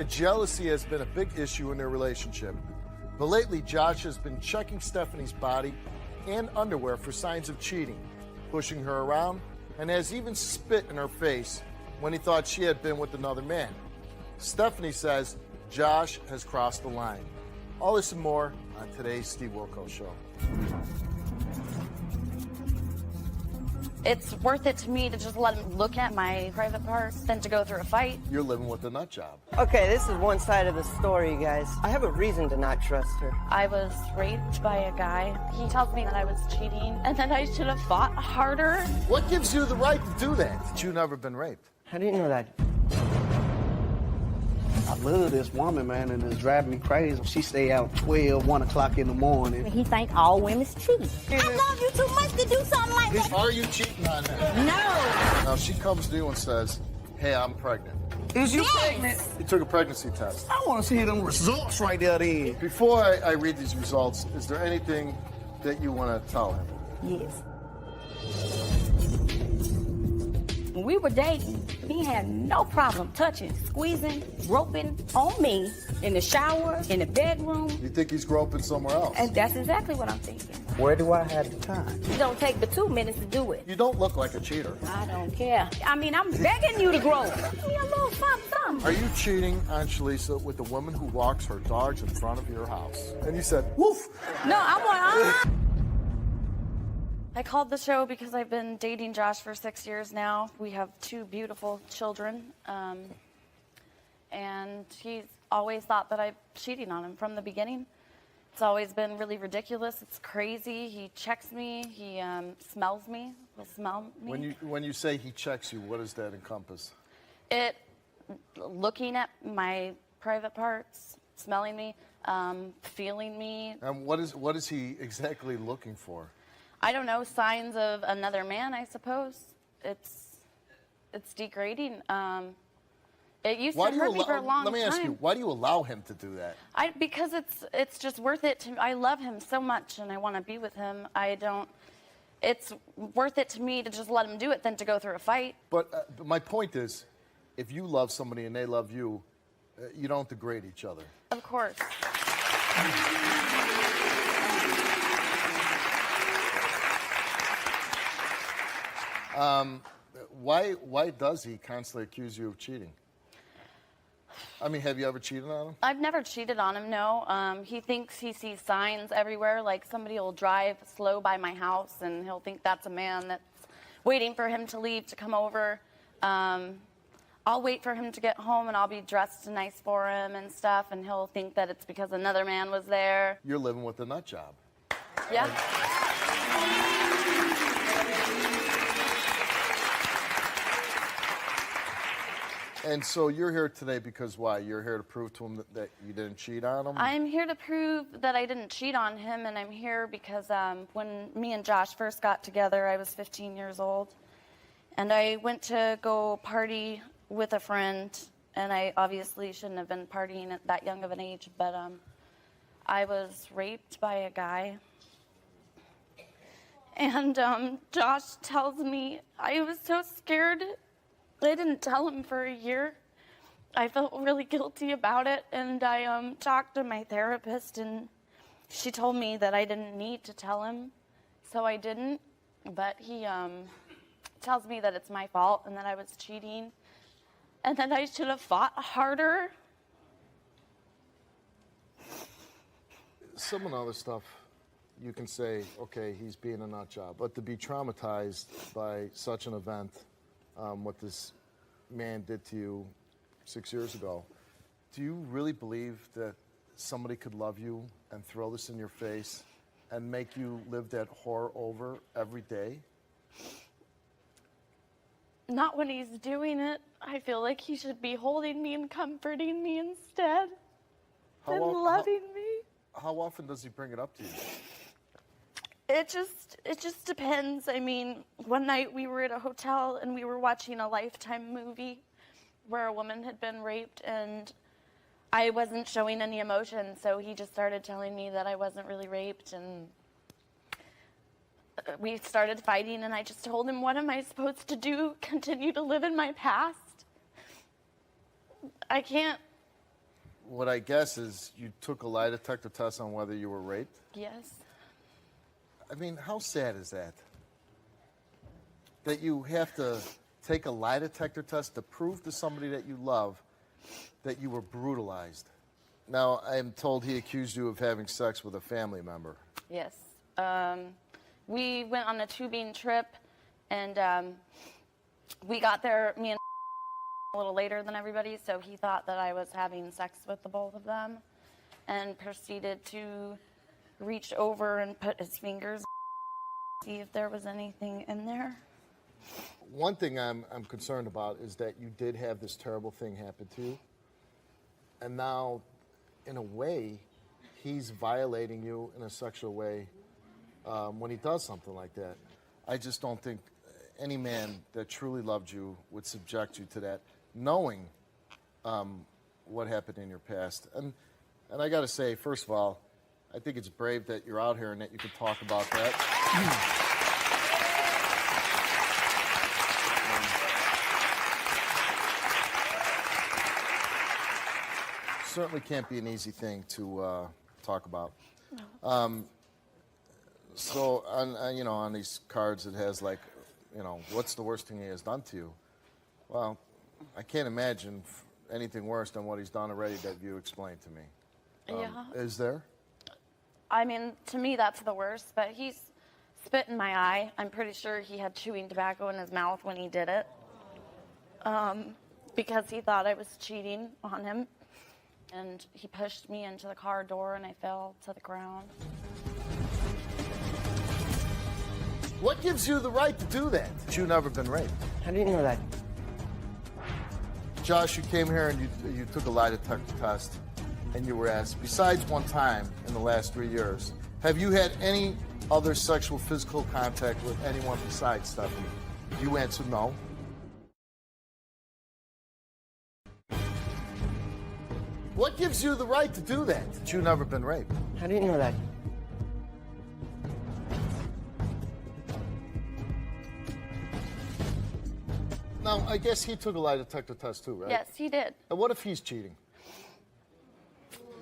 Jealousy has been a big issue in their relationship. But lately, Josh has been checking Stephanie's body and underwear for signs of cheating, pushing her around, and has even spit in her face when he thought she had been with another man. Stephanie says Josh has crossed the line. All this and more on today's Steve Wilkos Show. It's worth it to me to just let him look at my private parts than to go through a fight. You're living with a nut job. Okay, this is one side of the story, you guys. I have a reason to not trust her. I was raped by a guy. He tells me that I was cheating and that I should have fought harder. What gives you the right to do that? You've never been raped. How do you know that? I love this woman, man, and it's driving me crazy. She stay out 12, 1 o'clock in the morning. He think all women's cheat. I love you too much to do something like that. Are you cheating on her? No. Now, she comes to you and says, hey, I'm pregnant. Is you pregnant? You took a pregnancy test. I want to see them results right there then. Before I read these results, is there anything that you want to tell him? Yes. When we were dating, he had no problem touching, squeezing, groping on me in the shower, in the bedroom. You think he's groping somewhere else? And that's exactly what I'm thinking. Where do I have the time? It don't take but 2 minutes to do it. You don't look like a cheater. I don't care. I mean, I'm begging you to grow. Give me a little something. Are you cheating on Shalisa with the woman who walks her dogs in front of your house? And you said, woof. No, I want. I called the show because I've been dating Josh for 6 years now. We have 2 beautiful children. And he's always thought that I'm cheating on him from the beginning. It's always been really ridiculous. It's crazy. He checks me. He smells me. He'll smell me. When you say he checks you, what does that encompass? Looking at my private parts, smelling me, feeling me. And what is he exactly looking for? I don't know, signs of another man, I suppose. It's degrading. It used to hurt me for a long time. Let me ask you, why do you allow him to do that? Because it's just worth it to me. I love him so much and I want to be with him. It's worth it to me to just let him do it than to go through a fight. But my point is, if you love somebody and they love you, you don't degrade each other. Of course. Why does he constantly accuse you of cheating? I mean, have you ever cheated on him? I've never cheated on him, no. He thinks he sees signs everywhere, like somebody will drive slow by my house and he'll think that's a man that's waiting for him to leave to come over. I'll wait for him to get home and I'll be dressed nice for him and stuff, and he'll think that it's because another man was there. You're living with a nut job. Yeah. And so you're here today because why? You're here to prove to him that you didn't cheat on him? I'm here to prove that I didn't cheat on him, and I'm here because when me and Josh first got together, I was 15 years old. And I went to go party with a friend, and I obviously shouldn't have been partying at that young of an age, but I was raped by a guy. And Josh tells me I was so scared. I didn't tell him for a year. I felt really guilty about it, and I talked to my therapist, and she told me that I didn't need to tell him, so I didn't. But he tells me that it's my fault and that I was cheating and that I should have fought harder. Some of the other stuff, you can say, okay, he's being a nut job. But to be traumatized by such an event, what this man did to you 6 years ago, do you really believe that somebody could love you and throw this in your face and make you live that horror over every day? Not when he's doing it. I feel like he should be holding me and comforting me instead and loving me. How often does he bring it up to you? It just depends. I mean, one night we were at a hotel and we were watching a Lifetime movie where a woman had been raped, and I wasn't showing any emotion, so he just started telling me that I wasn't really raped, and we started fighting, and I just told him, what am I supposed to do? Continue to live in my past? I can't what I guess is you took a lie detector test on whether you were raped? Yes. I mean, how sad is that? That you have to take a lie detector test to prove to somebody that you love that you were brutalized. Now, I am told he accused you of having sex with a family member. Yes. We went on a tubing trip, and we got there, me and a little later than everybody, so he thought that I was having sex with the both of them, and proceeded to reach over and put his fingers, see if there was anything in there. One thing I'm concerned about is that you did have this terrible thing happen to you, and now, in a way, he's violating you in a sexual way when he does something like that. I just don't think any man that truly loved you would subject you to that, knowing what happened in your past. And I got to say, first of all, I think it's brave that you're out here and that you could talk about that. Certainly can't be an easy thing to talk about. No. So on these cards it has like, what's the worst thing he has done to you? Well, I can't imagine anything worse than what he's done already that you explained to me. Yeah. Is there? I mean, to me, that's the worst, but he's spit in my eye. I'm pretty sure he had chewing tobacco in his mouth when he did it, because he thought I was cheating on him. And he pushed me into the car door, and I fell to the ground. What gives you the right to do that? You've never been raped. How do you know that? Josh, you came here and you took a lie detector test, and you were asked, besides one time in the last 3 years, have you had any other sexual physical contact with anyone besides Stephanie? You answered no. What gives you the right to do that? You've never been raped. How do you know that? Now, I guess he took a lie detector test too, right? Yes, he did. And what if he's cheating?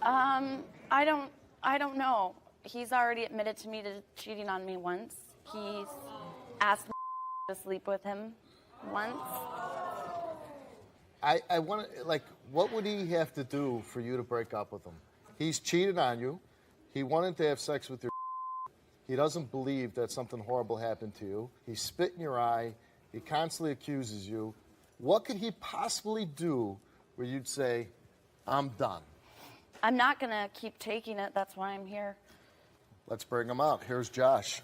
I don't know. He's already admitted to me to cheating on me once. He's asked me to sleep with him once. I want to, like, what would he have to do for you to break up with him? He's cheated on you. He wanted to have sex with your. He doesn't believe that something horrible happened to you. He spit in your eye. He constantly accuses you. What could he possibly do where you'd say, I'm done? I'm not going to keep taking it. That's why I'm here. Let's bring him out. Here's Josh.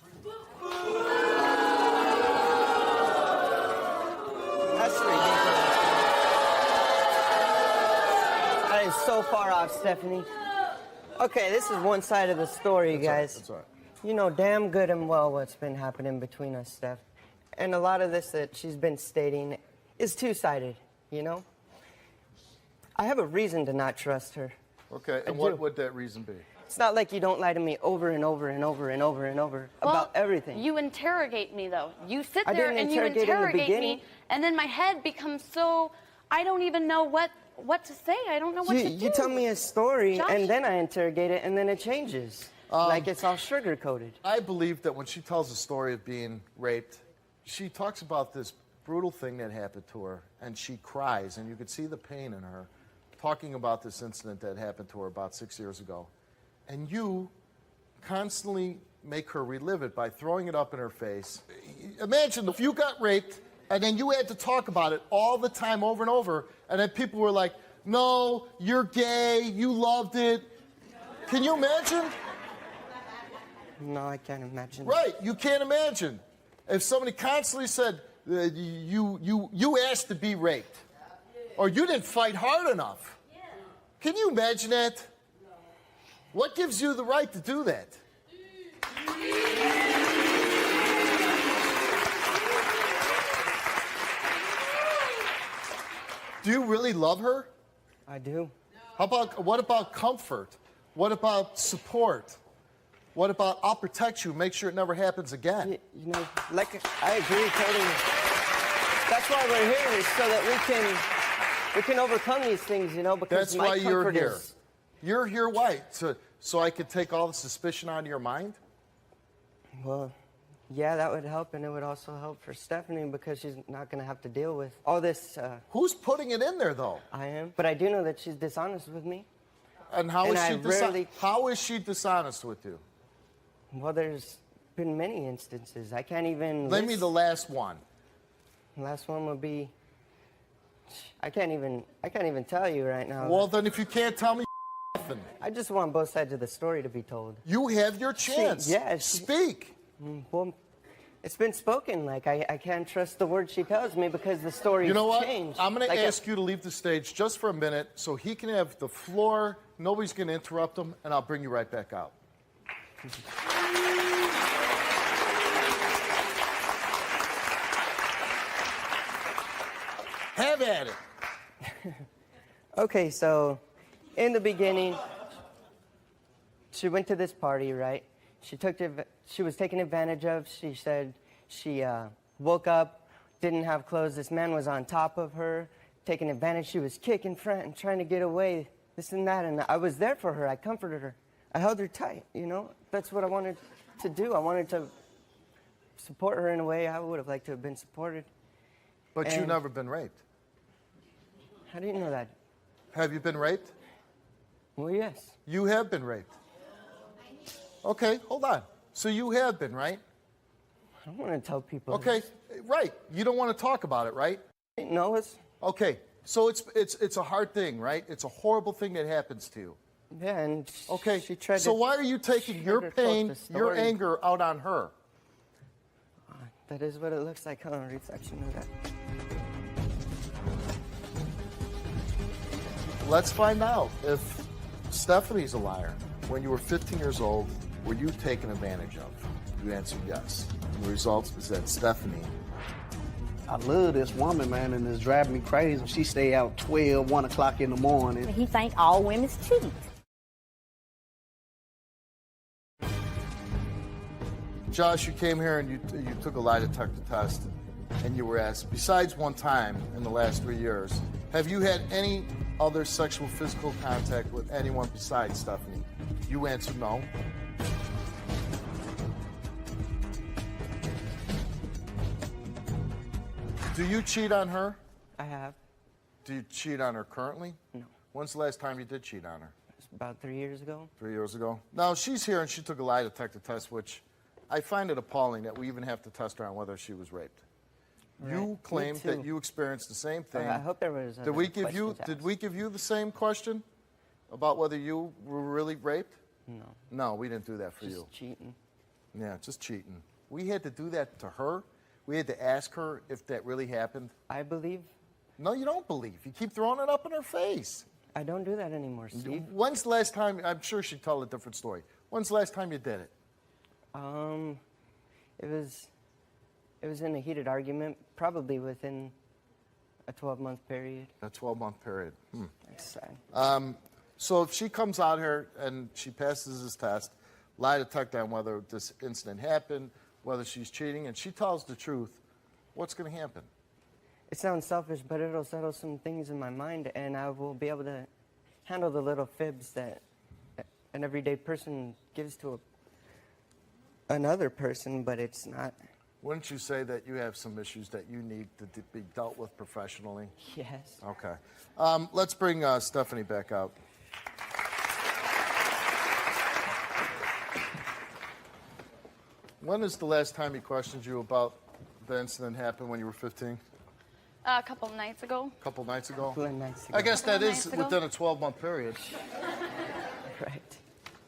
That's ridiculous. That is so far off, Stephanie. Okay, this is one side of the story, guys. That's all right. You know damn good and well what's been happening between us, Steph. And a lot of this that she's been stating is two-sided, you know? I have a reason to not trust her. Okay, and what would that reason be? It's not like you don't lie to me over and over and over and over and over about everything. You interrogate me, though. You sit I there didn't and you interrogate in the interrogate beginning. me, and then my head becomes so, I don't even know what to say. I don't know what to do. You tell me a story, Josh? and then I interrogate it, and then it changes. Like it's all sugar-coated. I believe that when she tells the story of being raped, she talks about this brutal thing that happened to her, and she cries, and you could see the pain in her, talking about this incident that happened to her about 6 years ago. And you constantly make her relive it by throwing it up in her face. Imagine if you got raped, and then you had to talk about it all the time over and over, and then people were like, no, you're gay, you loved it. Can you imagine? No, I can't imagine. Right, you can't imagine. If somebody constantly said, you asked to be raped, or you didn't fight hard enough. Can you imagine that? What gives you the right to do that? Do you really love her? I do. What about comfort? What about support? What about I'll protect you, make sure it never happens again? You know, like, I agree totally. That's why we're here, is so that we can we can overcome these things, you know, because That's my why you're comfort here. is- You're here, why? So I could take all the suspicion out of your mind? Well, yeah, that would help, and it would also help for Stephanie because she's not going to have to deal with all this. Who's putting it in there, though? I am. But I do know that she's dishonest with me. And how And is I she rarely- How is she dishonest with you? Well, there's been many instances. I can't even Name me list- the last one. Last one would be. I can't even tell you right now. Well, then if you can't tell me, nothing. I just want both sides of the story to be told. You have your chance. Speak. Well, it's been spoken. Like I can't trust the words she tells me because the story's You know what? changed. I'm going to Like, ask you to leave the stage just for a minute so he can have the floor. Nobody's going to interrupt him, and I'll bring you right back out. Have at it. Okay, so in the beginning, she went to this party, right? She was taken advantage of. She said she woke up, didn't have clothes. This man was on top of her, taking advantage. She was kicking front and trying to get away, this and that. And I was there for her. I comforted her. I held her tight, you know? That's what I wanted to do. I wanted to support her in a way I would have liked to have been supported. But you've And- never been raped. How do you know that? Have you been raped? Well, yes. You have been raped. Okay, hold on. So you have been, right? I don't want to tell people. Okay, right. You don't want to talk about it, right? No, it's. Okay, so it's a hard thing, right? It's a horrible thing that happens to you. Yeah, and Okay, she tried so to. why are you taking your sugarcoat pain, the your story. anger out on her? That is what it looks like on a reflection of that. Let's find out if Stephanie's a liar. When you were 15 years old, were you taken advantage of? You answered yes. And the result is that Stephanie, I love this woman, man, and it's driving me crazy. She stay out 12, 1 o'clock in the morning. He think all women cheat. Josh, you came here and you took a lie detector test, and you were asked, besides one time in the last 3 years, have you had any other sexual physical contact with anyone besides Stephanie? You answered no. Do you cheat on her? I have. Do you cheat on her currently? No. When's the last time you did cheat on her? It's about 3 years ago. 3 years ago. Now, she's here and she took a lie detector test, which I find it appalling that we even have to test her on whether she was raped. Right. You Me claimed that too. you experienced the same thing. I hope there was. Did we give you the same question about whether you were really raped? No. No, we didn't do that for Just you. cheating. Yeah, just cheating. We had to do that to her. We had to ask her if that really happened. I believe. No, you don't believe. You keep throwing it up in her face. I don't do that anymore, Steve. When's the last time? I'm sure she'd tell a different story. When's the last time you did it? It was in a heated argument, probably within a 12-month period. A 12-month period. That's sad. So if she comes out here and she passes this test, lie detector on whether this incident happened, whether she's cheating, and she tells the truth, what's going to happen? It sounds selfish, but it'll settle some things in my mind, and I will be able to handle the little fibs that an everyday person gives to another person, but it's not. Wouldn't you say that you have some issues that you need to be dealt with professionally? Yes. Okay. Let's bring Stephanie back out. When is the last time he questioned you about the incident happened when you were 15? A couple nights ago. A couple nights ago? Couple of nights ago. I guess that is Nights ago. within a 12-month period. Right.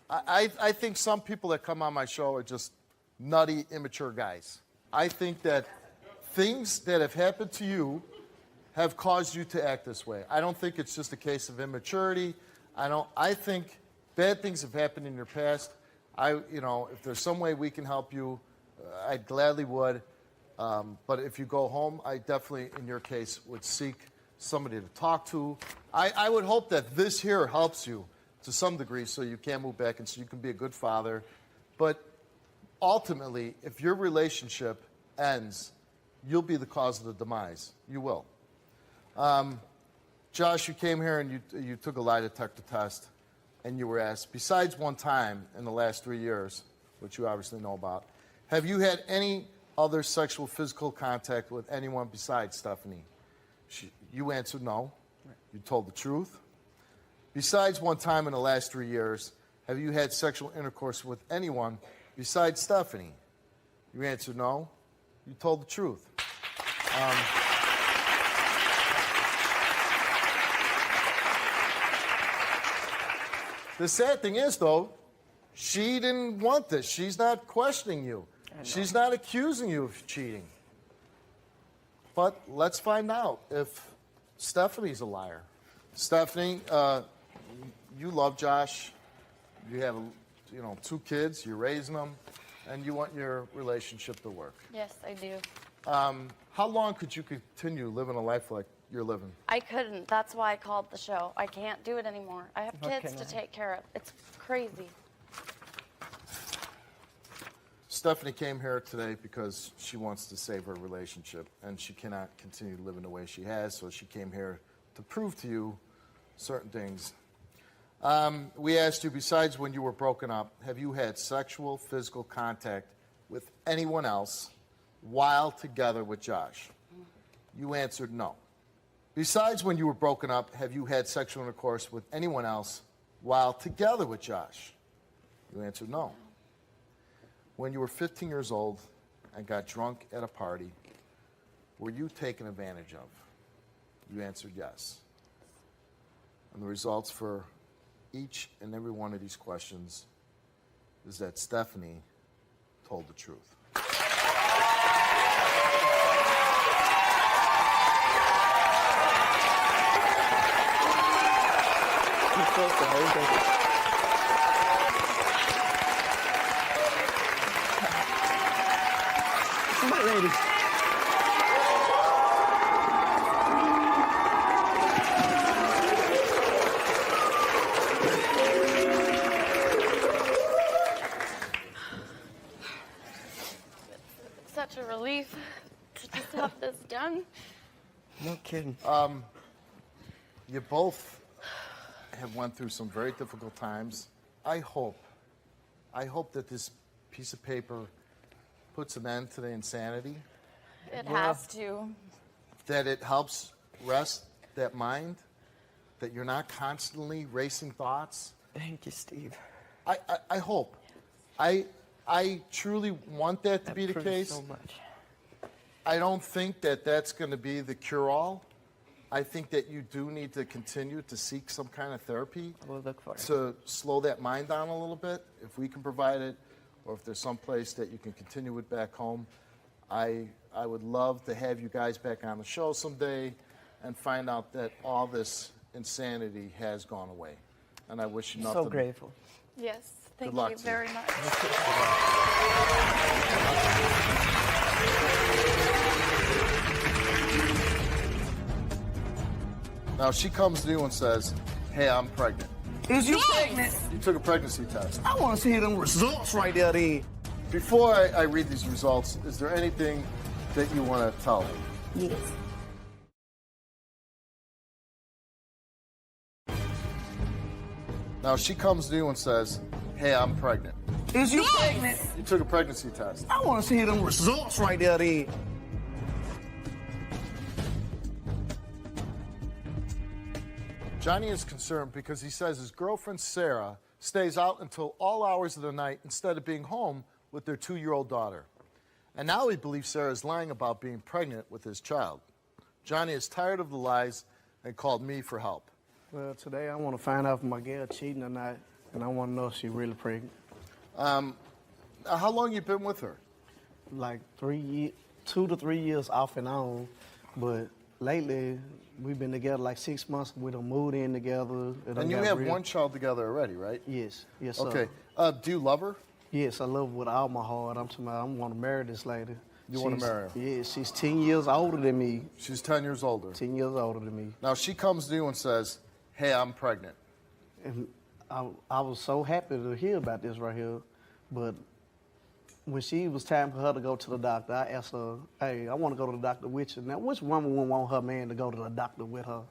I think some people that come on my show are just nutty, immature guys. I think that things that have happened to you have caused you to act this way. I don't think it's just a case of immaturity. I think bad things have happened in your past. If there's some way we can help you, I gladly would. But if you go home, I definitely, in your case, would seek somebody to talk to. I would hope that this here helps you to some degree so you can move back and so you can be a good father. But ultimately, if your relationship ends, you'll be the cause of the demise. You will. Josh, you came here and you took a lie detector test, and you were asked, besides one time in the last 3 years, which you obviously know about, have you had any other sexual physical contact with anyone besides Stephanie? You answered no. You told the truth. Besides one time in the last 3 years, have you had sexual intercourse with anyone besides Stephanie? You answered no. You told the truth. The sad thing is, though, she didn't want this. She's not questioning you. She's not accusing you of cheating. But let's find out if Stephanie's a liar. Stephanie, you love Josh. You have, 2 kids. You're raising them, and you want your relationship to work. Yes, I do. How long could you continue living a life like you're living? I couldn't. That's why I called the show. I can't do it anymore. I have kids to take care of. It's crazy. Stephanie came here today because she wants to save her relationship, and she cannot continue living the way she has, so she came here to prove to you certain things. We asked you, besides when you were broken up, have you had sexual, physical contact with anyone else while together with Josh? You answered no. Besides when you were broken up, have you had sexual intercourse with anyone else while together with Josh? You answered no. When you were 15 years old and got drunk at a party, were you taken advantage of? You answered yes. And the results for each and every one of these questions is that Stephanie told the truth. My lady. Such a relief to just have this done. No kidding. You both have went through some very difficult times. I hope that this piece of paper puts an end to the insanity. It has to. That it helps rest that mind, that you're not constantly racing thoughts. Thank you, Steve. I hope. I truly want that to be the proves case. so much. I don't think that that's going to be the cure-all. I think that you do need to continue to seek some kind of therapy We'll look for it. to slow that mind down a little bit. If we can provide it, or if there's some place that you can continue with back home, I would love to have you guys back on the show someday and find out that all this insanity has gone away. And I wish you nothing. So grateful. Yes, thank luck you to you. very much. Now she comes to you and says, "Hey, I'm pregnant." Is you pregnant? You took a pregnancy test. I want to see them results right there then. Before I read these results, is there anything that you want to tell me? Yes. Now she comes to you and says, "Hey, I'm pregnant." Is you pregnant? You took a pregnancy test. I want to see them results right there then. Johnny is concerned because he says his girlfriend Sarah stays out until all hours of the night instead of being home with their 2-year-old daughter. And now he believes Sarah is lying about being pregnant with his child. Johnny is tired of the lies and called me for help. Well, today I want to find out if my girl cheating or not, and I want to know if she's really pregnant. How long you been with her? Like 2 to 3 years off and on, but lately we've been together like 6 months. We done moved in together. And you have one child together already, right? Yes, yes, sir. Okay. Do you love her? Yes, I love her with all my heart. I want to marry this lady. You want to marry her? Yeah, she's 10 years older than me. She's 10 years older. 10 years older than me. Now she comes to you and says, "Hey, I'm pregnant." And I was so happy to hear about this right here, but when she was time for her to go to the doctor, I asked her, "Hey, I want to go to the doctor with you." Now, which woman would want her man to go to the doctor with her?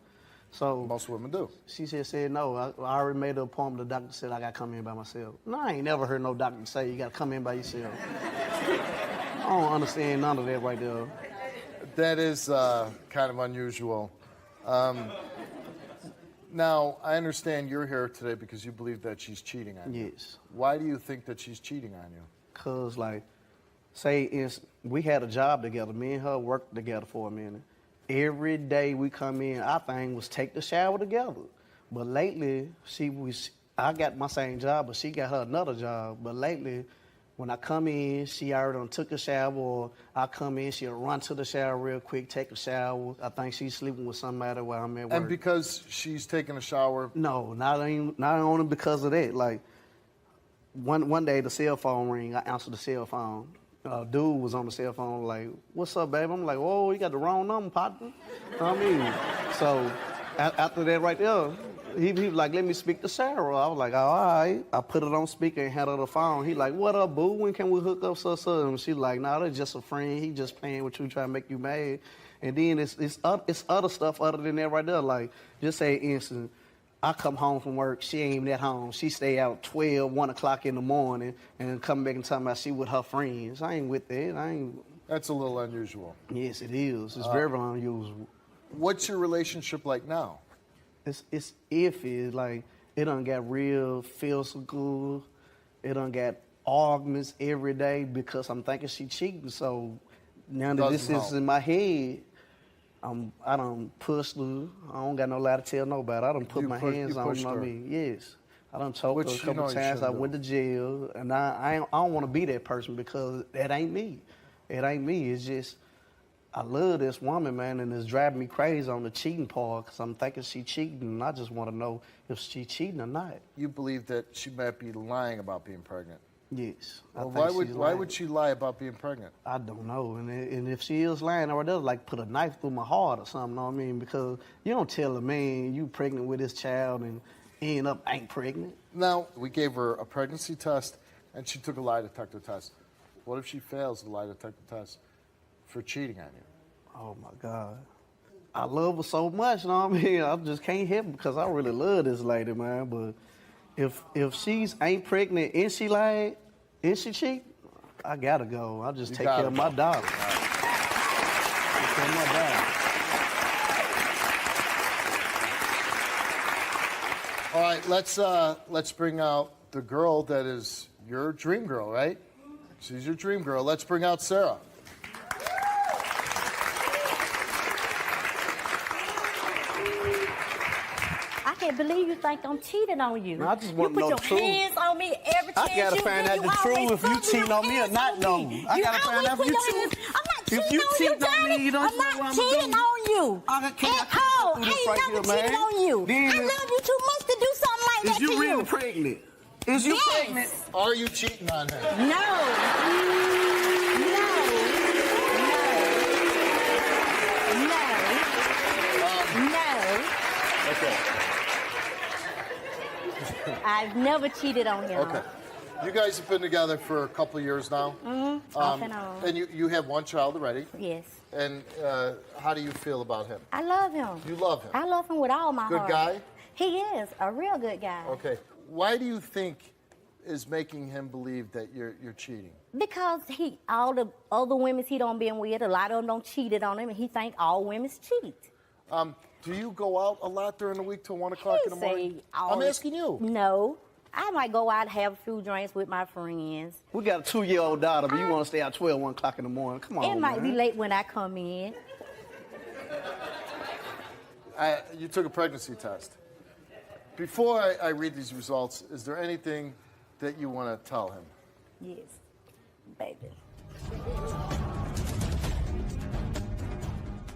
So Most women do. she just said no. I already made an appointment. The doctor said I got to come in by myself. No, I ain't never heard no doctor say you got to come in by yourself. I don't understand none of that right there. That is kind of unusual. Now, I understand you're here today because you believe that she's cheating on you. Yes. Why do you think that she's cheating on you? Cause like, we had a job together. Me and her worked together for a minute. Every day we come in, our thing was take the shower together. But lately, I got my same job, but she got her another job. But lately, when I come in, she already done took a shower, or I come in, she'll run to the shower real quick, take a shower. I think she's sleeping with somebody while I'm at work. And because she's taking a shower? No, not only because of that. Like, one day the cell phone ring, I answered the cell phone. Dude was on the cell phone like, "What's up, babe?" I'm like, "Whoa, you got the wrong number, partner." You know what I mean? So after that right there, he was like, "Let me speak to Sarah." I was like, "All right." I put it on speaker and had her the phone. He like, "What up, boo? When can we hook up, so?" And she like, "Nah, that's just a friend. He just playing with you, trying to make you mad." And then it's other stuff other than that right there. Like, just say instant. I come home from work, she ain't even at home. She stay out 12, 1 o'clock in the morning and come back and talk about she with her friends. I ain't with that. That's a little unusual. Yes, it is. It's very unusual. What's your relationship like now? It's iffy. Like, it done got real physical. It done got arguments every day because I'm thinking she cheating. So now that this is in my head, I done pushed her. I don't got no lie to tell nobody. I done put my hands on her. Yes. I done choked her a couple times. I went to jail. And I don't want to be that person because that ain't me. It ain't me. It's just, I love this woman, man, and it's driving me crazy on the cheating part because I'm thinking she cheating, and I just want to know if she cheating or not. You believe that she might be lying about being pregnant? Yes. Well, why would she lie about being pregnant? I don't know. And if she is lying, or they'll like put a knife through my heart or something, you know what I mean? Because you don't tell a man you pregnant with this child and end up ain't pregnant. Now, we gave her a pregnancy test and she took a lie detector test. What if she fails the lie detector test for cheating on you? Oh my God. I love her so much, you know what I mean? I just can't help it because I really love this lady, man. But if she's ain't pregnant and she lied and she cheat, I gotta go. I just take care of my daughter. Take care of my daughter. All right, let's bring out the girl that is your dream girl, right? She's your dream girl. Let's bring out Sarah. I can't believe you think I'm cheating on you. Man, I just want to know the truth. You put your hands on me every time I gotta find out the truth if you cheating on me or not, though. I gotta find out if you cheating. I'm not cheating on you, Daddy. I'm not cheating on you. At all. I ain't never cheated on you. I love you too much to do something like that to you. Is you really pregnant? Is you pregnant? Are you cheating on her? No. Okay. I've never cheated on him. Okay. You guys have been together for a couple of years now. Mm-hmm. Off and on. And you have one child already. Yes. And how do you feel about him? I love him. You love him? I love him with all my heart. Good guy? He is a real good guy. Okay. Why do you think is making him believe that you're cheating? Because all the other women he don't been with, a lot of them don't cheated on him, and he think all women cheat. Do you go out a lot during the week till 1 o'clock in the morning? I'm asking you. No. I might go out and have a few drinks with my friends. We got a 2-year-old daughter, but you want to stay out 12, 1 o'clock in the morning. Come on, It might be late when I come in. You took a pregnancy test. Before I read these results, is there anything that you want to tell him? Yes, baby.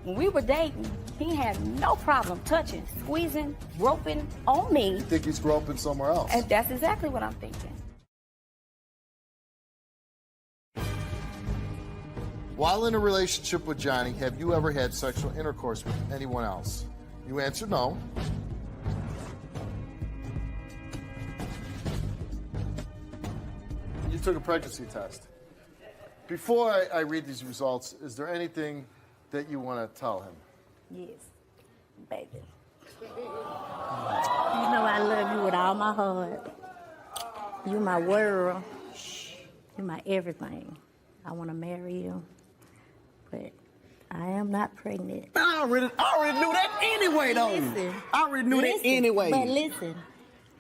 When we were dating, he had no problem touching, squeezing, groping on me. You think he's groping somewhere else? And that's exactly what I'm thinking. While in a relationship with Johnny, have you ever had sexual intercourse with anyone else? You answered no. You took a pregnancy test. Before I read these results, is there anything that you want to tell him? Yes, baby. You know I love you with all my heart. You my world. You my everything. I want to marry you, but I am not pregnant. I already knew that anyway, though. Listen, I already knew that anyway. But listen,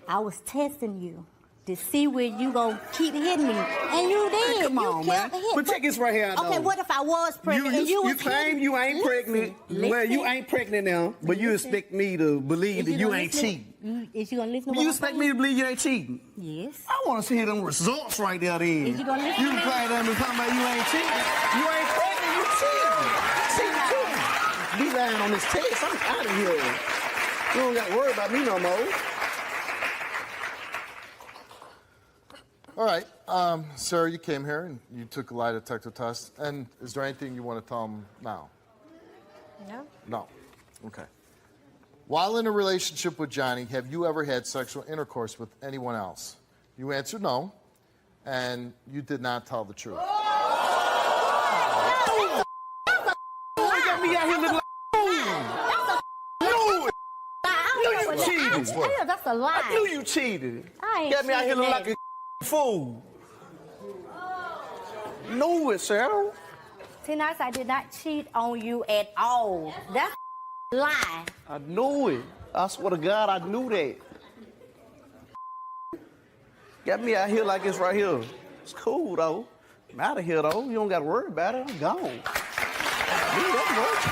I was testing you to see where you gonna keep hitting me, and you did. Hey, come on, man. But check this right here out, Okay, though. what if I was pregnant and you was claim hitting? you ain't pregnant. Well, Listen. you ain't pregnant now, but you expect me to believe that you ain't cheating. Is you gonna listen to what You I'm expect saying? me to believe you ain't cheating? Yes. I want to see them results right there then. Is you gonna listen You to can me? claim them and talking about you ain't cheating. You ain't pregnant, you cheating. Cheating too. Be lying on this test. I'm out of here. You don't got to worry about me no more. All right, Sarah, you came here and you took a lie detector test. And is there anything you want to tell them now? No. No. Okay. While in a relationship with Johnny, have you ever had sexual intercourse with anyone else? You answered no, and you did not tell the truth. You got me out here looking like you cheated. Yeah, that's a lie. I knew you cheated. I ain't Got me out here looking cheating. like a fool. Knew it, Sarah. T-Nice, I did not cheat on you at all. That's a lie. I knew it. I swear to God, I knew that. Got me out here like this right here. It's cool, though. I'm out of here, though. You don't got to worry about it. I'm gone. Me, that's much.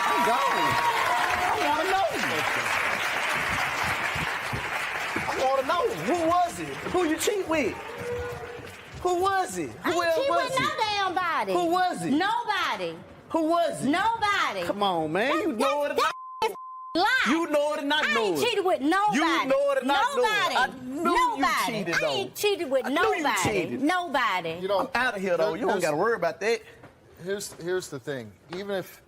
I'm gone. I want to know. I want to know. Who was it? Who you cheat with? Who was it? I Who ain't else cheat was with no it? damn body. Who was it? Nobody. Who was it? Nobody. Come on, man. You know it or not. Lie. You know it or not I know ain't it. cheated with nobody. You know it or not know it. Nobody. I knew you Nobody. cheated, I though. ain't cheated with I knew you nobody. cheated. Nobody. You know, I'm out of here, though. You don't got to worry about that. Here's the thing. Even if,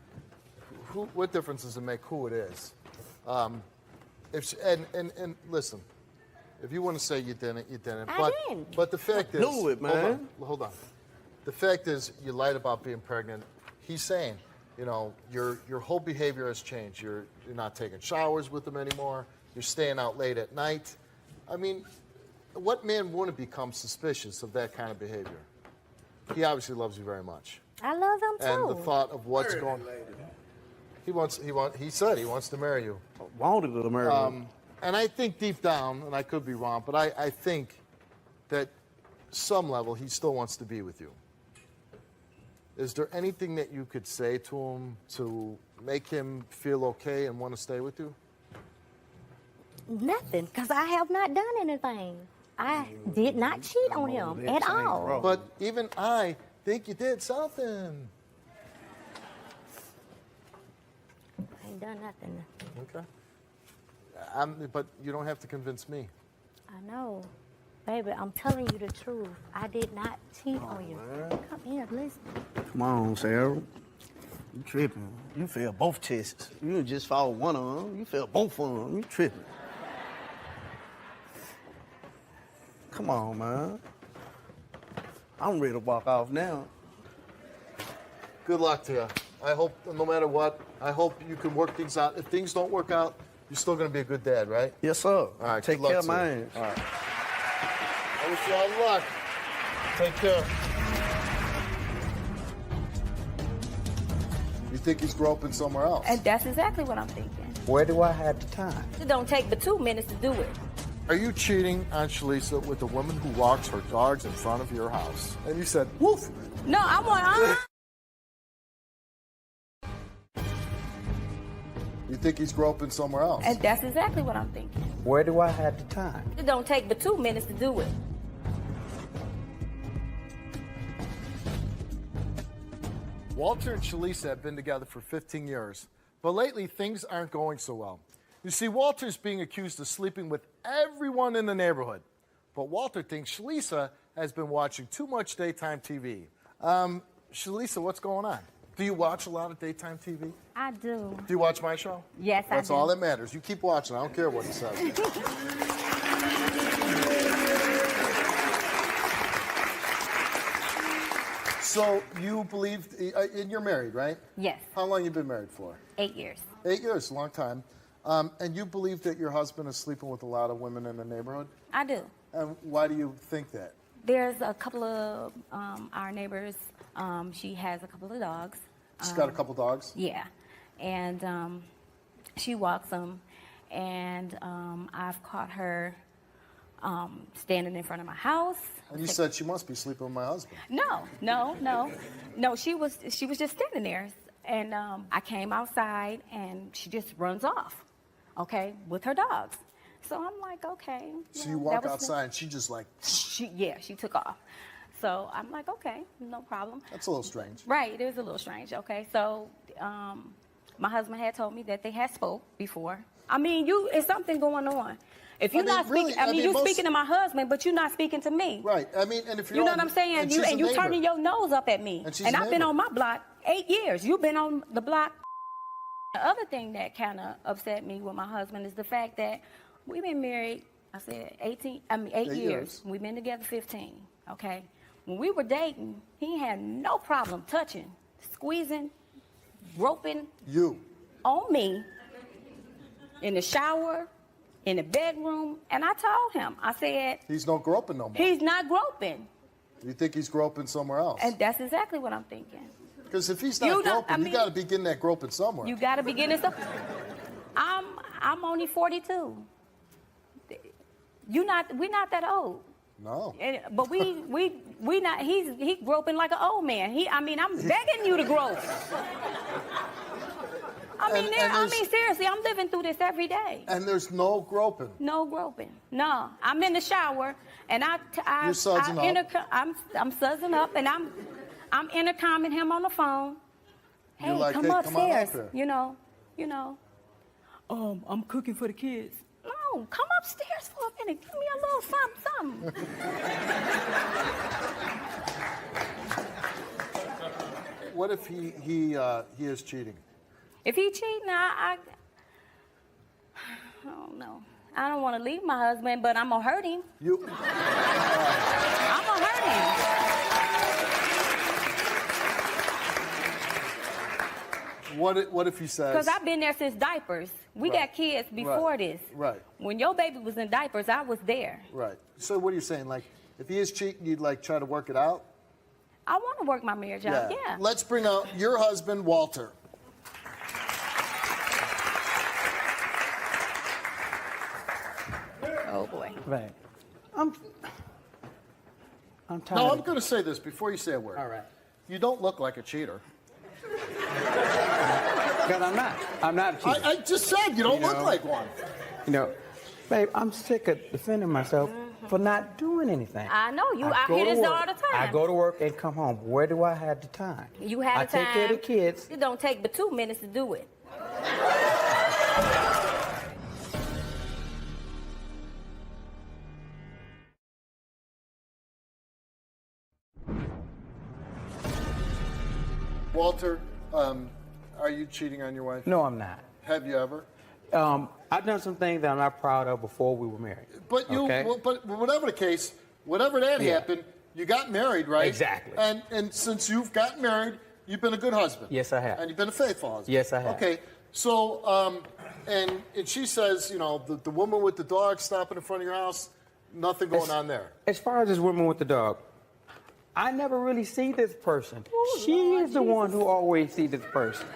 what difference does it make who it is? And listen, if you want to say you didn't, you didn't. I But didn't. but the fact is, Knew it, man. Hold on. The fact is, you lied about being pregnant. He's saying, you know, your whole behavior has changed. You're not taking showers with him anymore. You're staying out late at night. I mean, what man wouldn't become suspicious of that kind of behavior? He obviously loves you very much. I love him too. And the thought of what's going he said he wants to marry you. Wanted to marry you. And I think deep down, and I could be wrong, but I think that some level he still wants to be with you. Is there anything that you could say to him to make him feel okay and want to stay with you? Nothing, because I have not done anything. I did not cheat on him at all. But even I think you did something. I ain't done nothing. Okay. But you don't have to convince me. I know. Baby, I'm telling you the truth. I did not cheat on you. Come here, listen. Come on, Sarah. You tripping. You failed both tests. You didn't just follow one of them. You failed both of them. You tripping. Come on, man. I'm ready to walk off now. Good luck to you. I hope, no matter what, I hope you can work things out. If things don't work out, you're still going to be a good dad, right? Yes, sir. All right, Take good luck care of to you. mine. All right. I wish you all luck. Take care. You think he's groping somewhere else? And that's exactly what I'm thinking. Where do I have the time? It don't take but 2 minutes to do it. Are you cheating on Shalisa with the woman who walks her dogs in front of your house? And you said, woof. No, I want. You think he's groping somewhere else? And that's exactly what I'm thinking. Where do I have the time? It don't take but 2 minutes to do it. Walter and Shalisa have been together for 15 years, but lately things aren't going so well. You see, Walter's being accused of sleeping with everyone in the neighborhood, but Walter thinks Shalisa has been watching too much daytime TV. Shalisa, what's going on? Do you watch a lot of daytime TV? I do. Do you watch my show? Yes, I do. That's all that matters. You keep watching. I don't care what he says. So you believe, and you're married, right? Yes. How long you been married for? 8 years. 8 years, a long time. And you believe that your husband is sleeping with a lot of women in the neighborhood? I do. And why do you think that? There's a couple of our neighbors. She has a couple of dogs. She's got a couple dogs? Yeah. And she walks them. And I've caught her standing in front of my house. And you said she must be sleeping with my husband. No. She was just standing there. And I came outside, and she just runs off, okay, with her dogs. So I'm like, okay. So you walk outside, and she just like... She took off. So I'm like, okay, no problem. That's a little strange. Right, it is a little strange, okay. So my husband had told me that they had spoke before. I mean, it's something going on. If you're not speaking, you're speaking to my husband, but you're not speaking to me. Right. I mean, and if you're you know what I'm saying, and you turning your nose up at me, and I've been on my block 8 years. You've been on the block. The other thing that kind of upset me with my husband is the fact that we've been married. I said 8 years. We've been together 15. Okay. When we were dating, he had no problem touching, squeezing, groping you on me in the shower, in the bedroom, and I told him, I said... He's not groping no more. He's not groping. You think he's groping somewhere else? And that's exactly what I'm thinking. Because if he's not groping, you got to be getting that groping somewhere. You got to be getting stuff. I'm only 42. We're not that old. No. But we not. He's groping like an old man. I'm begging you to grope. Seriously, I'm living through this every day. And there's no groping. No groping. No, I'm in the shower and You're sudsing up. I'm sudsing up and I'm intercoming him on the phone. Hey, You're like, come hey, upstairs. come on up here. You know. I'm cooking for the kids. No, come upstairs for a minute. Give me a little something. What if he is cheating? If he cheating, I don't know. I don't want to leave my husband, but I'm gonna hurt him. I'm gonna hurt him. What if he says? Because I've been there since diapers. We got kids before this. Right. When your baby was in diapers, I was there. Right. So what are you saying? Like, if he is cheating, you'd like try to work it out? I want to work my marriage out. Yeah. Let's bring out your husband, Walter. Oh boy. Right. I'm tired. No, I'm going to say this before you say a word. All right. You don't look like a cheater. Because I'm not a cheater. I just said you don't look like one. Babe, I'm sick of defending myself for not doing anything. I know. I hear this all the time. I go to work and come home. Where do I have the time? You have the time. I take care of the kids. It don't take but 2 minutes to do it. Walter, are you cheating on your wife? No, I'm not. Have you ever? I've done some things that I'm not proud of before we were married. But but whatever the case, whatever that happened, you got married, right? Exactly. And since you've gotten married, you've been a good husband. Yes, I have. And you've been a faithful husband. Yes, I have. Okay. So, and she says, the woman with the dog stopping in front of your house, nothing going on there. As far as this woman with the dog, I never really see this person. Ooh, she Lord is the Jesus. one who always sees this person.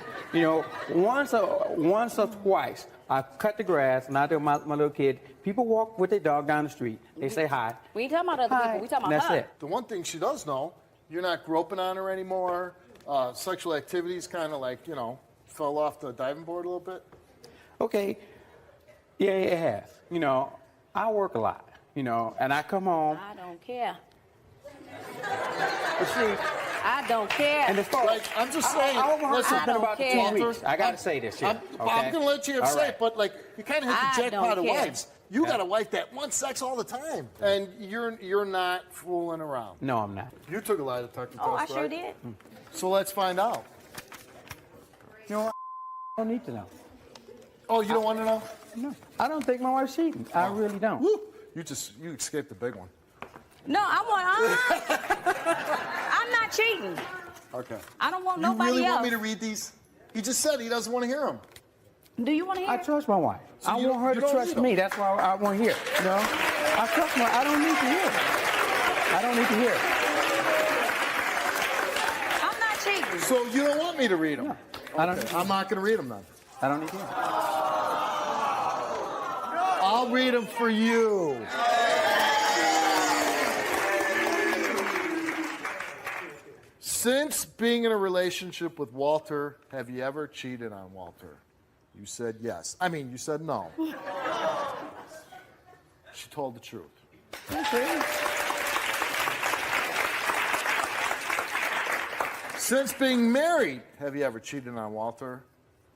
Once or twice, I cut the grass, and I do my little kid. People walk with their dog down the street. They say hi. We ain't talking about other people. We talking about That's her. it. The one thing she does know, you're not groping on her anymore. Sexual activities kind of like, fell off the diving board a little bit. Okay. Yeah, it has. I work a lot, and I come home. I don't care. But see, I don't care. and as far Like, I'm just saying, I overheard listen, something about the 2 Walter, weeks. I got to say this here. I'm going to let you All say right. it, but you kind of hit the I jackpot don't of care. wives. You got a wife that wants sex all the time, and you're not fooling around. No, I'm not. You took a lie detector test, Oh, I right? sure did. So let's find out. I don't need to know. Oh, you don't want to know? No, I don't think my wife's cheating. I really don't. Woo! You escaped the big one. No, I'm not cheating. Okay. I don't want You nobody really else. want me to read these? He just said he doesn't want to hear them. Do you want to hear? I trust my wife. So I you want her don't- to you don't trust need me. them. That's why I want to hear. You know, I trust my. I don't need to hear it. I don't need to hear it. I'm not cheating. So you don't want me to read them? No, I don't. I'm not going to read them then. I don't need to hear it. I'll read them for you. Since being in a relationship with Walter, have you ever cheated on Walter? You said yes. I mean, you said no. She told the truth. Okay. Since being married, have you ever cheated on Walter?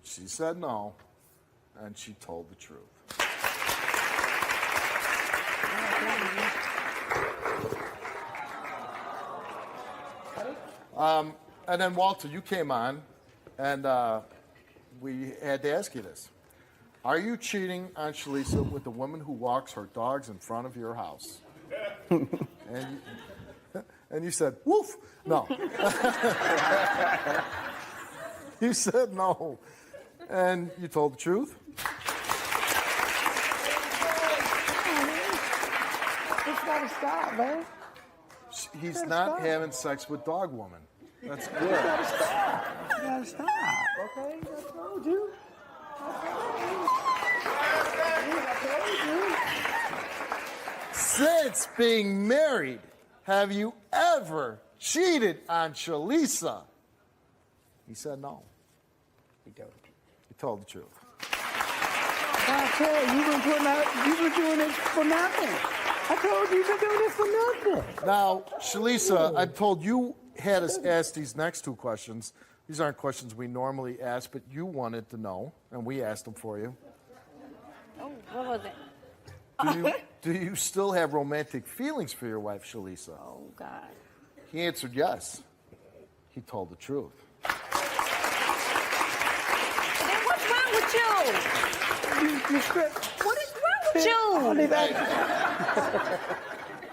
She said no, and she told the truth. And then Walter, you came on, and we had to ask you this. Are you cheating on Shalisa with the woman who walks her dogs in front of your house? And you said, woof. No. You said no. And you told the truth? It's gotta stop, man. He's not having sex with dog woman. That's good. You gotta stop. You gotta stop. Okay, I told you. Since being married, have you ever cheated on Shalisa? He said no. He told you. He told the truth. I told you, you've been doing this for nothing. I told you, you've been doing this for nothing. Now, Shalisa, I'm told you had us ask these next two questions. These aren't questions we normally ask, but you wanted to know, and we asked them for you. Oh, what was it? Do you still have romantic feelings for your wife, Shalisa? Oh, God. He answered yes. He told the truth. Then what's wrong with you? What is wrong with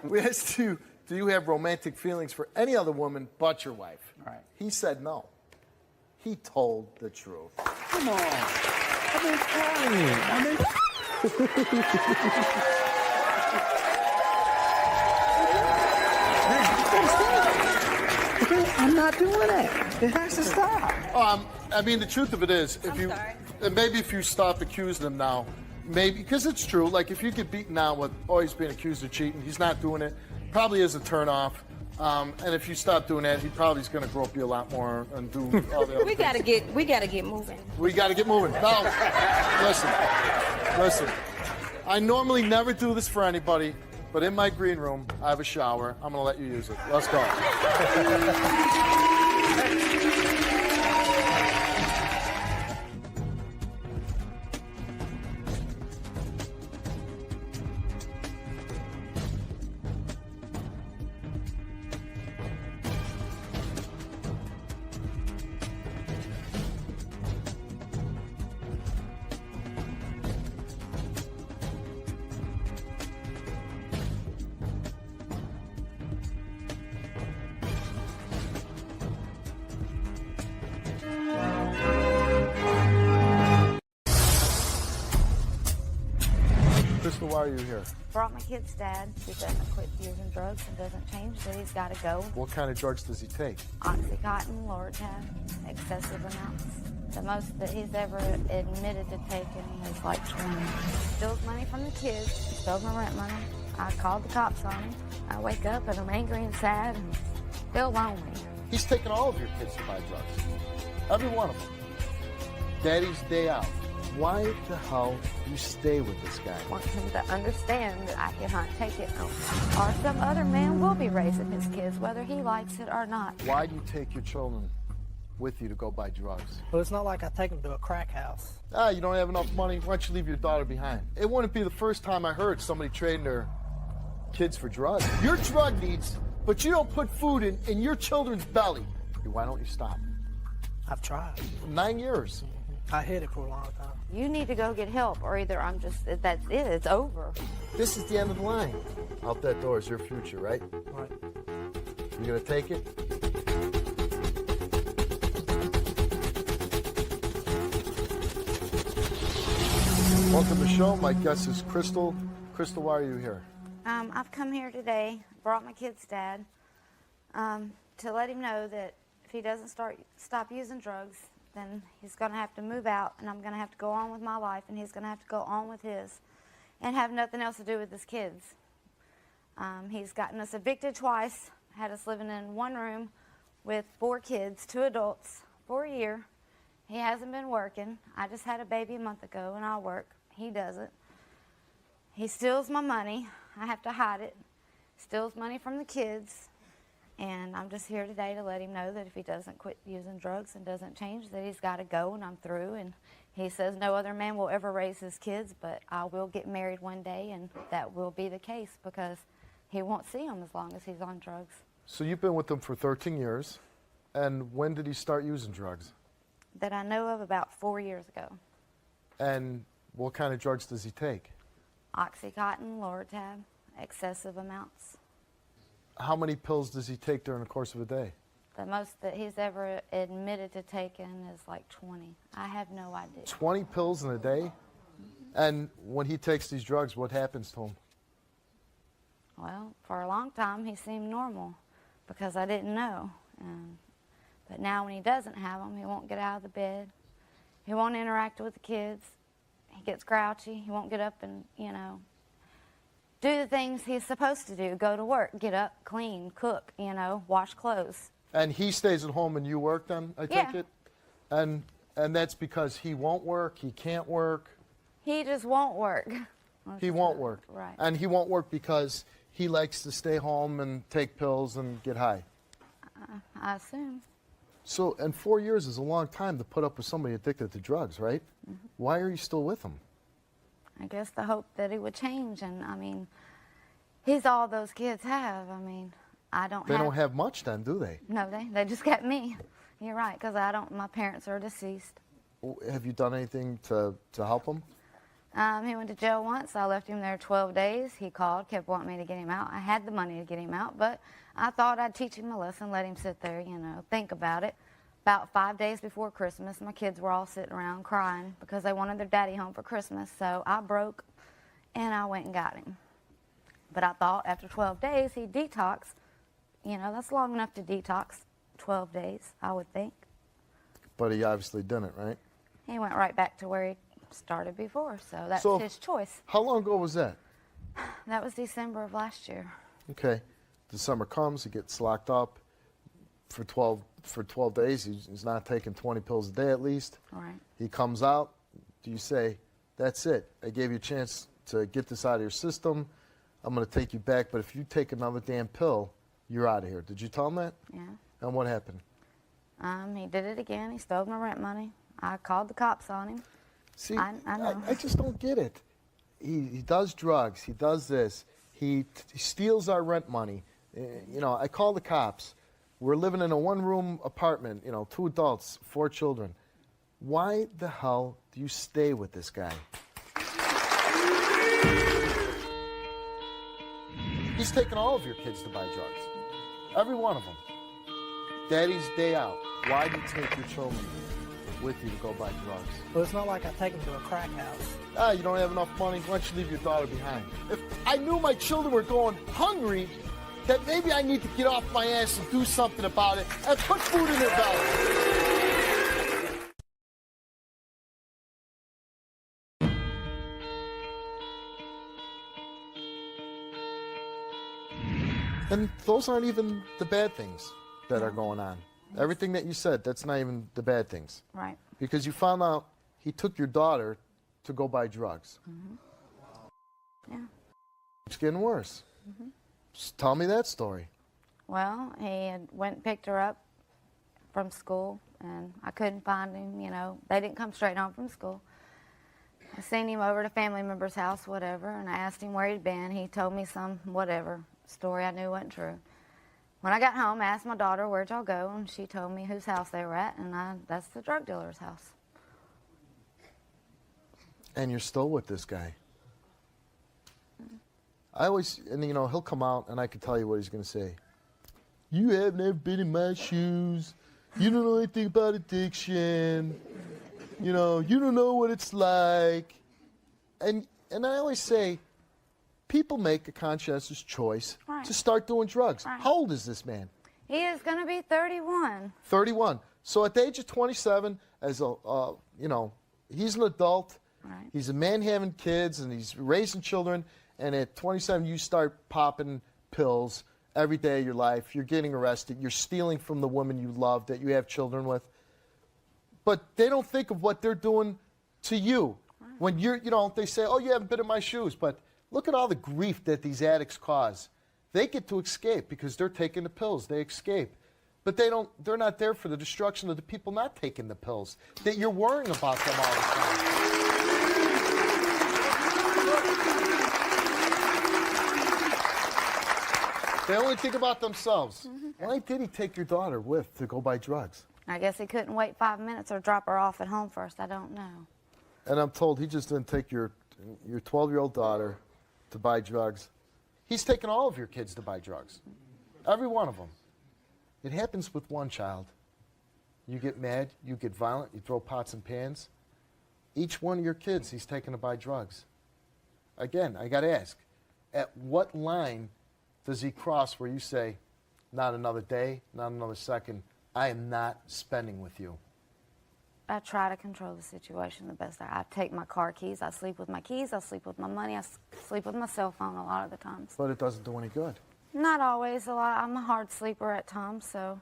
you? We asked you, do you have romantic feelings for any other woman but your wife? Right. He said no. He told the truth. Come on. I've been calling. I'm not doing that. It has to stop. I mean, the truth of it is, if you, sorry. and maybe if you stop accusing him now, maybe, because it's true, like if you get beaten out with always being accused of cheating, he's not doing it, probably is a turnoff. And if you stop doing that, he probably is going to grope you a lot more and do all the other We things. gotta get moving. We got to get moving. No, listen. I normally never do this for anybody, but in my green room, I have a shower. I'm going to let you use it. Let's go. Crystal, why are you here? Brought my kid's dad who doesn't quit using drugs and doesn't change, that he's got to go. What kind of drugs does he take? Oxycontin, Lortab, excessive amounts. The most that he's ever admitted to taking is like 20. Steals money from the kids, steals my rent money. I called the cops on him. I wake up and I'm angry and sad and feel lonely. He's taking all of your kids to buy drugs. Every one of them. Daddy's day out. Why the hell do you stay with this guy? I want him to understand that I cannot take it no more. Or some other man will be raising his kids, whether he likes it or not. Why do you take your children with you to go buy drugs? Well, it's not like I take them to a crack house. You don't have enough money. Why don't you leave your daughter behind? It wouldn't be the first time I heard somebody trading their kids for drugs. Your drug needs, but you don't put food in your children's belly. Why don't you stop? I've tried. 9 years. I hid it for a long time. You need to go get help, or either that's it, it's over. This is the end of the line. Out that door is your future, right? Right. You gonna take it? Welcome to the show. My guest is Crystal. Crystal, why are you here? I've come here today, brought my kid's dad, to let him know that if he doesn't stop using drugs, then he's going to have to move out, and I'm going to have to go on with my life, and he's going to have to go on with his, and have nothing else to do with his kids. He's gotten us evicted twice, had us living in one room with 4 kids, 2 adults, for a year. He hasn't been working. I just had a baby a month ago, and I'll work. He doesn't. He steals my money. I have to hide it. Steals money from the kids. And I'm just here today to let him know that if he doesn't quit using drugs and doesn't change, that he's got to go, and I'm through. And he says no other man will ever raise his kids, but I will get married one day, and that will be the case because he won't see them as long as he's on drugs. So you've been with him for 13 years. And when did he start using drugs? That I know of about 4 years ago. And what kind of drugs does he take? Oxycontin, Loratab, excessive amounts. How many pills does he take during the course of a day? The most that he's ever admitted to taking is like 20. I have no idea. 20 pills in a day? And when he takes these drugs, what happens to him? Well, for a long time he seemed normal because I didn't know. But now when he doesn't have them, he won't get out of the bed. He won't interact with the kids. He gets grouchy. He won't get up and, you know, do the things he's supposed to do. Go to work, get up, clean, cook, you know, wash clothes. And he stays at home and you work then, I take it? And that's because he won't work, he can't work? He just won't work. He won't work. Right. And he won't work because he likes to stay home and take pills and get high. I assume. So, and 4 years is a long time to put up with somebody addicted to drugs, right? Mm-hmm. Why are you still with him? I guess the hope that he would change. And, I mean, he's all those kids have. I mean, I don't They have... don't have much then, do they? No, they just got me. You're right, because I don't... My parents are deceased. Have you done anything to help him? He went to jail once. I left him there 12 days. He called, kept wanting me to get him out. I had the money to get him out, but I thought I'd teach him a lesson, let him sit there, you know, think about it. About 5 days before Christmas, my kids were all sitting around crying because they wanted their daddy home for Christmas. So I broke, and I went and got him. But I thought after 12 days, he'd detox. You know, that's long enough to detox, 12 days, I would think. But he obviously didn't, right? He went right back to where he started before, so that's his choice. How long ago was that? That was December of last year. Okay. December comes, he gets locked up for 12 days. He's not taking 20 pills a day at least. Right. He comes out. Do you say, that's it, I gave you a chance to get this out of your system. I'm going to take you back, but if you take another damn pill, you're out of here. Did you tell him that? Yeah. And what happened? He did it again. He stole my rent money. I called the cops on him. See, I know. I just don't get it. He does drugs. He does this. He steals our rent money. You know, I call the cops. We're living in a one-room apartment, you know, 2 adults, 4 children. Why the hell do you stay with this guy? He's taken all of your kids to buy drugs. Every one of them. Daddy's day out. Why do you take your children with you to go buy drugs? Well, it's not like I take them to a crack house. Ah, you don't have enough money? Why don't you leave your daughter behind? If I knew my children were going hungry, that maybe I need to get off my ass and do something about it and put food in their belly. And those aren't even the bad things that are going on. Everything that you said, that's not even the bad things. Right. Because you found out he took your daughter to go buy drugs. Yeah. It's getting worse. Just tell me that story. Well, he had went and picked her up from school, and I couldn't find him, you know. They didn't come straight home from school. I seen him over at a family member's house, whatever, and I asked him where he'd been. He told me some whatever story I knew wasn't true. When I got home, I asked my daughter, where'd y'all go? And she told me whose house they were at, and that's the drug dealer's house. And you're still with this guy. I always, and you know, he'll come out and I can tell you what he's going to say. You have never been in my shoes. You don't know anything about addiction. You know, you don't know what it's like. and I always say, people make a conscientious choice Right. to start doing drugs. Right. How old is this man? He is going to be 31. 31. So at the age of 27, as a he's an adult. Right. He's a man having kids and he's raising children. And at 27, you start popping pills every day of your life. You're getting arrested. You're stealing from the woman you love that you have children with. But they don't think of what they're doing to you. Right. When they say, oh, you haven't been in my shoes. But look at all the grief that these addicts cause. They get to escape because they're taking the pills. They escape. But they're not there for the destruction of the people not taking the pills. That you're worrying about them all the time. They only think about themselves. Mm-hmm. Why did he take your daughter with to go buy drugs? I guess he couldn't wait 5 minutes or drop her off at home first. I don't know. And I'm told he just didn't take your 12-year-old daughter to buy drugs. He's taken all of your kids to buy drugs. Every one of them. It happens with one child. You get mad, you get violent, you throw pots and pans. Each one of your kids he's taken to buy drugs. Again, I got to ask, at what line does he cross where you say, not another day, not another second, I am not spending with you? I try to control the situation the best I take my car keys. I sleep with my keys. I sleep with my money. I sleep with my cell phone a lot of the times. But it doesn't do any good. Not always. A lot. I'm a hard sleeper at times, so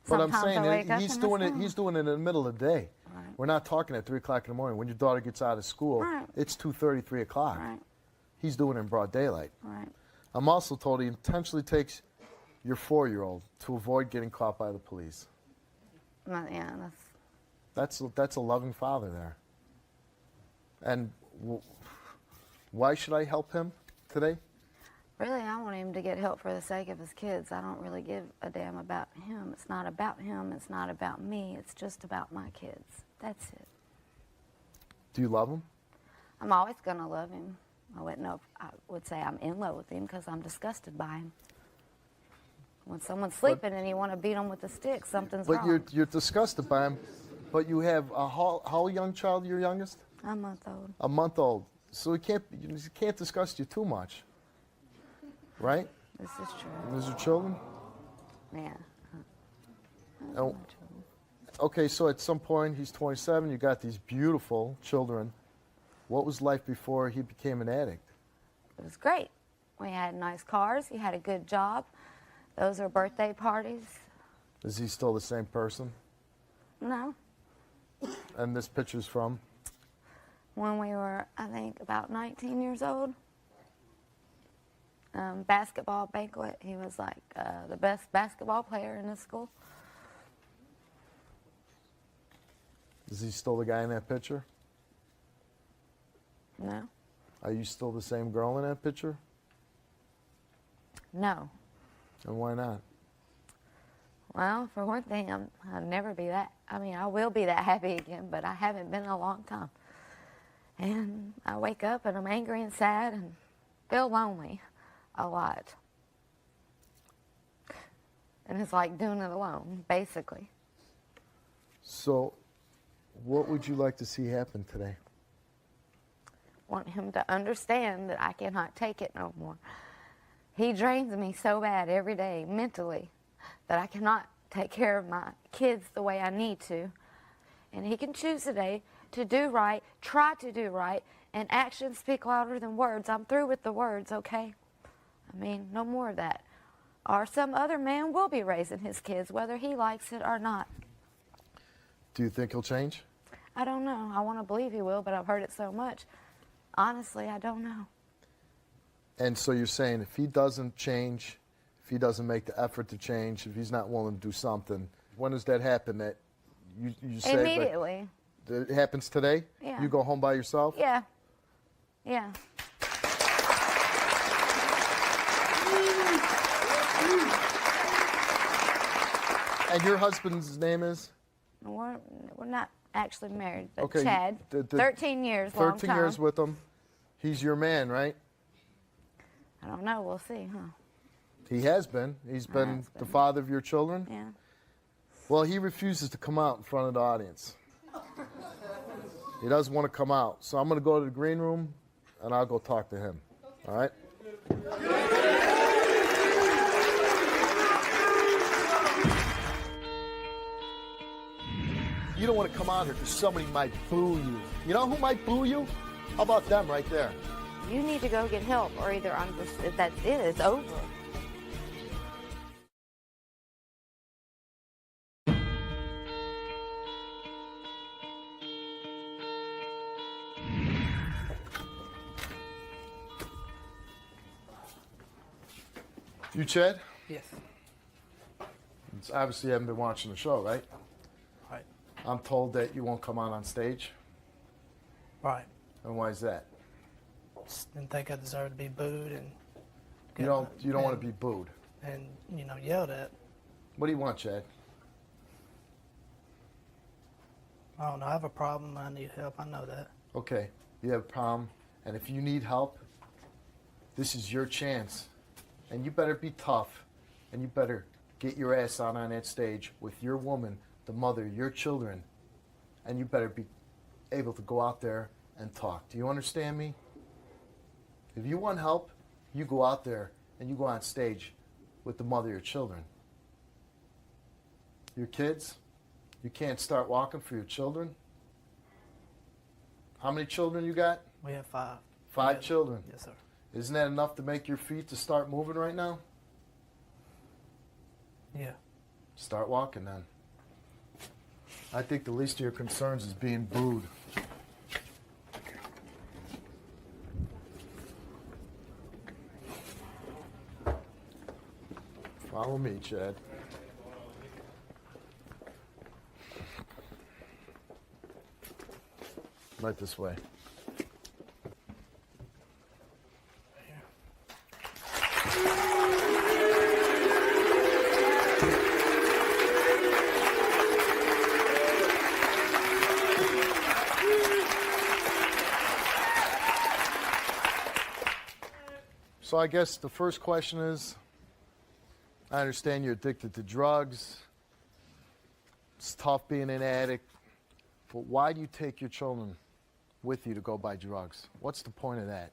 But I'm sometimes I wake saying up he's and doing it's it. gone. He's doing it in the middle of the day. Right. We're not talking at 3 o'clock in the morning when your daughter gets out of school. Right. It's 2:30, 3 o'clock. Right. He's doing it in broad daylight. Right. I'm also told he intentionally takes your 4-year-old to avoid getting caught by the police. Yeah, That's a loving father there. And why should I help him today? really, I want him to get help for the sake of his kids. I don't really give a damn about him. It's not about him. It's not about me. It's just about my kids. That's it. Do you love him? I'm always going to love him. I would say I'm in love with him because I'm disgusted by him. When someone's sleeping and you want to beat them with a stick, something's wrong. But you're disgusted by him. But you have how young child? Your youngest? A month old. A month old. So he can't disgust you too much, right? This is true. Those are children. Yeah. Oh. Okay, so at some point he's 27. You got these beautiful children. What was life before he became an addict? It was great. We had nice cars. He had a good job. Those are birthday parties. Is he still the same person? No. And this picture's from? When we were, I think, about 19 years old. Basketball banquet. He was like the best basketball player in the school. Is he still the guy in that picture? No. Are you still the same girl in that picture? No. And why not? Well, for one thing, I'll never be that. I mean, I will be that happy again, but I haven't been in a long time. And I wake up and I'm angry and sad and feel lonely a lot. And it's like doing it alone, basically. So, what would you like to see happen today? Want him to understand that I cannot take it no more. He drains me so bad every day, mentally, that I cannot take care of my kids the way I need to. And he can choose today to do right, try to do right, and actions speak louder than words. I'm through with the words, okay? I mean, no more of that. Or some other man will be raising his kids, whether he likes it or not. Do you think he'll change? I don't know. I want to believe he will, but I've heard it so much. Honestly, I don't know. And so you're saying if he doesn't change, if he doesn't make the effort to change, if he's not willing to do something, when does that happen? That you say Immediately. It happens today? Yeah. You go home by yourself? Yeah. Yeah. And your husband's name is? We're not actually married, but Okay, Chad. 13 years, long 13 time. years with him. He's your man, right? I don't know. We'll see, huh? He has been. He's been the father of your children? Yeah. Well, he refuses to come out in front of the audience. He doesn't want to come out. So I'm going to go to the green room, and I'll go talk to him. All right? You don't want to come out here because somebody might boo you. You know who might boo you? How about them right there? You need to go get help, or either that's it. It's over. You, Chad? Yes. It's obviously you haven't been watching the show, right? Right. I'm told that you won't come out on stage. Right. And why is that? Just didn't think I deserved to be booed and. You don't want to be booed. And yelled at. What do you want, Chad? I don't know. I have a problem. I need help. I know that. Okay, you have a problem, and if you need help, this is your chance. And you better be tough, and you better get your ass out on that stage with your woman, the mother, your children, and you better be able to go out there and talk. Do you understand me? If you want help, you go out there and you go on stage with the mother of your children. Your kids, you can't start walking for your children. How many children you got? We have 5. 5 children. Yes, sir. Isn't that enough to make your feet to start moving right now? Yeah. Start walking then. I think the least of your concerns is being booed. Follow me, Chad. Right this way. So I guess the first question is, I understand you're addicted to drugs. It's tough being an addict. But why do you take your children with you to go buy drugs? What's the point of that?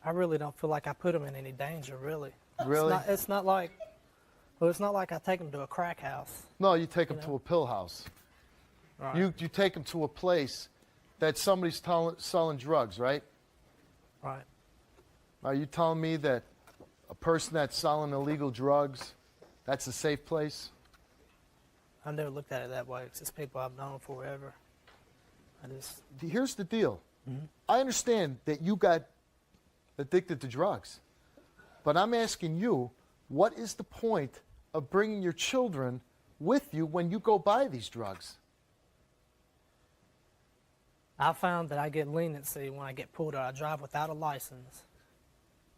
I really don't feel like I put them in any danger, really. Really? It's not like I take them to a crack house. No, you take them to a pill house. Right. You take them to a place that somebody's selling drugs, right? Right. Are you telling me that a person that's selling illegal drugs, that's a safe place? I never looked at it that way. It's just people I've known forever. Here's the deal. I understand that you got addicted to drugs, but I'm asking you, what is the point of bringing your children with you when you go buy these drugs? I found that I get leniency when I get pulled over. I drive without a license.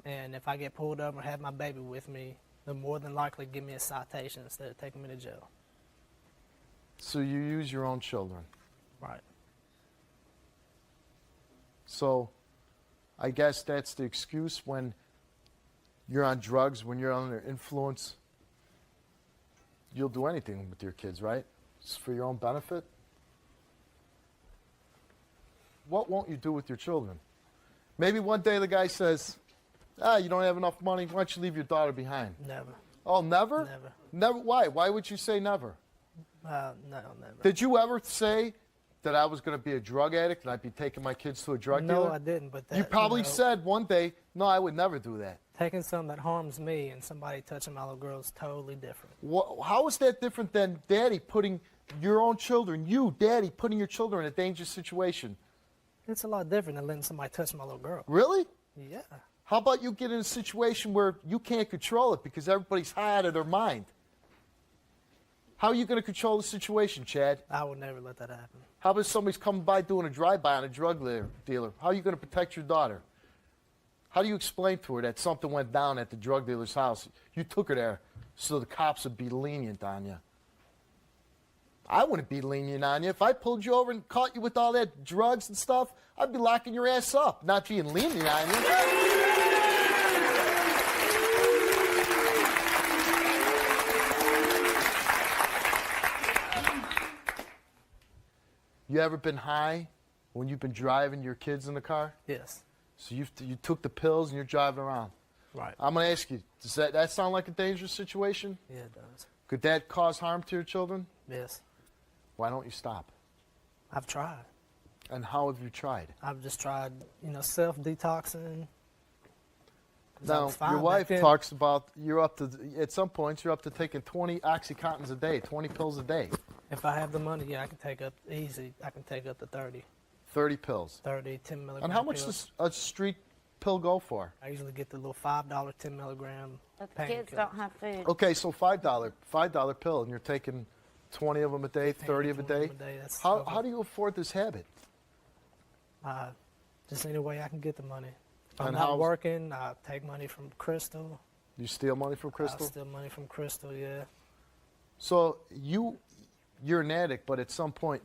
And if I get pulled over and have my baby with me, they'll more than likely give me a citation instead of taking me to jail. So you use your own children. Right. So I guess that's the excuse when you're on drugs, when you're under influence. You'll do anything with your kids, right? It's for your own benefit. What won't you do with your children? Maybe one day the guy says, you don't have enough money. Why don't you leave your daughter behind? Never. Oh, never? Never. Never? Why? Why would you say never? No, never. Did you ever say that I was going to be a drug addict and I'd be taking my kids to a drug dealer? No, I didn't. But that, you probably said one day, no, I would never do that. Taking something that harms me and somebody touching my little girl is totally different. How is that different than Daddy putting your own children, Daddy, putting your children in a dangerous situation? It's a lot different than letting somebody touch my little girl. Really? Yeah. How about you get in a situation where you can't control it because everybody's high out of their mind? How are you going to control the situation, Chad? I would never let that happen. How about somebody's coming by doing a drive-by on a drug dealer? How are you going to protect your daughter? How do you explain to her that something went down at the drug dealer's house? You took her there so the cops would be lenient on you. I wouldn't be lenient on you. If I pulled you over and caught you with all that drugs and stuff, I'd be locking your ass up, not being lenient on you. You ever been high when you've been driving your kids in the car? Yes. So you took the pills and you're driving around. Right. I'm going to ask you, does that sound like a dangerous situation? Yeah, it does. Could that cause harm to your children? Yes. Why don't you stop? I've tried. And how have you tried? I've just tried, self-detoxing. 'Cause I Now, was fine your back wife then. talks about at some points, you're up to taking 20 Oxycontins a day, 20 pills a day, If I have the money, yeah, I can take up to 30. 30 pills. 30, 10 milligram And how much pills. does a street pill go for? I usually get the little $5, 10 milligram But the kids painkiller. don't have food. Okay, so $5 pill, and you're taking 20 of them a day, 30 of a 20 day. of 'em a day, that's How over. do you afford this habit? Just any way I can get the money. If I'm And not how's- working, I take money from Crystal. You steal money from Crystal? I steal money from Crystal, yeah. So you're an addict, but at some point,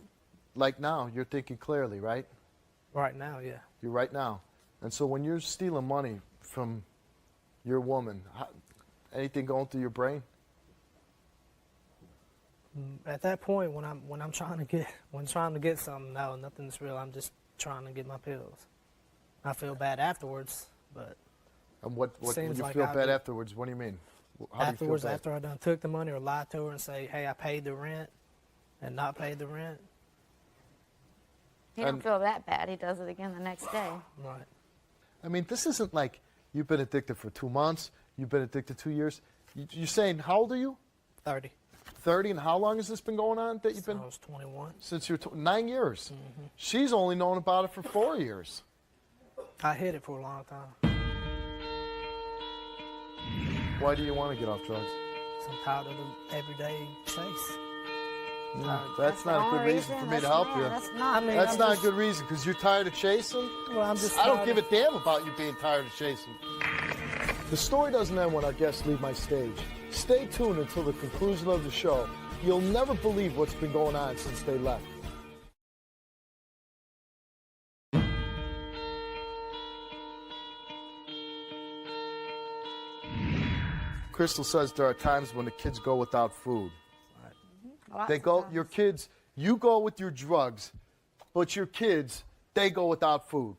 like now, you're thinking clearly, right? Right now, yeah. You're right now. And so when you're stealing money from your woman, anything going through your brain? At that point, when I'm trying to get something, no, nothing's real. I'm just trying to get my pills. I feel bad afterwards, but And what when Seems you like feel I bad do. afterwards, what do you mean? How afterwards, do you feel bad? after I done took the money or lied to her and say, hey, I paid the rent and not paid the rent, He don't And- feel that bad. He does it again the next day. right. I mean, this isn't like you've been addicted for 2 months, you've been addicted 2 years. You're saying, how old are you? 30. 30, and how long has this been going on that you've So been? I was 21. Since you're 9 years. She's only known about it for 4 years. I hid it for a long time. Why do you want to get off drugs? So I'm tired of the everyday chase. That's the not a only good reason for me to help you. That's not. I mean, That's I'm not just- a good reason because you're tired of chasing. Well, I'm just I don't tired give of- a damn about you being tired of chasing. The story doesn't end when our guests leave my stage. Stay tuned until the conclusion of the show. You'll never believe what's been going on since they left. Crystal says there are times when the kids go without food. Lots They of go, times. your kids, you go with your drugs, but your kids, they go without food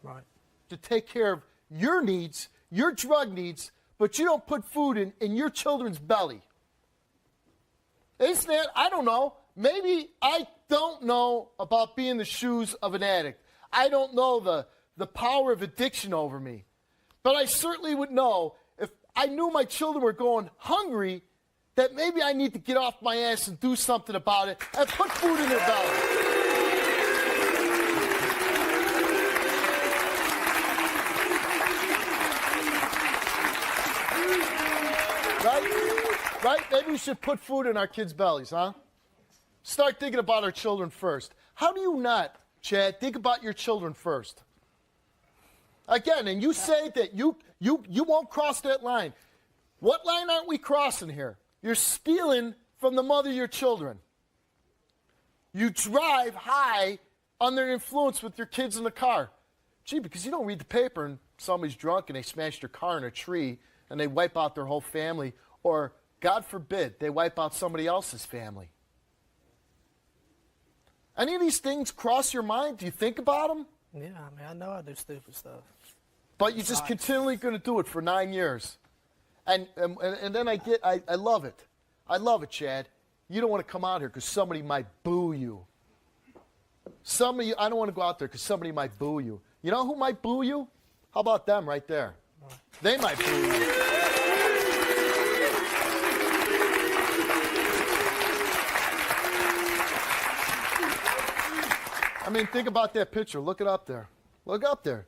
Right. to take care of your needs, your drug needs, but you don't put food in your children's belly. Isn't that, I don't know, maybe I don't know about being in the shoes of an addict. I don't know the power of addiction over me. But I certainly would know if I knew my children were going hungry, that maybe I need to get off my ass and do something about it and put food in their belly. Right? Right? Maybe we should put food in our kids' bellies, huh? Start thinking about our children first. How do you not, Chad, think about your children first? Again, and you say that you won't cross that line. What line aren't we crossing here? You're stealing from the mother of your children. You drive high under influence with your kids in the car. Gee, because you don't read the paper and somebody's drunk and they smashed their car in a tree and they wipe out their whole family, or, God forbid, they wipe out somebody else's family. Any of these things cross your mind? Do you think about them? Yeah, I mean, I know I do stupid stuff. But you're just continually going to do it for 9 years. And then I love it. I love it, Chad. You don't want to come out here because somebody might boo you. Somebody, I don't want to go out there because somebody might boo you. You know who might boo you? How about them right there? They might boo you. I mean, think about that picture. Look it up there. Look up there.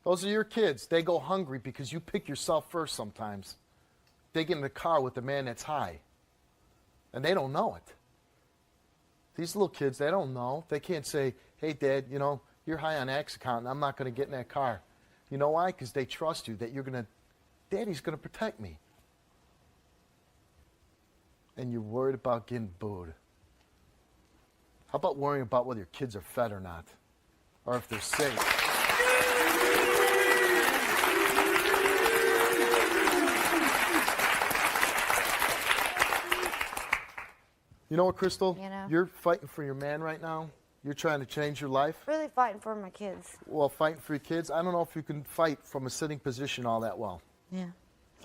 Those are your kids. They go hungry because you pick yourself first sometimes. They get in the car with a man that's high. And they don't know it. These little kids, they don't know. They can't say, hey, Dad, you know, you're high on Oxycontin and I'm not going to get in that car. You know why? Because they trust you that you're going to, Daddy's going to protect me. And you're worried about getting booed. How about worrying about whether your kids are fed or not? Or if they're safe? You know what, Crystal? You know? You're fighting for your man right now. You're trying to change your life. Really fighting for my kids. Well, fighting for your kids, I don't know if you can fight from a sitting position all that well. Yeah.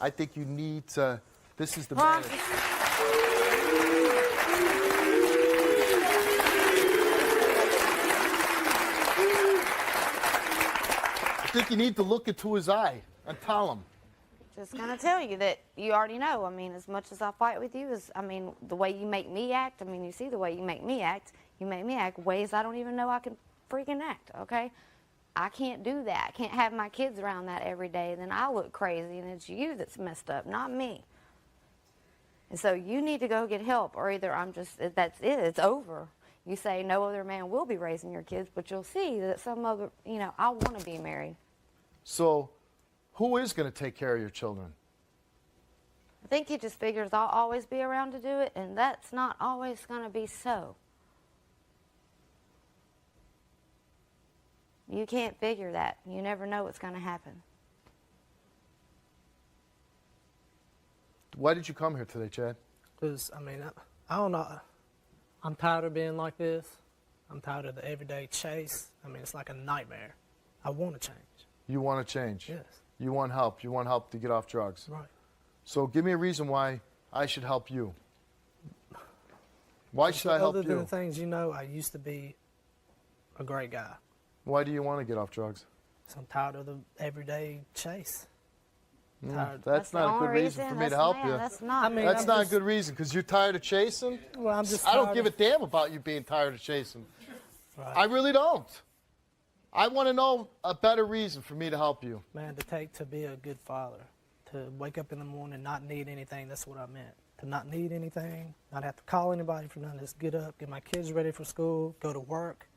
I think you need to, this is the Well, man. I think you need to look into his eye and tell him. just gonna tell you that you already know. I mean, as much as I fight with you, I mean, the way you make me act. I mean, you see the way you make me act. You make me act ways I don't even know I can freaking act. Okay, I can't do that. I can't have my kids around that every day. Then I look crazy, and it's you that's messed up, not me. And so you need to go get help, or either that's it. It's over. You say no other man will be raising your kids, but you'll see that some other, I want to be married. So, who is going to take care of your children? I think he just figures I'll always be around to do it, and that's not always going to be so. You can't figure that. You never know what's going to happen. Why did you come here today, Chad? Because, I don't know. I'm tired of being like this. I'm tired of the everyday chase. It's like a nightmare. I want to change. You want to change? Yes. You want help. You want help to get off drugs. Right. So give me a reason why I should help you. Why should I help Other than you? the things I used to be a great guy. Why do you want to get off drugs? So I'm tired of the everyday chase. Tired. That's the not a only good reason for me to help you. That's not. That's not a good reason, because you're tired of chasing. Well, I'm just I don't tired give a of- damn about you being tired of chasing. Right. I really don't. I want to know a better reason for me to help you. Man, to be a good father, to wake up in the morning and not need anything, that's what I meant. To not need anything, not have to call anybody for nothing, just get up, get my kids ready for school, go to work,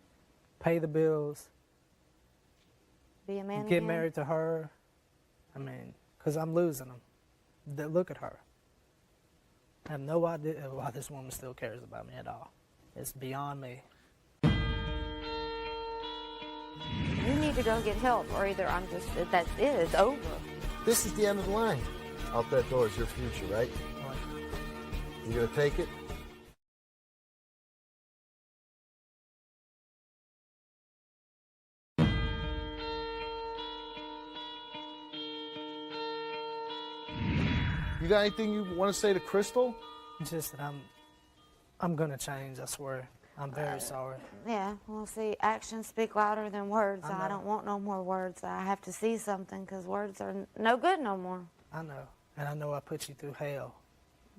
pay the bills, Be a man get again. married to her. Because I'm losing them. Look at her. I have no idea why this woman still cares about me at all. It's beyond me. You need to go get help, or either that's it. It's over. This is the end of the line. Out that door is your future, right? You gonna take it? You got anything you want to say to Crystal? Just that I'm gonna change, I swear. I'm very sorry. Yeah, well, see, actions speak louder than words. I I know. don't want no more words. I have to see something, because words are no good no more. I know. And I know I put you through hell.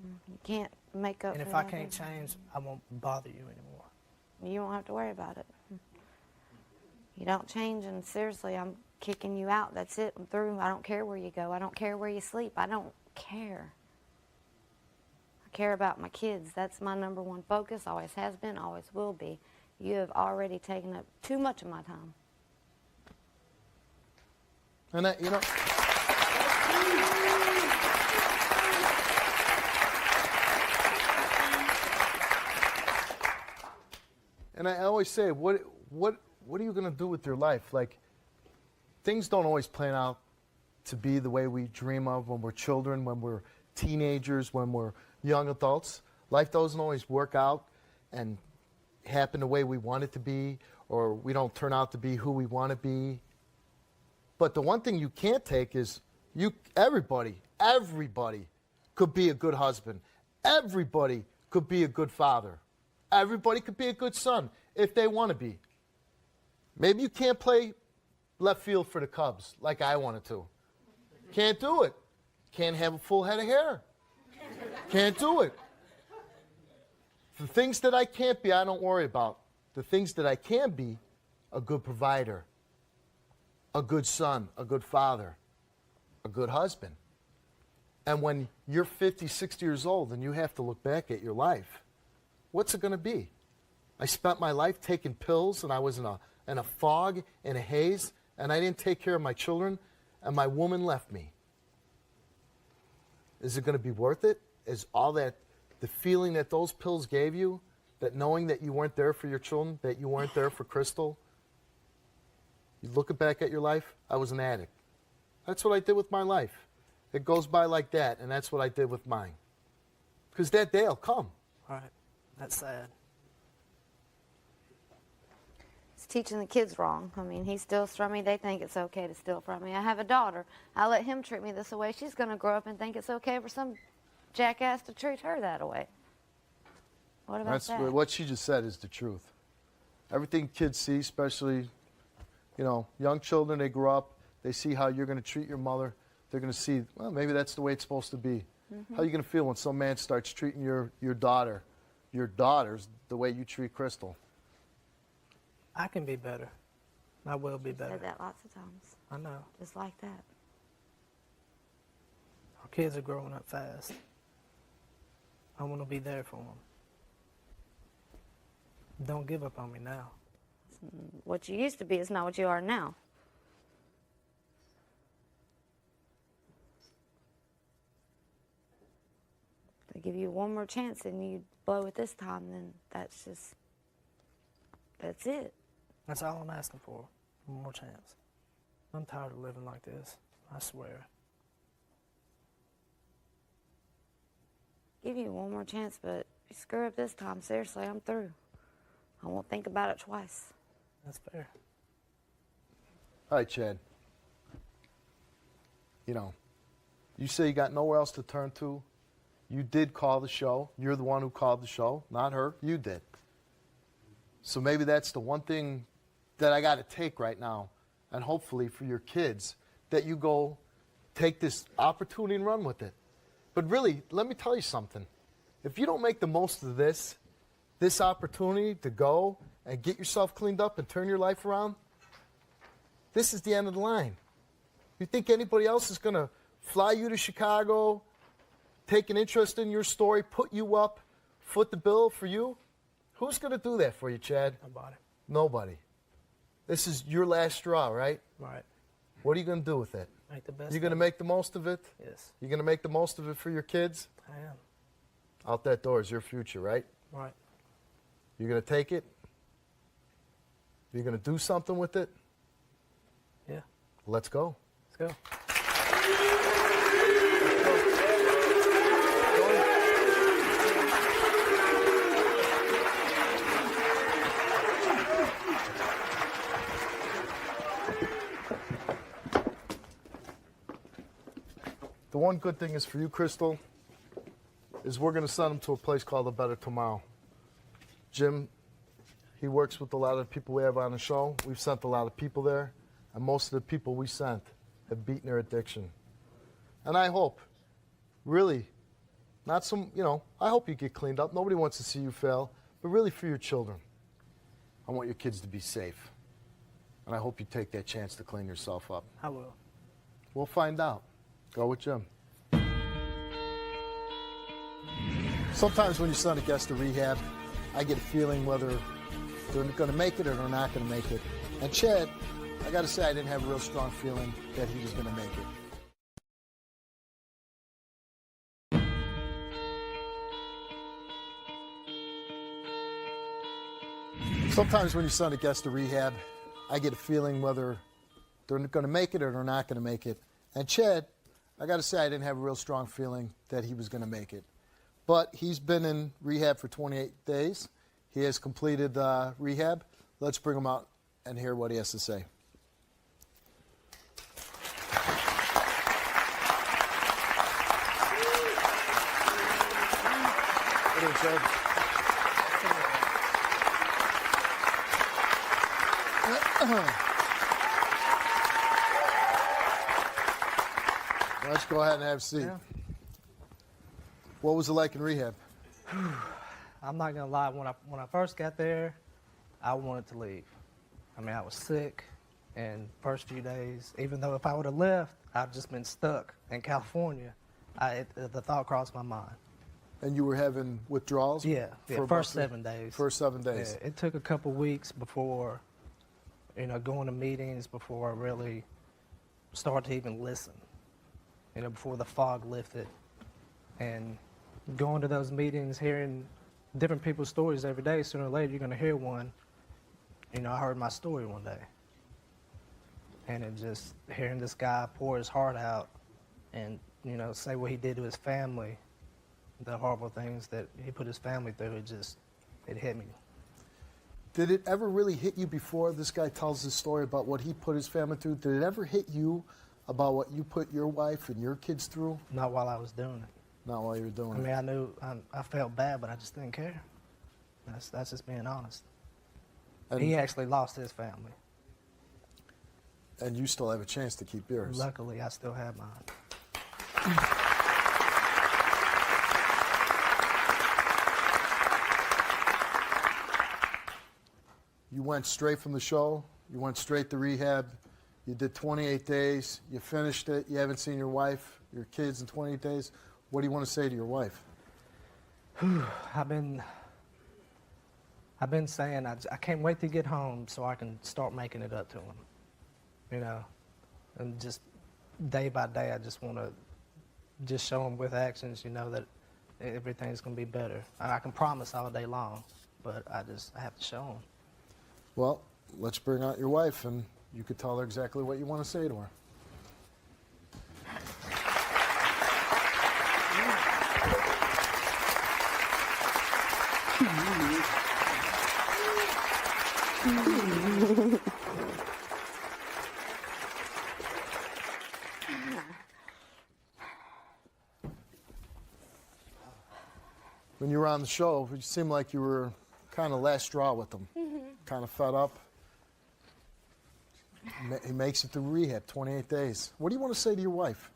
You can't make up And for if I that. can't change, I won't bother you anymore. You don't have to worry about it. You don't change, and seriously, I'm kicking you out. That's it. I'm through. I don't care where you go. I don't care where you sleep. I don't care. I care about my kids. That's my number one focus. Always has been, always will be. You have already taken up too much of my time. And and I always say, what are you going to do with your life? Like, things don't always plan out to be the way we dream of when we're children, when we're teenagers, when we're young adults. Life doesn't always work out and happen the way we want it to be, or we don't turn out to be who we want to be. But the one thing you can't take is everybody could be a good husband. Everybody could be a good father. Everybody could be a good son if they want to be. Maybe you can't play left field for the Cubs like I wanted to. Can't do it. Can't have a full head of hair. Can't do it. The things that I can't be, I don't worry about. The things that I can be, a good provider, a good son, a good father, a good husband. And when you're 50, 60 years old and you have to look back at your life, what's it going to be? I spent my life taking pills, and I was in a fog, in a haze, and I didn't take care of my children, and my woman left me. Is it going to be worth it? Is all that, the feeling that those pills gave you, that knowing that you weren't there for your children, that you weren't there for Crystal? You look back at your life, I was an addict. That's what I did with my life. It goes by like that, and that's what I did with mine. Because that day will come. All right. That's sad. It's teaching the kids wrong. I mean, he steals from me. They think it's okay to steal from me. I have a daughter. I let him treat me this way. She's going to grow up and think it's okay for some jackass to treat her that way. What about That's that? what she just said is the truth. Everything kids see, especially, you know, young children, they grow up, they see how you're going to treat your mother. They're going to see, well, maybe that's the way it's supposed to be. How are you going to feel when some man starts treating your daughters the way you treat Crystal? I can be better. I will be You've better. said that lots of times. I know. Just like that. Our kids are growing up fast. I want to be there for them. Don't give up on me now. What you used to be is not what you are now. They give you one more chance and you blow it this time, then that's it. That's all I'm asking for. One more chance. I'm tired of living like this. I swear. Give you one more chance, but if you screw up this time, seriously, I'm through. I won't think about it twice. That's fair. All right, Chad. You know, you say you got nowhere else to turn to. You did call the show. You're the one who called the show, not her. You did. So maybe that's the one thing that I got to take right now, and hopefully for your kids, that you go take this opportunity and run with it. But really, let me tell you something. If you don't make the most of this opportunity to go and get yourself cleaned up and turn your life around, this is the end of the line. You think anybody else is going to fly you to Chicago, take an interest in your story, put you up, foot the bill for you? Who's going to do that for you, Chad? Nobody. Nobody. This is your last straw, right? Right. What are you going to do with it? Make the best. You're going to of make the most of it? it. Yes, You're going to make the most of it for your kids? I am. Out that door is your future, right? Right. You're going to take it? You're going to do something with it? Yeah. Let's go. Let's go. The one good thing is for you, Crystal, is we're going to send them to a place called A Better Tomorrow. Jim, he works with a lot of the people we have on the show. We've sent a lot of people there, and most of the people we sent have beaten their addiction. And I hope, really, not some, you know, I hope you get cleaned up. Nobody wants to see you fail, but really for your children. I want your kids to be safe. And I hope you take that chance to clean yourself up. I will. We'll find out. Go with Jim. Sometimes when you send a guest to rehab, I get a feeling whether they're going to make it or they're not going to make it. And Chad, I got to say, I didn't have a real strong feeling that he was going to make it. Sometimes when you send a guest to rehab, I get a feeling whether they're going to make it or they're not going to make it. And Chad, I got to say, I didn't have a real strong feeling that he was going to make it. But he's been in rehab for 28 days. He has completed rehab. Let's bring him out and hear what he has to say. What is it, Let's go ahead and have a seat. Yeah. What was it like in rehab? I'm not gonna lie. When I first got there, I wanted to leave. I mean, I was sick, and first few days, even though if I would have left, I'd just been stuck in California. The thought crossed my mind. And you were having withdrawals? Yeah, for first about 7 days. First 7 days. Yeah, it took a couple weeks before, going to meetings, before I really started to even listen. Before the fog lifted, and going to those meetings, hearing different people's stories every day. Sooner or later, you're going to hear one. I heard my story one day, and it just hearing this guy pour his heart out, and say what he did to his family, the horrible things that he put his family through. It just it hit me. Did it ever really hit you before this guy tells his story about what he put his family through? Did it ever hit you about what you put your wife and your kids through? Not while I was doing it. Not while you were doing I mean, I knew I felt bad, but I just didn't care. That's just being honest. And, He actually lost his family. and you still have a chance to keep yours. Luckily, I still have mine. You went straight from the show. You went straight to rehab. You did 28 days. You finished it. You haven't seen your wife, your kids in 28 days. What do you want to say to your wife? I've been saying I can't wait to get home so I can start making it up to him. You know, and just day by day, I just want to just show him with actions, you know, that everything's going to be better. I can promise all day long, but I have to show him. Well, let's bring out your wife, and you could tell her exactly what you want to say to her. When you were on the show, it seemed like you were kind of last straw with them. Kind of fed up. He makes it through rehab, 28 days. What do you want to say to your wife?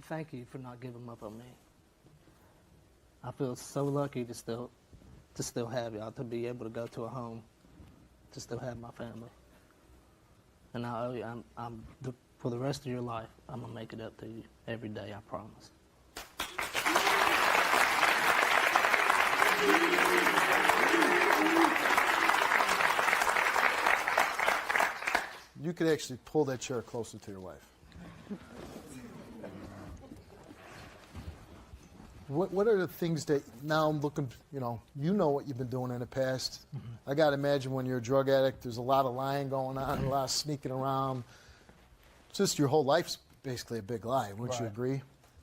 Thank you for not giving up on me. I feel so lucky to still have y'all, to be able to go to a home, to still have my family. And I owe you, for the rest of your life, I'm gonna make it up to you every day, I promise. You could actually pull that chair closer to your wife. What are the things that now I'm looking, you know what you've been doing in the past. I got to imagine when you're a drug addict, there's a lot of lying going on, a lot of sneaking around. Just your whole life's basically a big lie, wouldn't you agree?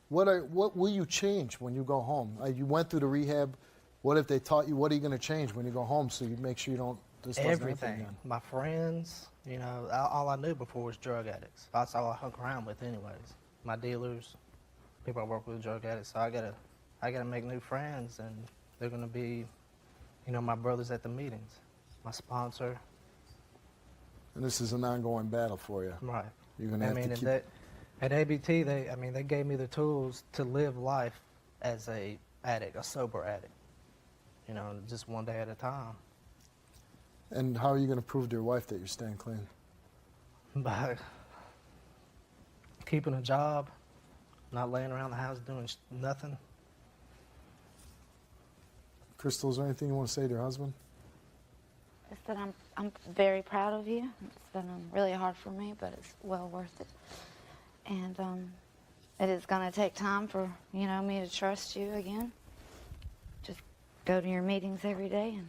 What will you change when you go home? You went through the rehab. What if they taught you, what are you going to change when you go home so you make sure you don't, this doesn't happen Everything. again? My friends, you know, all I knew before was drug addicts. That's all I hung around with anyways. My dealers, people I work with, drug addicts. So I gotta make new friends, and they're gonna be, you know, my brothers at the meetings, my sponsor. And this is an ongoing battle for you. Right. You're going to have to keep... At ABT, they gave me the tools to live life as a sober addict. You know, just one day at a time. And how are you going to prove to your wife that you're staying clean? By keeping a job, not laying around the house doing nothing. Crystal, is there anything you want to say to your husband? Just that I'm very proud of you. It's been really hard for me, but it's well worth it. And it is going to take time for, you know, me to trust you again. Just go to your meetings every day and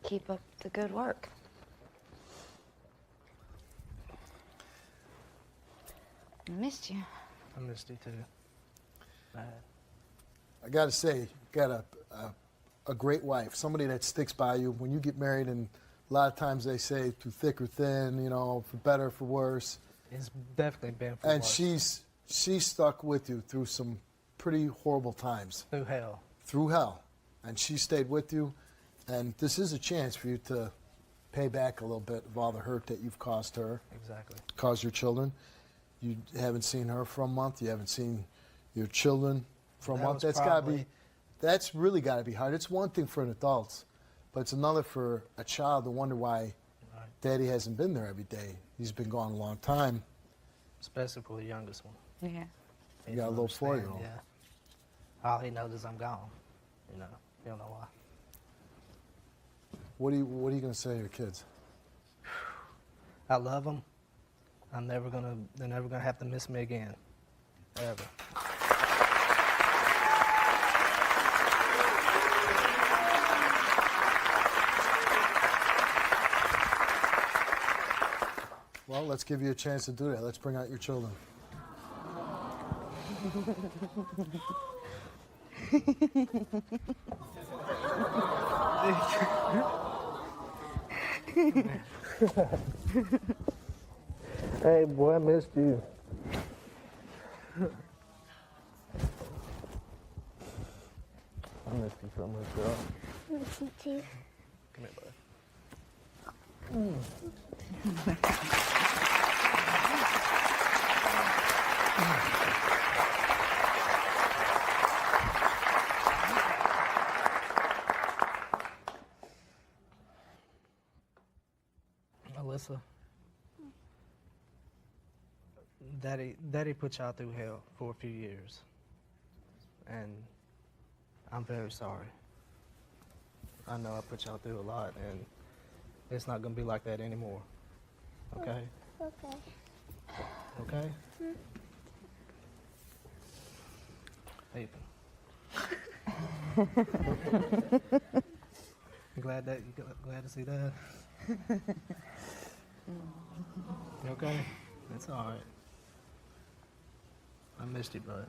keep up the good work. I missed you. I missed you too. Bad. I got to say, you got a great wife, somebody that sticks by you. When you get married, and a lot of times they say through thick or thin, you know, for better or for worse. It's definitely been for And worse. she's stuck with you through some pretty horrible times. Through hell. Through hell. And she stayed with you. And this is a chance for you to pay back a little bit of all the hurt that you've caused her. Exactly. Caused your children. You haven't seen her for a month. You haven't seen your children for a month. That's really got to be hard. It's one thing for an adult, but it's another for a child to wonder why Daddy hasn't been there every day. He's been gone a long time. Especially for the youngest one. Yeah. You got a little 4-year-old. Yeah. All he knows is I'm gone. You know, he don't know why. What are you going to say to your kids? I love them. They're never gonna have to miss me again, ever. Well, let's give you a chance to do that. Let's bring out your children. Hey, boy, I missed you. I missed you so much, girl. Miss you too. Come here, bud. Alyssa, Daddy put y'all through hell for a few years, and I'm very sorry. I know I put y'all through a lot, and it's not gonna be like that anymore. Okay? Okay. Okay? Ethan. You glad to see that? You okay? It's all right. I missed you, bud.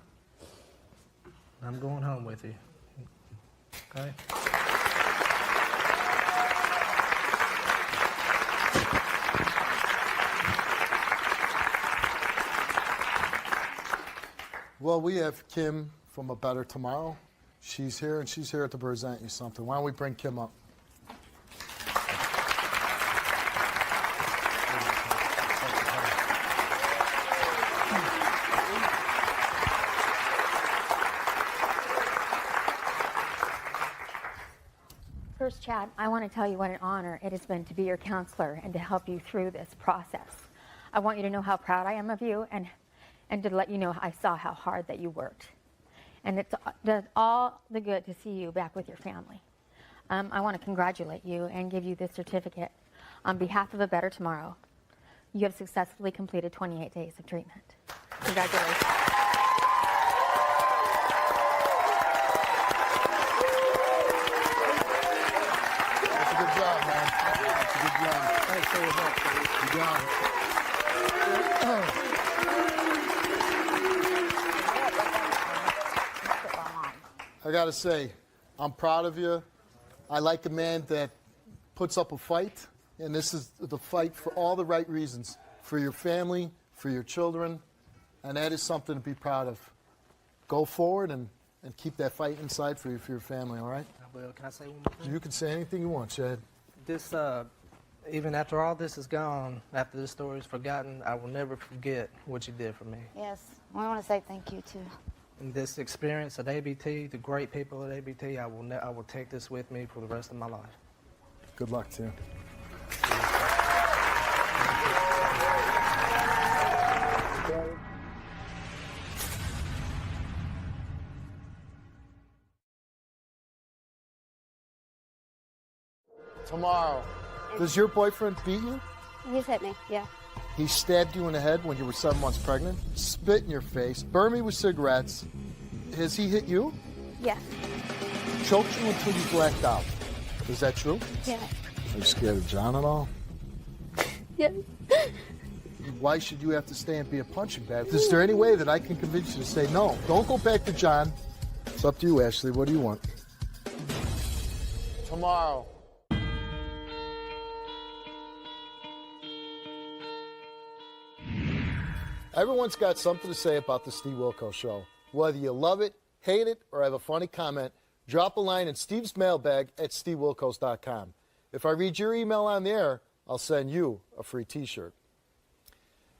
I'm going home with you. Okay? Well, we have Kim from A Better Tomorrow. She's here, and she's here to present you something. Why don't we bring Kim up? First, Chad, I want to tell you what an honor it has been to be your counselor and to help you through this process. I want you to know how proud I am of you and to let you know I saw how hard that you worked. And it does all the good to see you back with your family. I want to congratulate you and give you this certificate on behalf of A Better Tomorrow. You have successfully completed 28 days of treatment. Congratulations. That's a good job, man. That's a good job. Thanks for your help. You got it. I gotta say, I'm proud of you. I like a man that puts up a fight, and this is the fight for all the right reasons, for your family, for your children, and that is something to be proud of. Go forward and keep that fight inside for your family, all right? Well, can I say one more thing? You can say anything you want, Chad. This, even after all this is gone, after this story is forgotten, I will never forget what you did for me. Yes, we want to say thank you too. And this experience at ABT, the great people at ABT, I will take this with me for the rest of my life. Good luck to you. Tomorrow, does your boyfriend beat you? He's hit me, yeah. He stabbed you in the head when you were 7 months pregnant, spit in your face, burned me with cigarettes. Has he hit you? Yeah. Choked you until you blacked out. Is that true? Yeah. Are you scared of John at all? Yeah. Why should you have to stay and be a punching bag? Is there any way that I can convince you to say no? Don't go back to John. It's up to you, Ashley. What do you want? Tomorrow. Everyone's got something to say about the Steve Wilkos Show. Whether you love it, hate it, or have a funny comment, drop a line in Steve's mailbag at stevewilkos.com. If I read your email on the air, I'll send you a free t-shirt.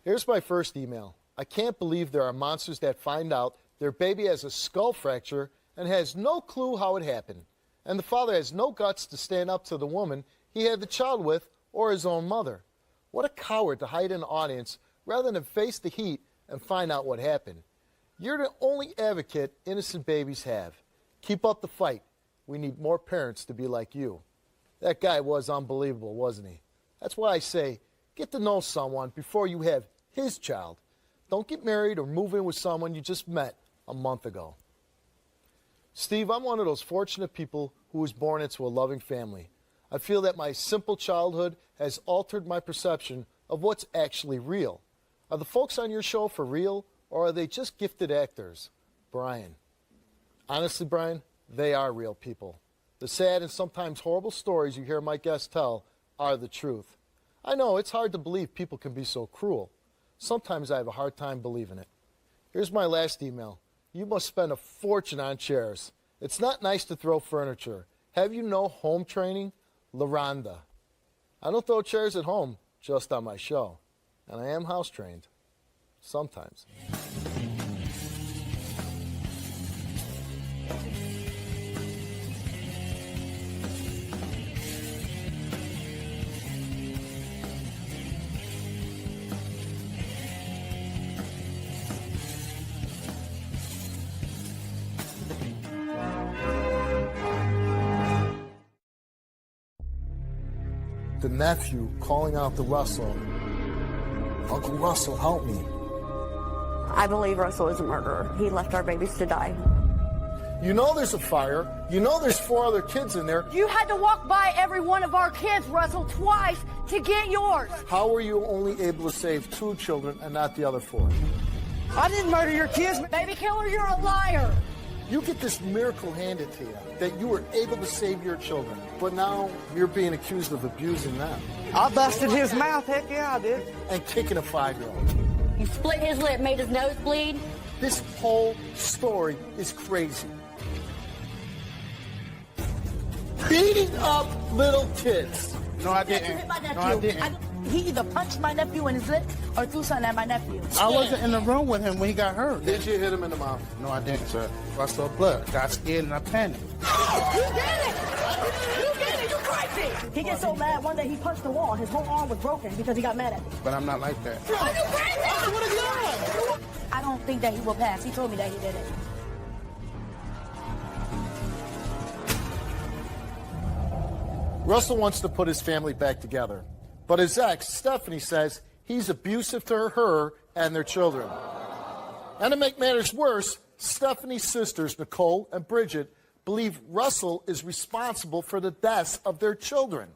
Here's my first email. I can't believe there are monsters that find out their baby has a skull fracture and has no clue how it happened. And the father has no guts to stand up to the woman he had the child with or his own mother. What a coward to hide in an audience rather than face the heat and find out what happened. You're the only advocate innocent babies have. Keep up the fight. We need more parents to be like you. That guy was unbelievable, wasn't he? That's why I say, get to know someone before you have his child. Don't get married or move in with someone you just met a month ago. Steve, I'm one of those fortunate people who was born into a loving family. I feel that my simple childhood has altered my perception of what's actually real. Are the folks on your show for real, or are they just gifted actors? Brian. Honestly, Brian, they are real people. The sad and sometimes horrible stories you hear my guests tell are the truth. I know it's hard to believe people can be so cruel. Sometimes I have a hard time believing it. Here's my last email. You must spend a fortune on chairs. It's not nice to throw furniture. Have you no home training? LaRonda. I don't throw chairs at home, just on my show. And I am house trained. Sometimes. The nephew calling out to Russell, Uncle Russell, help me. I believe Russell is a murderer. He left our babies to die. You know there's a fire. You know there's 4 other kids in there. You had to walk by every one of our kids, Russell, twice to get yours. How were you only able to save 2 children and not the other 4? I didn't murder your kids. Baby killer, you're a liar. You get this miracle handed to you that you were able to save your children, but now you're being accused of abusing them. I busted his mouth, heck yeah, I did. And kicking a 5-year-old. You split his lip, made his nose bleed. This whole story is crazy. Beating up little kids. No, I didn't. No, I didn't. He either punched my nephew in his lip or threw something at my nephew. I wasn't in the room with him when he got hurt. Did you hit him in the mouth? No, I didn't, sir. I saw blood. Got scared and I panicked. You did it! You did it! You crazy! He gets so mad, one day he punched the wall. His whole arm was broken because he got mad at me. But I'm not like that. Are you crazy? What are you doing? I don't think that he will pass. He told me that he did it. Russell wants to put his family back together. But his ex, Stephanie, says he's abusive to her and their children. And to make matters worse, Stephanie's sisters, Nicole and Bridget, believe Russell is responsible for the deaths of their children.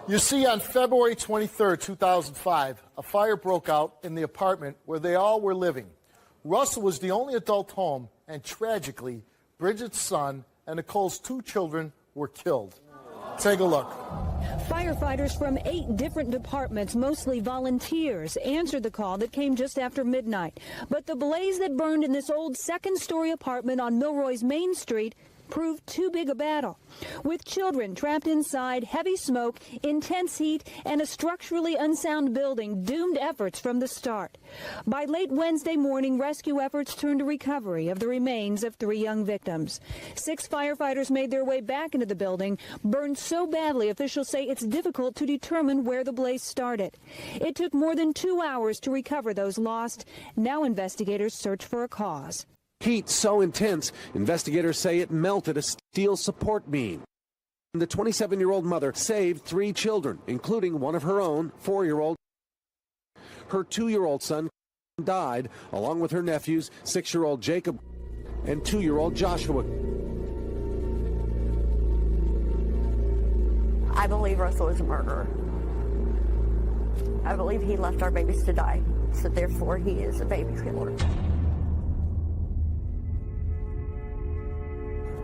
You see, on February 23, 2005, a fire broke out in the apartment where they all were living. Russell was the only adult home, and tragically, Bridget's son and Nicole's 2 children were killed. Take a look. Firefighters from 8 different departments, mostly volunteers, answered the call that came just after midnight. But the blaze that burned in this old 2nd-story apartment on Milroy's Main Street proved too big a battle. With children trapped inside, heavy smoke, intense heat, and a structurally unsound building doomed efforts from the start. By late Wednesday morning, rescue efforts turned to recovery of the remains of 3 young victims. 6 firefighters made their way back into the building, burned so badly officials say it's difficult to determine where the blaze started. It took more than 2 hours to recover those lost. Now investigators search for a cause. Heat so intense, investigators say it melted a steel support beam. The 27-year-old mother saved 3 children, including one of her own, 4-year-old. Her 2-year-old son died, along with her nephews, 6-year-old Jacob and 2-year-old Joshua. I believe Russell is a murderer. I believe he left our babies to die, so therefore he is a baby killer.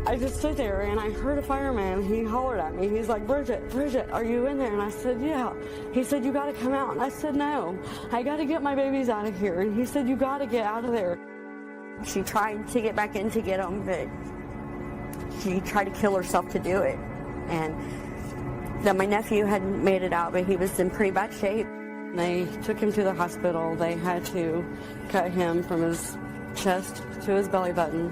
I just stood there and I heard a fireman. He hollered at me. He's like, Bridget, are you in there? And I said, yeah. He said, you got to come out. And I said, no, I got to get my babies out of here. And he said, you got to get out of there. She tried to get back in to get them, but she tried to kill herself to do it. And then my nephew hadn't made it out, but he was in pretty bad shape. They took him to the hospital. They had to cut him from his chest to his belly button.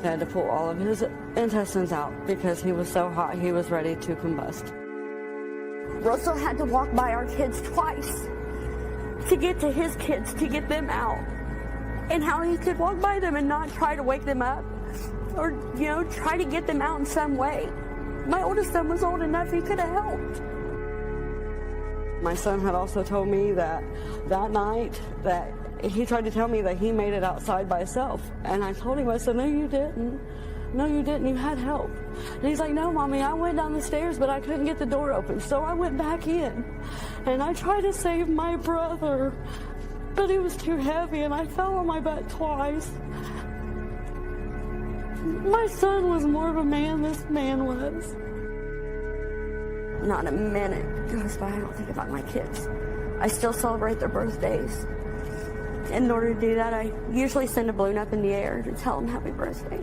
They had to pull all of his intestines out because he was so hot he was ready to combust. Russell had to walk by our kids twice to get to his kids, to get them out. And how he could walk by them and not try to wake them up or, try to get them out in some way. My oldest son was old enough he could have helped. My son had also told me that night that he tried to tell me that he made it outside by himself. And I told him, I said, no, you didn't. No, you didn't. You had help. And he's like, no, Mommy, I went down the stairs, but I couldn't get the door open. So I went back in. And I tried to save my brother, but it was too heavy, and I fell on my butt twice. My son was more of a man than this man was. Not a minute goes by I don't think about my kids. I still celebrate their birthdays. In order to do that, I usually send a balloon up in the air to tell them happy birthday.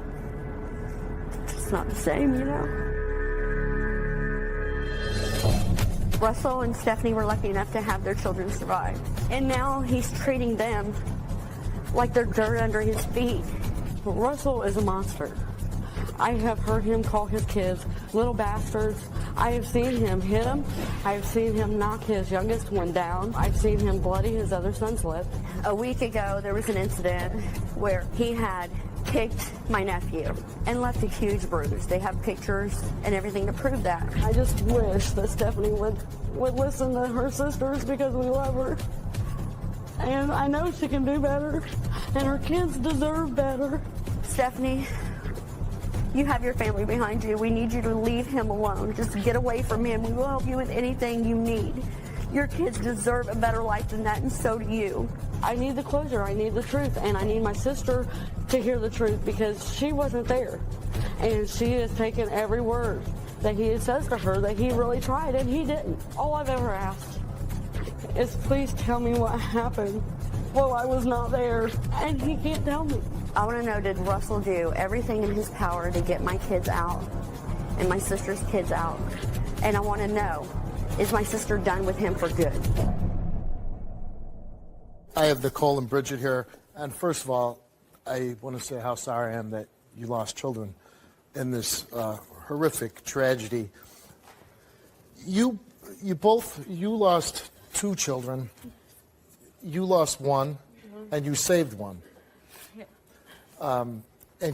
It's not the same, you know. Russell and Stephanie were lucky enough to have their children survive. And now he's treating them like they're dirt under his feet. Russell is a monster. I have heard him call his kids little bastards. I have seen him hit them. I have seen him knock his youngest one down. I've seen him bloody his other son's lip. A week ago, there was an incident where he had kicked my nephew and left a huge bruise. They have pictures and everything to prove that. I just wish that Stephanie would listen to her sisters because we love her. And I know she can do better, and her kids deserve better. Stephanie, you have your family behind you. We need you to leave him alone. Just get away from him. We will help you with anything you need. Your kids deserve a better life than that, and so do you. I need the closure. I need the truth, and I need my sister to hear the truth because she wasn't there. And she has taken every word that he says to her that he really tried, and he didn't. All I've ever asked is please tell me what happened while I was not there, and he can't tell me. I want to know, did Russell do everything in his power to get my kids out and my sister's kids out? And I want to know, is my sister done with him for good? I have Nicole and Bridget here, and first of all, I want to say how sorry I am that you lost children in this horrific tragedy. You lost 2 children. You lost one, and you saved one. And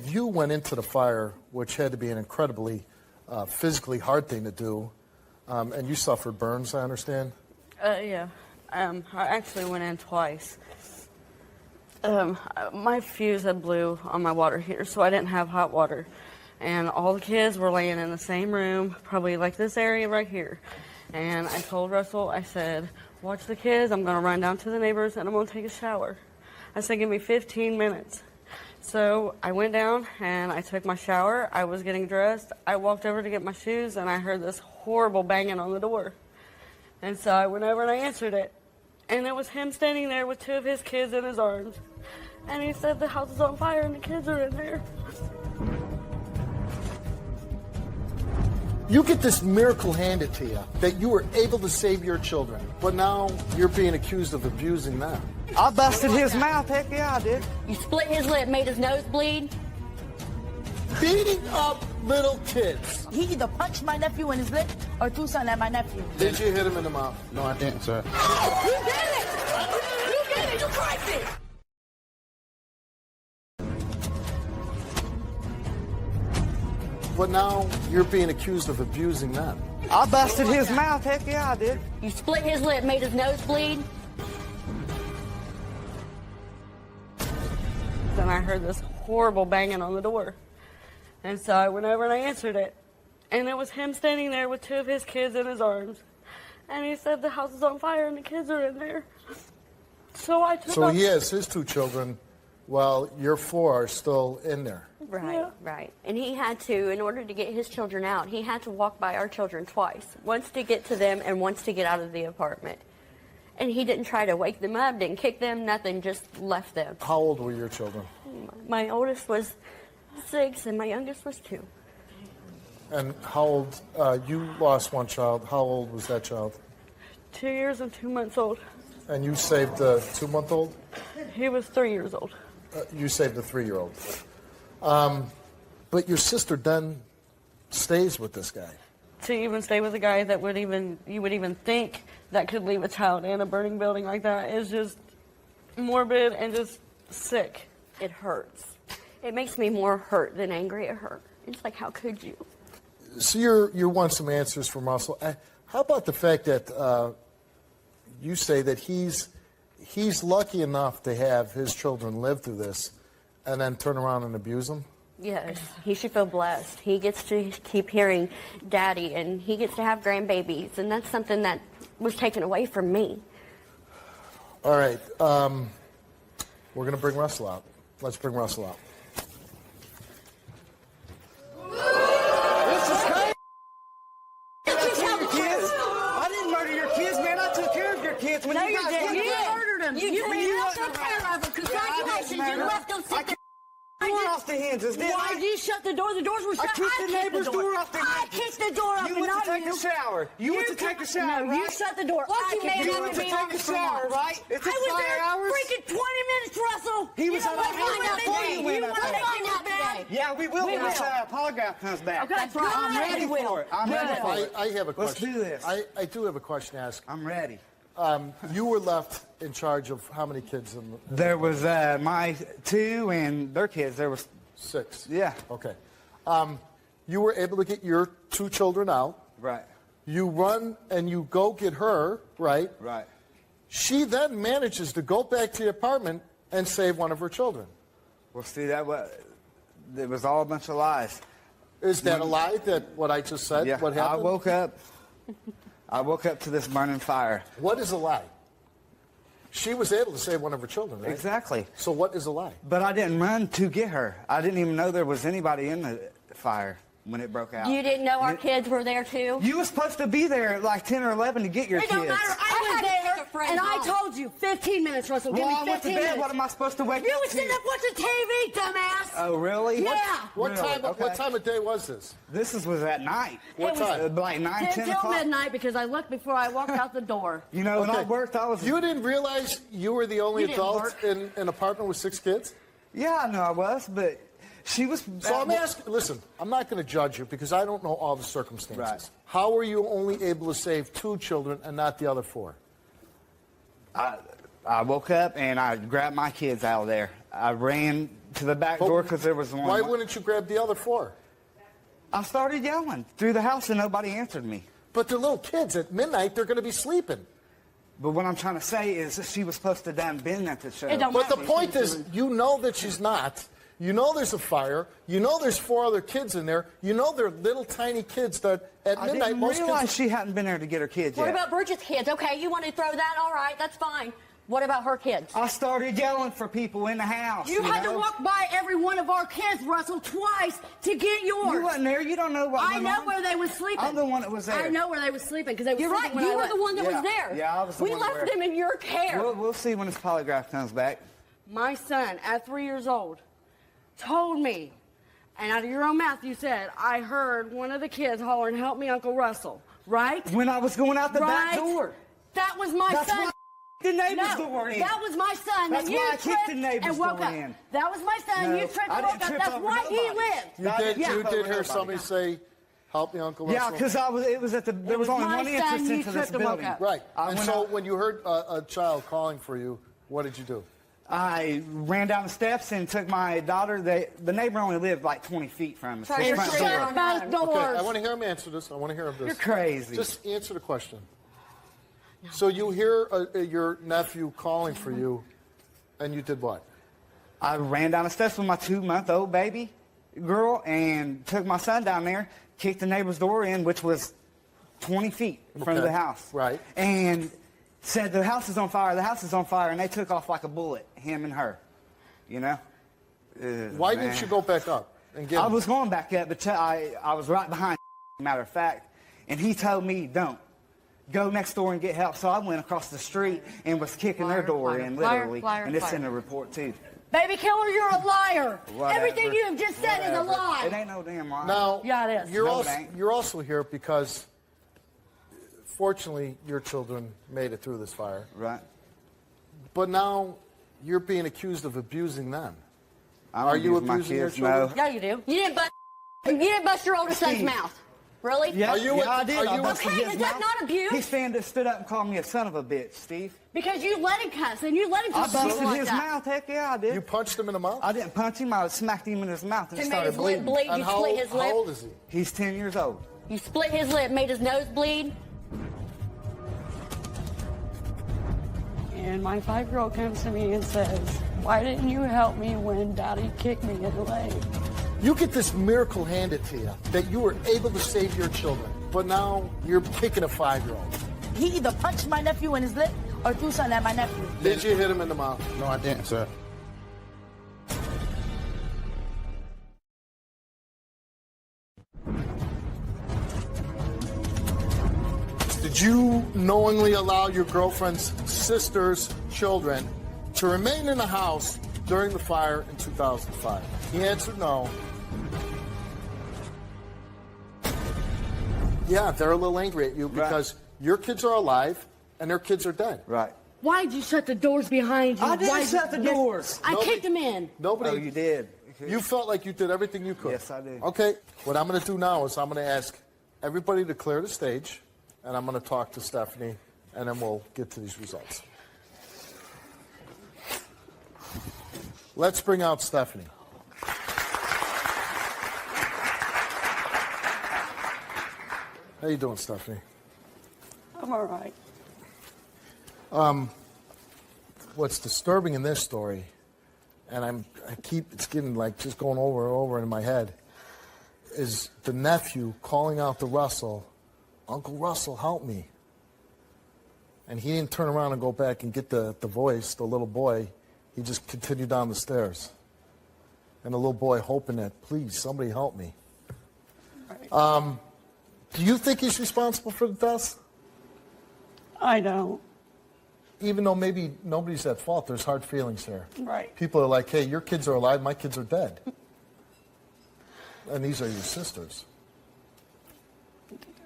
you went into the fire, which had to be an incredibly physically hard thing to do, and you suffered burns, I understand? Yeah. I actually went in twice. My fuse had blew on my water heater, so I didn't have hot water. And all the kids were laying in the same room, probably like this area right here. And I told Russell, I said, watch the kids, I'm going to run down to the neighbors, and I'm going to take a shower. I said, give me 15 minutes. So I went down, and I took my shower. I was getting dressed. I walked over to get my shoes, and I heard this horrible banging on the door. And so I went over and I answered it. And it was him standing there with 2 of his kids in his arms. And he said the house is on fire and the kids are in there. You get this miracle handed to you that you were able to save your children, but now you're being accused of abusing them. I busted his mouth. Heck yeah, I did. You split his lip, made his nose bleed. Beating up little kids. He either punched my nephew in his lip or threw something at my nephew. Did you hit him in the mouth? No, I didn't, sir. You did it! You did it! You crazy! But now you're being accused of abusing them. I busted his mouth. Heck yeah, I did. You split his lip, made his nose bleed. Then I heard this horrible banging on the door. And so I went over and I answered it. And it was him standing there with 2 of his kids in his arms. And he said the house is on fire and the kids are in there. So I took So he has his 2 children while your 4 are still in there. Right, Yeah. right. And he had to, in order to get his children out, he had to walk by our children twice. Once to get to them and once to get out of the apartment. And he didn't try to wake them up, didn't kick them, nothing, just left them. How old were your children? My oldest was 6 and my youngest was 2. And how old, you lost one child. How old was that child? 2 years and 2 months old. And you saved the 2-month-old? He was 3 years old. You saved the 3-year-old. But your sister then stays with this guy. To even stay with a guy that you would even think that could leave a child in a burning building like that is just morbid and just sick. It hurts. It makes me more hurt than angry at her. It's like, how could you? So you want some answers from Russell. How about the fact that you say that he's lucky enough to have his children live through this and then turn around and abuse them? Yes, he should feel blessed. He gets to keep hearing daddy, and he gets to have grandbabies, and that's something that was taken away from me. All right. We're going to bring Russell out. Let's bring Russell out. left them sit there. Door off the hinges, didn't Why I? did you shut the door? The doors were shut. I kicked the neighbor's door off the I hinges. kicked the door up, You and went not to take you. a shower. You went to take a shower, No, you right? shut the door. What's I your kicked man the You door. went to being take a honest for shower, once? right? It's I was fire there hours. freaking 20 minutes, Russell. He was you know at what? the You house wanna before make you me- went you up wanna there. make me Find look out bad? today. Yeah, we will We when this will. polygraph comes back. Okay, that's right. I'm ready for it. I'm ready for it. I have a Let's question. do this. I do have a question to ask. I'm ready. You were left in charge of how many kids? There was my 2 and their kids. There was 6. Yeah. Okay. You were able to get your 2 children out. Right. You run and you go get her, right? Right. She then manages to go back to the apartment and save one of her children. Well, see, it was all a bunch of lies. Is that a lie, that what I just said? Yeah. What happened? I woke up to this burning fire. What is a lie? She was able to save one of her children, right? Exactly. So what is a lie? But I didn't run to get her. I didn't even know there was anybody in the fire when it broke out. You didn't know our kids were there too? You were supposed to be there at like 10 or 11 to get your It kids. don't matter. I was there, and I told you 15 minutes, Russell. Give Well, me I went to 15 bed. minutes. What am I supposed to wake You up were sitting to? up watching TV, dumbass. Oh, really? Yeah. What Really? time? Okay. What time of day was this? This was at night. What time? Like 9, 10 Till o'clock. midnight because I looked before I walked out the door. You know, when I Okay. worked, I was... You didn't realize you were the only You didn't adult work. in an apartment with 6 kids? Yeah, I know I was, but she was... So I'm asking, listen, I'm not going to judge you because I don't know all the circumstances. Right. How were you only able to save 2 children and not the other 4? I woke up and I grabbed my kids out of there. I ran to the back door because there was one. Why wouldn't you grab the other 4? I started yelling through the house and nobody answered me. But they're little kids. At midnight, they're going to be sleeping. But what I'm trying to say is that she was supposed to have been at the show. But the point is, you know that she's not. You know there's a fire. You know there's 4 other kids in there. You know they're little tiny kids that at I midnight didn't most realize kids. she hadn't been there to get her kids What yet. about Bridget's kids? Okay, you want to throw that? All right, that's fine. What about her kids? I started yelling for people in the house. You had to know? walk by every one of our kids, Russell, twice to get yours. You wasn't there. You don't know what I went know on. were they was sleeping. I'm the one that was there. I know where they was sleeping because they were You're right. sleeping when You I were left. the one that Yeah. was there. Yeah, I was the We one left there. them in your care. We'll see when this polygraph comes back. My son, at 3 years old, told me, and out of your own mouth you said, I heard one of the kids hollering, "Help me, Uncle Russell," right? When I was going out the back Right. door. That was my That's son. why the neighbor's No, door in. that was my son. That's that you why I kicked tripped the neighbor's and woke door up. in. That was my son. No, You tripped I and didn't woke up. trip That's over why he nobody. lived. You I did, didn't you trip did over hear nobody, somebody no. say, "Help me, Uncle Russell." Yeah, because it was at the. There was was only my one son, entrance you into this tripped and woke building. up. Right. I And went so out- when you heard a child calling for you, what did you do? I ran down the steps and took my daughter. The neighbor only lived like 20 feet from us. Try His to front shut door. her Both doors. Okay, I want to hear him answer this. I want to hear him this. You're crazy. Just answer the question. So you hear your nephew calling for you, and you did what? I ran down the steps with my 2-month-old baby girl and took my son down there, kicked the neighbor's door in, which was 20 feet in front of Okay. the house. Right. And said, "The house is on fire, the house is on fire," and they took off like a bullet, him and her. You know? Why Man. didn't you go back up and get I him? was going back up, but I was right behind, matter of fact, and he told me, "Don't. Go next door and get help." So I went across the street and was kicking their door in, literally. And it's in the report, too. Baby killer, you're a liar. Whatever. Everything you have just said is a Whatever. lie. It ain't no damn lie. Now, Yeah, it is. You're, No, also, it ain't. you're also here because, fortunately, your children made it through this fire. Right. But now you're being accused of abusing them. I don't Are you abuse my abusing your kids, children? no. Yeah, you do. You didn't bust your oldest son's Steve. mouth. Really? Yeah, Are you yeah, with- I did. are I you busted with- his Okay, is that mouth. not abuse? He stood up and called me a son of a bitch, Steve. Because you let him cuss and you let him I talk to you busted like his that. mouth. Heck yeah, I did. You punched him in the mouth? I didn't punch him. I smacked him in his mouth and He made started his lip bleeding. bleed. And You how, split his lip. how old is he? He's 10 years old. You split his lip, made his nose bleed. And my 5-year-old comes to me and says, "Why didn't you help me when Daddy kicked me in the leg?" You get this miracle handed to you that you were able to save your children, but now you're kicking a 5-year-old. He either punched my nephew in his lip or threw something at my nephew. Did you hit him in the mouth? No, I didn't, sir. Did you knowingly allow your girlfriend's sister's children to remain in the house during the fire in 2005? He answered no. Yeah, they're a little angry at you because your kids are alive and their kids are dead. Right. Why'd you shut the doors behind you? I didn't Why'd shut you- the doors. I kicked them in. Nobody. Oh, you did. You felt like you did everything you could. Yes, I did. Okay, what I'm going to do now is I'm going to ask everybody to clear the stage, and I'm going to talk to Stephanie, and then we'll get to these results. Let's bring out Stephanie. How you doing, Stephanie? I'm all right. What's disturbing in this story, and it's getting like just going over and over in my head, is the nephew calling out to Russell, "Uncle Russell, help me." And he didn't turn around and go back and get the voice, the little boy. He just continued down the stairs. And the little boy hoping that, please, somebody help me. Right. Do you think he's responsible for the deaths? I don't. Even though maybe nobody's at fault, there's hard feelings here. Right. People are like, hey, your kids are alive, my kids are dead. And these are your sisters.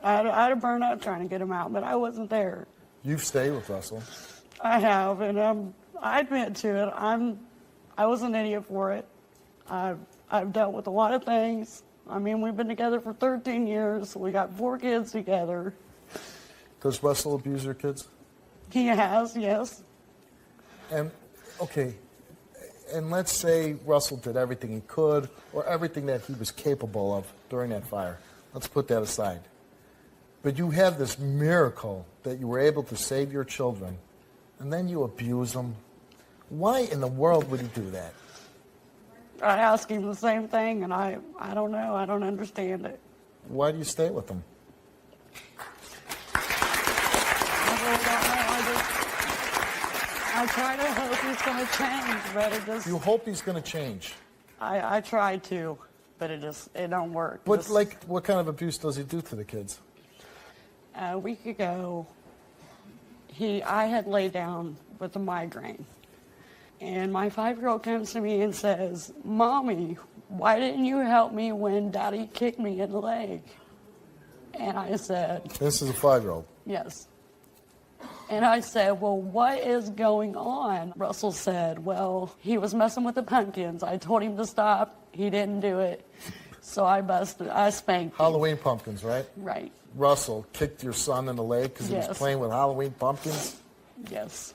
I'd have burned out trying to get him out, but I wasn't there. You've stayed with Russell. I have, and I admit to it. I was an idiot for it. I've dealt with a lot of things. I mean, we've been together for 13 years. We got 4 kids together. Does Russell abuse your kids? He has, yes. And, okay, and let's say Russell did everything he could or everything that he was capable of during that fire. Let's put that aside. But you have this miracle that you were able to save your children, and then you abuse them. Why in the world would he do that? I ask him the same thing, and I don't know. I don't understand it. Why do you stay with them? I really don't know. I try to hope he's going to change, but it just... You hope he's going to change. I try to, but it don't work. But, like, what kind of abuse does he do to the kids? A week ago, I had laid down with a migraine. And my 5-year-old comes to me and says, "Mommy, why didn't you help me when Daddy kicked me in the leg?" And I said... This is a 5-year-old. Yes. And I said, "Well, what is going on?" Russell said, "Well, he was messing with the pumpkins. I told him to stop. He didn't do it. So I spanked him." Halloween pumpkins, right? Right. Russell kicked your son in the leg because he was Yes. playing with Halloween pumpkins? Yes.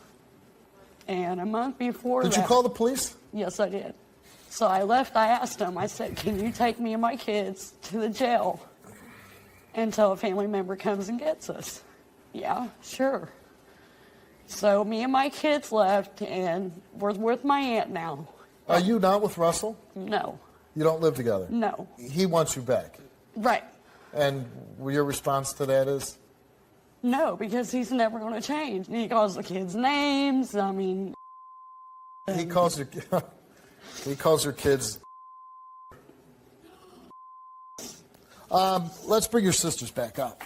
And a month before Did that... you call the police? Yes, I did. So I left. I asked him, I said, "Can you take me and my kids to the jail until a family member comes and gets us?" "Yeah, sure." So me and my kids left, and we're with my aunt now. Are you not with Russell? No. You don't live together? No. He wants you back. Right. And your response to that is? No, because he's never going to change. He calls the kids names. I mean... He calls your kids... Let's bring your sisters back up.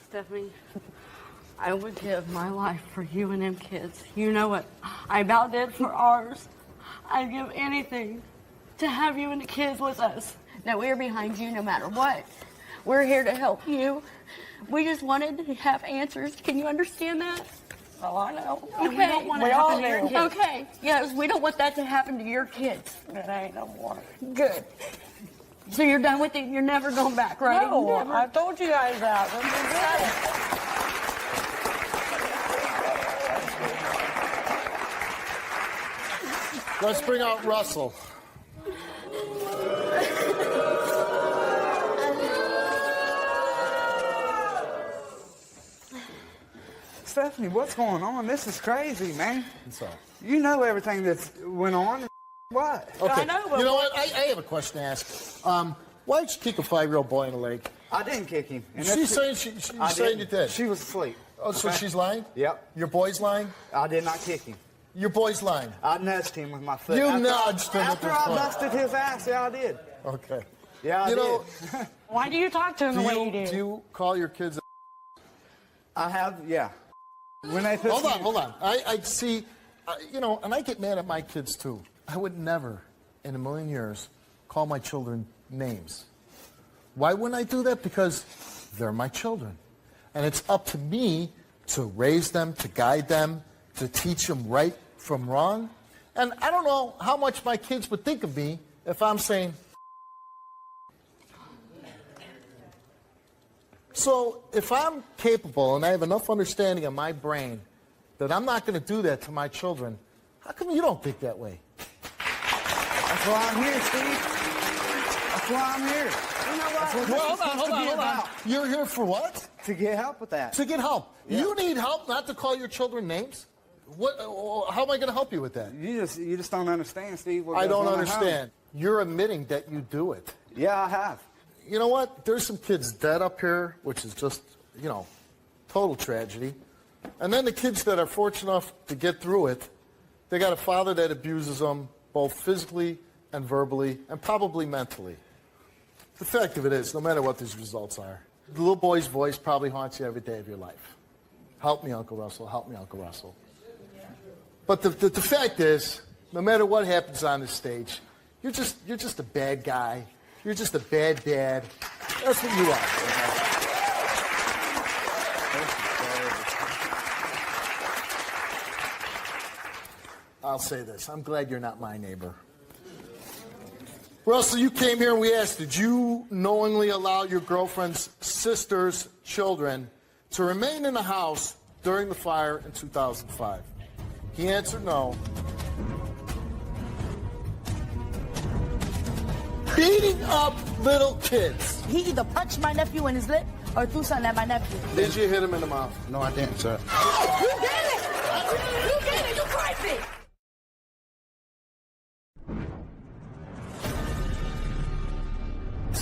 Stephanie, I would give my life for you and them kids. You know what I about did for ours. I'd give anything to have you and the kids with us. No, we're behind you no matter what. We're here to help you. We just wanted to have answers. Can you understand that? Oh, I know. Okay. We don't want it to happen to your kids. Okay. Yes, we don't want that to happen to your kids. It ain't no more. Good. So you're done with it? You're never going back, right? No, Never? I told you guys that. Let's bring out Russell. Stephanie, what's going on? This is crazy, man. What's up? You know everything that's went on. What? Okay. I know, but you know what? I have a question to ask. Why did you kick a 5-year-old boy in the leg? I didn't kick him. And She's that's- saying she's I saying you didn't. did. She was asleep. Oh, so Okay? she's lying? Yep. Your boy's lying? I did not kick him. Your boy's lying. I nudged him with my foot. You After nudged him with after your I foot. busted his ass. Yeah, I did. Okay. Yeah, I You did. know, Why do you talk to him the way you do? Do you call your kids? I have, yeah. When they put Hold on. I see, and I get mad at my kids too. I would never, in a million years, call my children names. Why wouldn't I do that? Because they're my children. And it's up to me to raise them, to guide them, to teach them right from wrong. And I don't know how much my kids would think of me if I'm saying. So if I'm capable and I have enough understanding of my brain that I'm not going to do that to my children, how come you don't think that way? That's why I'm here, Steve. That's why I'm here. You know what? Well, hold on. You're here for what? To get help with that. To get help. Yeah. You need help not to call your children names? What? How am I going to help you with that? You just don't understand, Steve. I don't understand. You're admitting that you do it. Yeah, I have. You know what? There's some kids dead up here, which is just, total tragedy. And then the kids that are fortunate enough to get through it, they got a father that abuses them both physically and verbally and probably mentally. The fact of it is, no matter what these results are, the little boy's voice probably haunts you every day of your life. Help me, Uncle Russell. Help me, Uncle Russell. But the fact is, no matter what happens on this stage, you're just a bad guy. You're just a bad dad. That's what you are. I'll say this. I'm glad you're not my neighbor. Russell, you came here and we asked, did you knowingly allow your girlfriend's sister's children to remain in the house during the fire in 2005? He answered no. Beating up little kids. He either punched my nephew in his lip or threw something at my nephew. Did you hit him in the mouth? No, I didn't, sir. You did it! You did it! You crazy!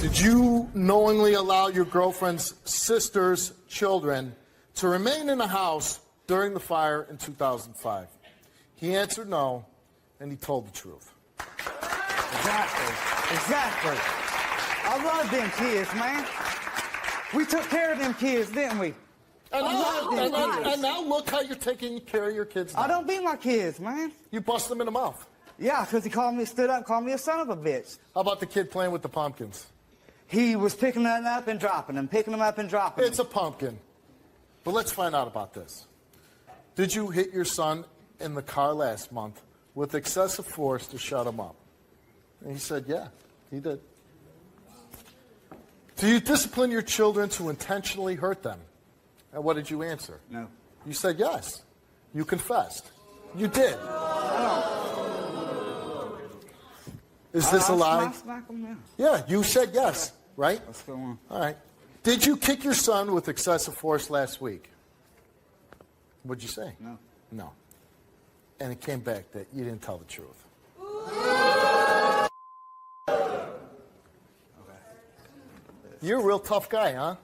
Did you knowingly allow your girlfriend's sister's children to remain in the house during the fire in 2005? He answered no, and he told the truth. Exactly. I love them kids, man. We took care of them kids, didn't we? And now look how you're taking care of your kids now. I don't beat my kids, man. You bust them in the mouth. Yeah, because he stood up and called me a son of a bitch. How about the kid playing with the pumpkins? He was picking them up and dropping them, picking them up and dropping them. It's a pumpkin. But let's find out about this. Did you hit your son in the car last month with excessive force to shut him up? And he said, yeah, he did. Do you discipline your children to intentionally hurt them? And what did you answer? No. You said yes. You confessed. You did. Is this a lie? Smack them now. Yeah, you said yes, right? Let's go on. All right. Did you kick your son with excessive force last week? What'd you say? No. No. And it came back that you didn't tell the truth. You're a real tough guy, huh?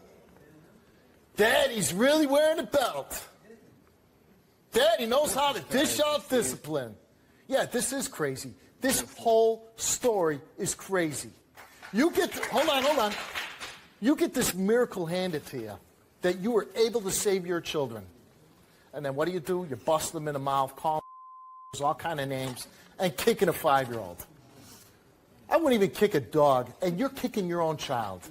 Daddy's really wearing a belt. Daddy knows how to dish out discipline. Yeah, this is crazy. This whole story is crazy. Hold on. You get this miracle handed to you that you were able to save your children. And then what do? You bust them in the mouth, call them all kind of names, and kicking a 5-year-old. I wouldn't even kick a dog, and you're kicking your own child.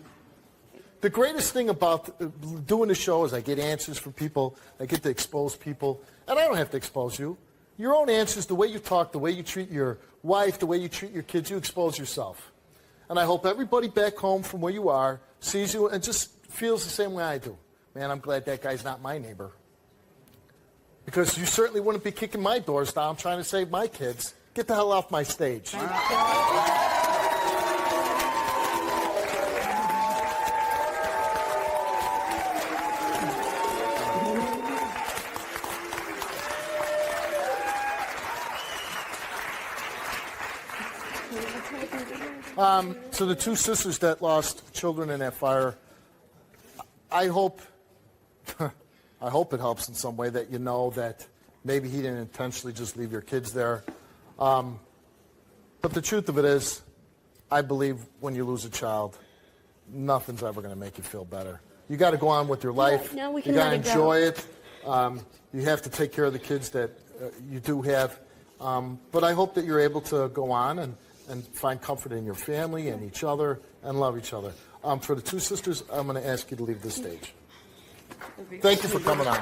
The greatest thing about doing the show is I get answers from people. I get to expose people. And I don't have to expose you. Your own answers, the way you talk, the way you treat your wife, the way you treat your kids, you expose yourself. And I hope everybody back home from where you are sees you and just feels the same way I do. Man, I'm glad that guy's not my neighbor. Because you certainly wouldn't be kicking my doors down trying to save my kids. Get the hell off my stage. So the two sisters that lost children in that fire, I hope it helps in some way that you know that maybe he didn't intentionally just leave your kids there. But the truth of it is, I believe when you lose a child, nothing's ever going to make you feel better. you got to go on with your life. No, we you can got to let it go. enjoy it. You have to take care of the kids that you do have. But I hope that you're able to go on and find comfort in your family and each other and love each other. For the two sisters, I'm going to ask you to leave the stage. Thank you for coming on.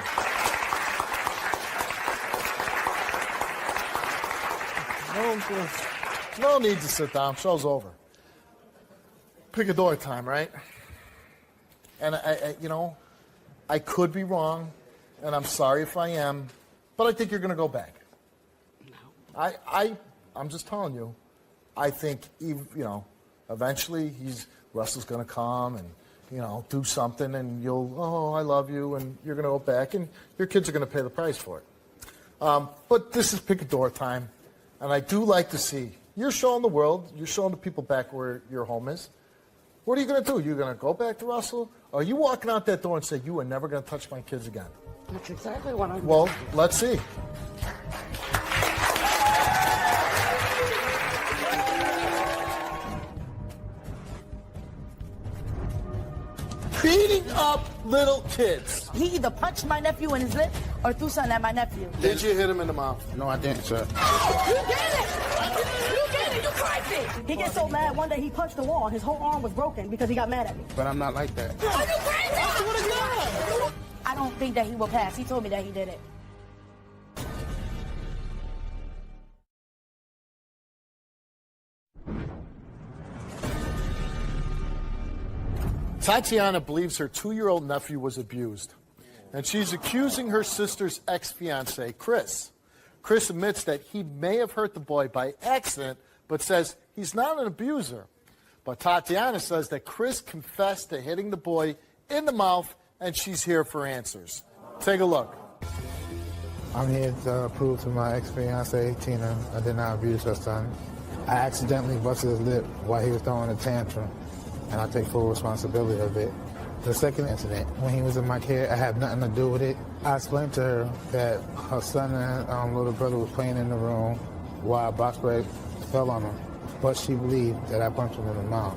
No need to sit down. Show's over. Picador time, right? And I could be wrong, and I'm sorry if I am, but I think you're going to go back. No. I'm just telling you. I think eventually Russell's going to come and do something, and I love you, and you're going to go back, and your kids are going to pay the price for it. But this is Picador time, and I do like to see you're showing the world, you're showing the people back where your home is. What are you going to do? You're going to go back to Russell? Or are you walking out that door and say, you are never going to touch my kids again? That's exactly what I'm Well, let's see. Beating up little kids. He either punched my nephew in his lip or threw something at my nephew. Did you hit him in the mouth? No, I didn't, sir. You did it! You did it! You crazy! He gets so mad, one day he punched the wall. His whole arm was broken because he got mad at me. But I'm not like that. Are you crazy? I don't think that he will pass. He told me that he did it. Tatiana believes her 2-year-old nephew was abused, and she's accusing her sister's ex-fiancé, Chris. Chris admits that he may have hurt the boy by accident, but says he's not an abuser. But Tatiana says that Chris confessed to hitting the boy in the mouth, and she's here for answers. Take a look. I'm here to prove to my ex-fiancée, Tina, I did not abuse her son. I accidentally busted his lip while he was throwing a tantrum, and I take full responsibility of it. The second incident, when he was in my care, I had nothing to do with it. I explained to her that her son and little brother was playing in the room while a box break fell on him, but she believed that I punched him in the mouth.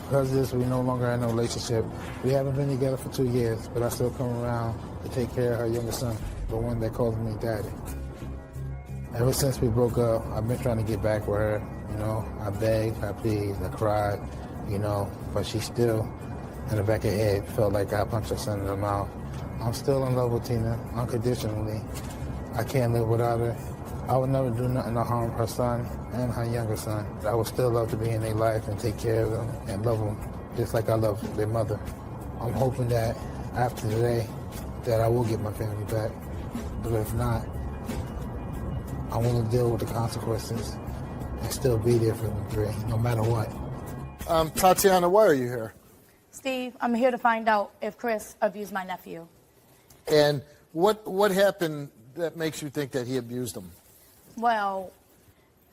Because of this, we no longer had no relationship. We haven't been together for 2 years, but I still come around to take care of her younger son, the one that calls me daddy. Ever since we broke up, I've been trying to get back with her. I begged, I pleaded, I cried, but she still, in the back of her head, felt like I punched her son in the mouth. I'm still in love with Tina, unconditionally. I can't live without her. I would never do nothing to harm her son and her younger son. I would still love to be in their life and take care of them and love them just like I love their mother. I'm hoping that after today that I will get my family back. But if not, I want to deal with the consequences and still be there for them three, no matter what. Tatiana, why are you here? Steve, I'm here to find out if Chris abused my nephew. And what happened that makes you think that he abused him? Well,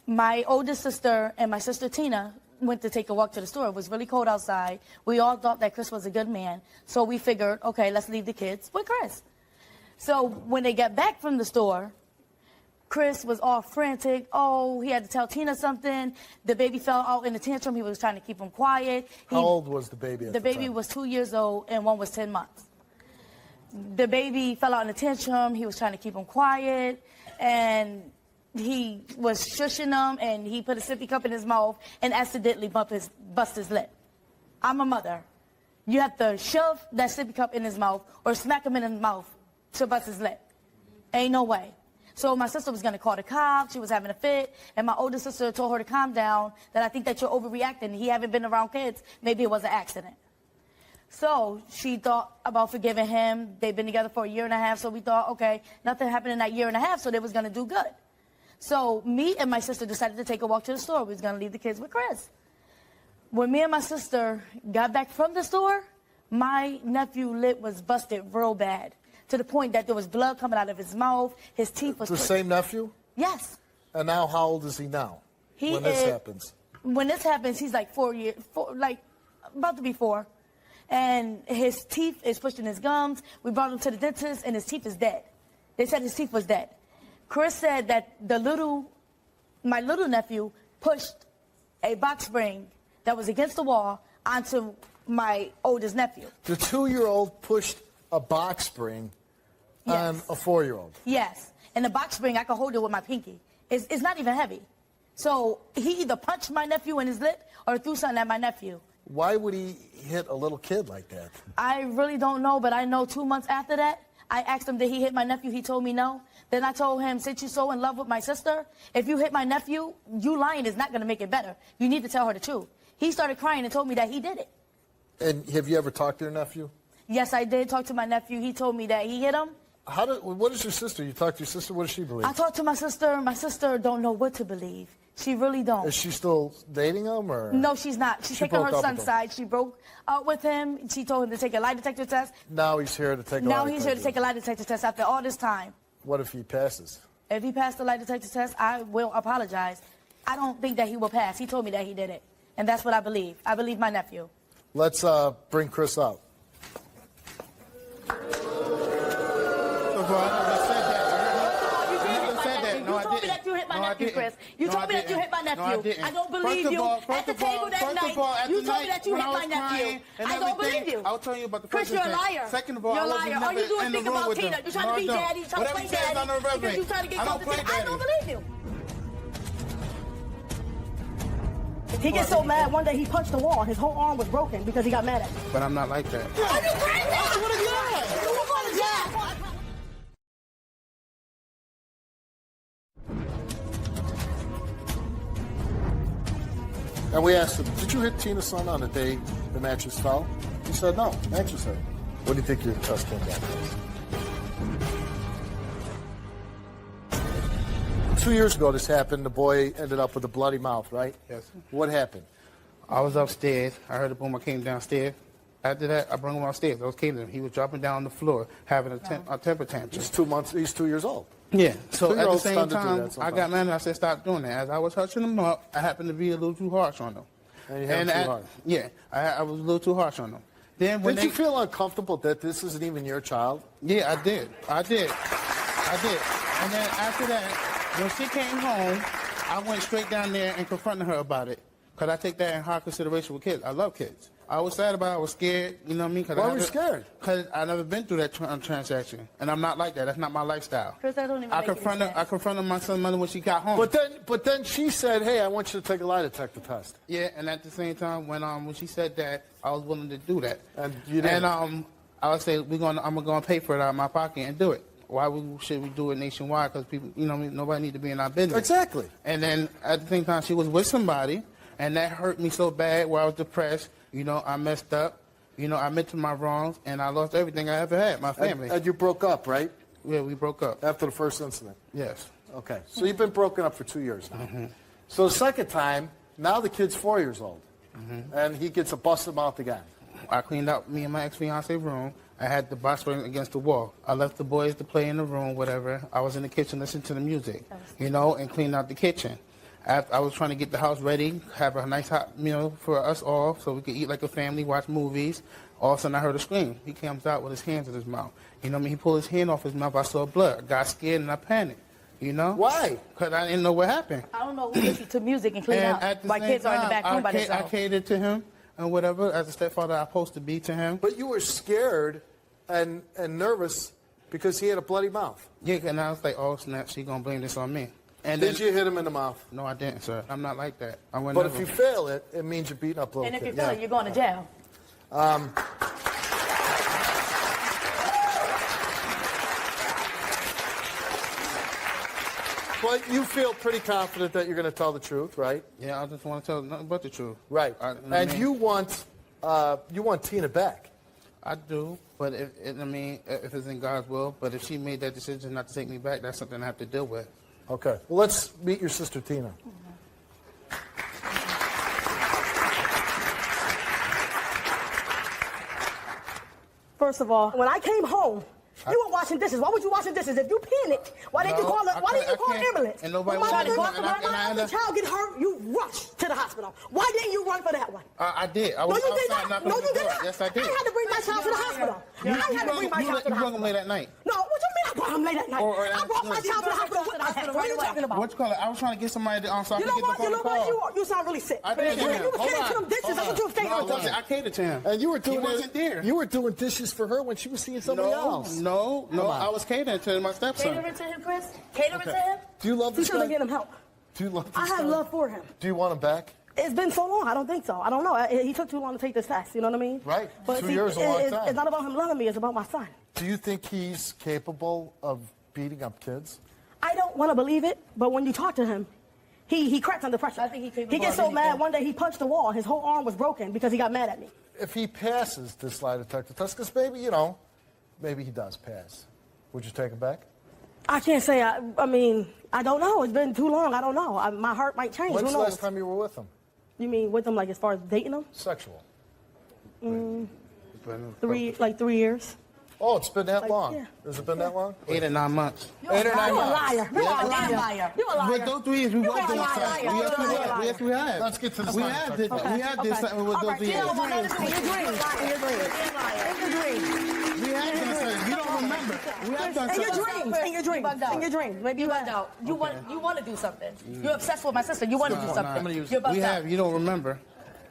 my oldest sister and my sister Tina went to take a walk to the store. It was really cold outside. We all thought that Chris was a good man. So we figured, okay, let's leave the kids with Chris. So when they got back from the store, Chris was all frantic. Oh, he had to tell Tina something. The baby fell out in a tantrum. He was trying to keep him quiet. How old was the baby at the time? The baby was 2 years old and one was 10 months. The baby fell out in a tantrum. He was trying to keep him quiet. And he was shushing him, and he put a sippy cup in his mouth and accidentally bust his lip. I'm a mother. You have to shove that sippy cup in his mouth or smack him in his mouth to bust his lip. Ain't no way. So my sister was going to call the cops. She was having a fit. And my older sister told her to calm down, that I think that you're overreacting. He haven't been around kids. Maybe it was an accident. So she thought about forgiving him. They've been together for 1.5 years. So we thought, okay, nothing happened in that 1.5 years, so they was going to do good. So me and my sister decided to take a walk to the store. We was going to leave the kids with Chris. When me and my sister got back from the store, my nephew's lip was busted real bad, to the point that there was blood coming out of his mouth. His teeth was... The same nephew? Yes. And now how old is he now? When this happens? When this happens, he's like 4 years, about to be 4. And his teeth is pushed in his gums. We brought him to the dentist, and his teeth is dead. They said his teeth was dead. Chris said that my little nephew pushed a box spring that was against the wall onto my oldest nephew. The 2-year-old pushed a box spring on a 4-year-old. Yes. And the box spring, I could hold it with my pinky. It's not even heavy. So he either punched my nephew in his lip or threw something at my nephew. Why would he hit a little kid like that? I really don't know, but I know 2 months after that, I asked him, did he hit my nephew? He told me no. Then I told him, since you're so in love with my sister, if you hit my nephew, you lying is not going to make it better. You need to tell her the truth. He started crying and told me that he did it. And have you ever talked to your nephew? Yes, I did talk to my nephew. He told me that he hit him. What is your sister? You talked to your sister? What does she believe? I talked to my sister. My sister don't know what to believe. She really don't. Is she still dating him, or? No, she's not. She's taking her son's side. She broke up with him. She told him to take a lie detector test. Now he's here to take a lie detector test. Now he's here to take a lie detector test after all this time. What if he passes? If he passed the lie detector test, I will apologize. I don't think that he will pass. He told me that he did it. And that's what I believe. I believe my nephew. Let's bring Chris out. Chris. You told me that you hit my nephew. I don't believe you. At the table that night, you told me that you hit my nephew. I don't believe you. I'll tell you about the Chris, you're a liar. Second of all, you're a liar. All you do is think about Tina. You're trying to be daddy. You're trying to play daddy. Because you're trying to get close to Tina. I don't believe you. He gets so mad, one day he punched the wall. His whole arm was broken because he got mad at me. But I'm not like that. Are you crazy? What are you doing? You're going to jail. And we asked him, did you hit Tina's son on the day the mattress fell? He said, no, mattress hit. What do you think your test came back as? 2 years ago this happened. The boy ended up with a bloody mouth, right? Yes. What happened? I was upstairs. I heard a boom. I came downstairs. After that, I brought him upstairs. I was came to him. He was dropping down on the floor, having a temper tantrum. He's 2 months. He's 2 years old. Yeah. So at the 2-year-olds same tend to do time, that I got mad and I said, stop doing that. As I was hushing him up, I happened to be a little too harsh on him. And you had him too hard. Yeah, I was a little too harsh on him. Then when Did you feel uncomfortable that this isn't even your child? Yeah, I did. And then after that, when she came home, I went straight down there and confronted her about it. Because I take that in high consideration with kids. I love kids. I was sad about it. I was scared. You know what I mean? Why were you scared? Because I never been through that transaction. And I'm not like that. That's not my lifestyle. Chris, I don't even I confronted my son's mother when she got home. But then she said, hey, I want you to take a lie detector test. Yeah, and at the same time, when she said that, I was willing to do that. And you didn't. And I would say, I'm going to pay for it out of my pocket and do it. Why should we do it nationwide? Because people, you know, nobody need to be in our business. Exactly. And then at the same time, she was with somebody, and that hurt me so bad where I was depressed. You know, I messed up. You know, I admit to my wrongs, and I lost everything I ever had, my family. And you broke up, right? Yeah, we broke up. After the first incident? Yes. Okay. So you've been broken up for 2 years now. Mm-hmm. So the second time, now the kid's 4 years old, and he gets a busted mouth again. I cleaned out me and my ex-fiancé room. I had the box spring against the wall. I left the boys to play in the room, whatever. I was in the kitchen listening to the music, you know, and cleaned out the kitchen. I was trying to get the house ready, have a nice hot meal for us all so we could eat like a family, watch movies. All of a sudden, I heard a scream. He comes out with his hands in his mouth. You know what I mean? He pulled his hand off his mouth. I saw blood. I got scared and I panicked. You know? Why? Because I didn't know what happened. I don't know who listens to music and clean and out. At the My same kids are in the time, back room by themselves. I catered to him and whatever. As a stepfather, I'm supposed to be to him. But you were scared and nervous because he had a bloody mouth. Yeah, and I was like, oh, snap, she's going to blame this on me. And Did you hit him in the mouth? No, I didn't, sir. I'm not like that. But if you fail it, it means you're beating up little kids. And if you fail it, you're going to jail. But you feel pretty confident that you're going to tell the truth, right? Yeah, I just want to tell nothing but the truth. Right. You want Tina back. I do, but if it's in God's will. But if she made that decision not to take me back, that's something I have to deal with. Okay. Well, let's meet your sister, Tina. First of all, when I came home, you were washing dishes. Why was you washing dishes? If you panicked, why didn't you call an ambulance? And nobody when wanted to my child get hurt, you rushed to the hospital. Why didn't you run for that one? I did. I was no, you did not. No, you did not. Yes, I did. I had to bring my child to the hospital. I had to bring my child to the hospital. You hung him late at night. No, what you mean I I brought him late at night. I brought my child to the hospital with my head. What are you talking about? What you call it? I was trying to get somebody to, so I You could know get the what? phone You know call. what? You sound really sick. I did. You were catered to them dishes. That's what you were saying. I catered to him. And you were doing He wasn't there. You were doing dishes for her when she was seeing somebody else. No. I was catering to my stepson. Catering to him, Chris? Catering to him? Do you love this He's trying to guy? get him help. Do you love this I have guy? love for him. Do you want him back? It's been so long. I don't think so. I don't know. He took too long to take this test. You know what I mean? Right. But 2 see, years is a long time. It's not about him loving me. It's about my son. Do you think he's capable of beating up kids? I don't want to believe it, but when you talk to him, he cracks under pressure. I think he gets so mad. One day he punched the wall. His whole arm was broken because he got mad at me. If he passes this lie detector test, because maybe he does pass, would you take him back? I can't say. I mean, I don't know. It's been too long. I don't know. My heart might change. When's Who the knows? last time you were with him? You mean with him, like as far as dating him? Sexual. 3 years. Oh, it's been that Like, long. yeah. Has it been that long? 8 or 9 months. 8 or 9 You a months. liar. You a liar. You a liar. But those 3 years we was doing liar. something. You're a liar. Yes, we have. Let's get to the We lie have detector. did. We have did something with those 3 years. In your dreams. We have done something. You don't remember. We have done something. In your dreams. Maybe you bugged out. You want to do something. You're obsessed with my sister. You want to do something. You're bugged We out. have. You don't remember.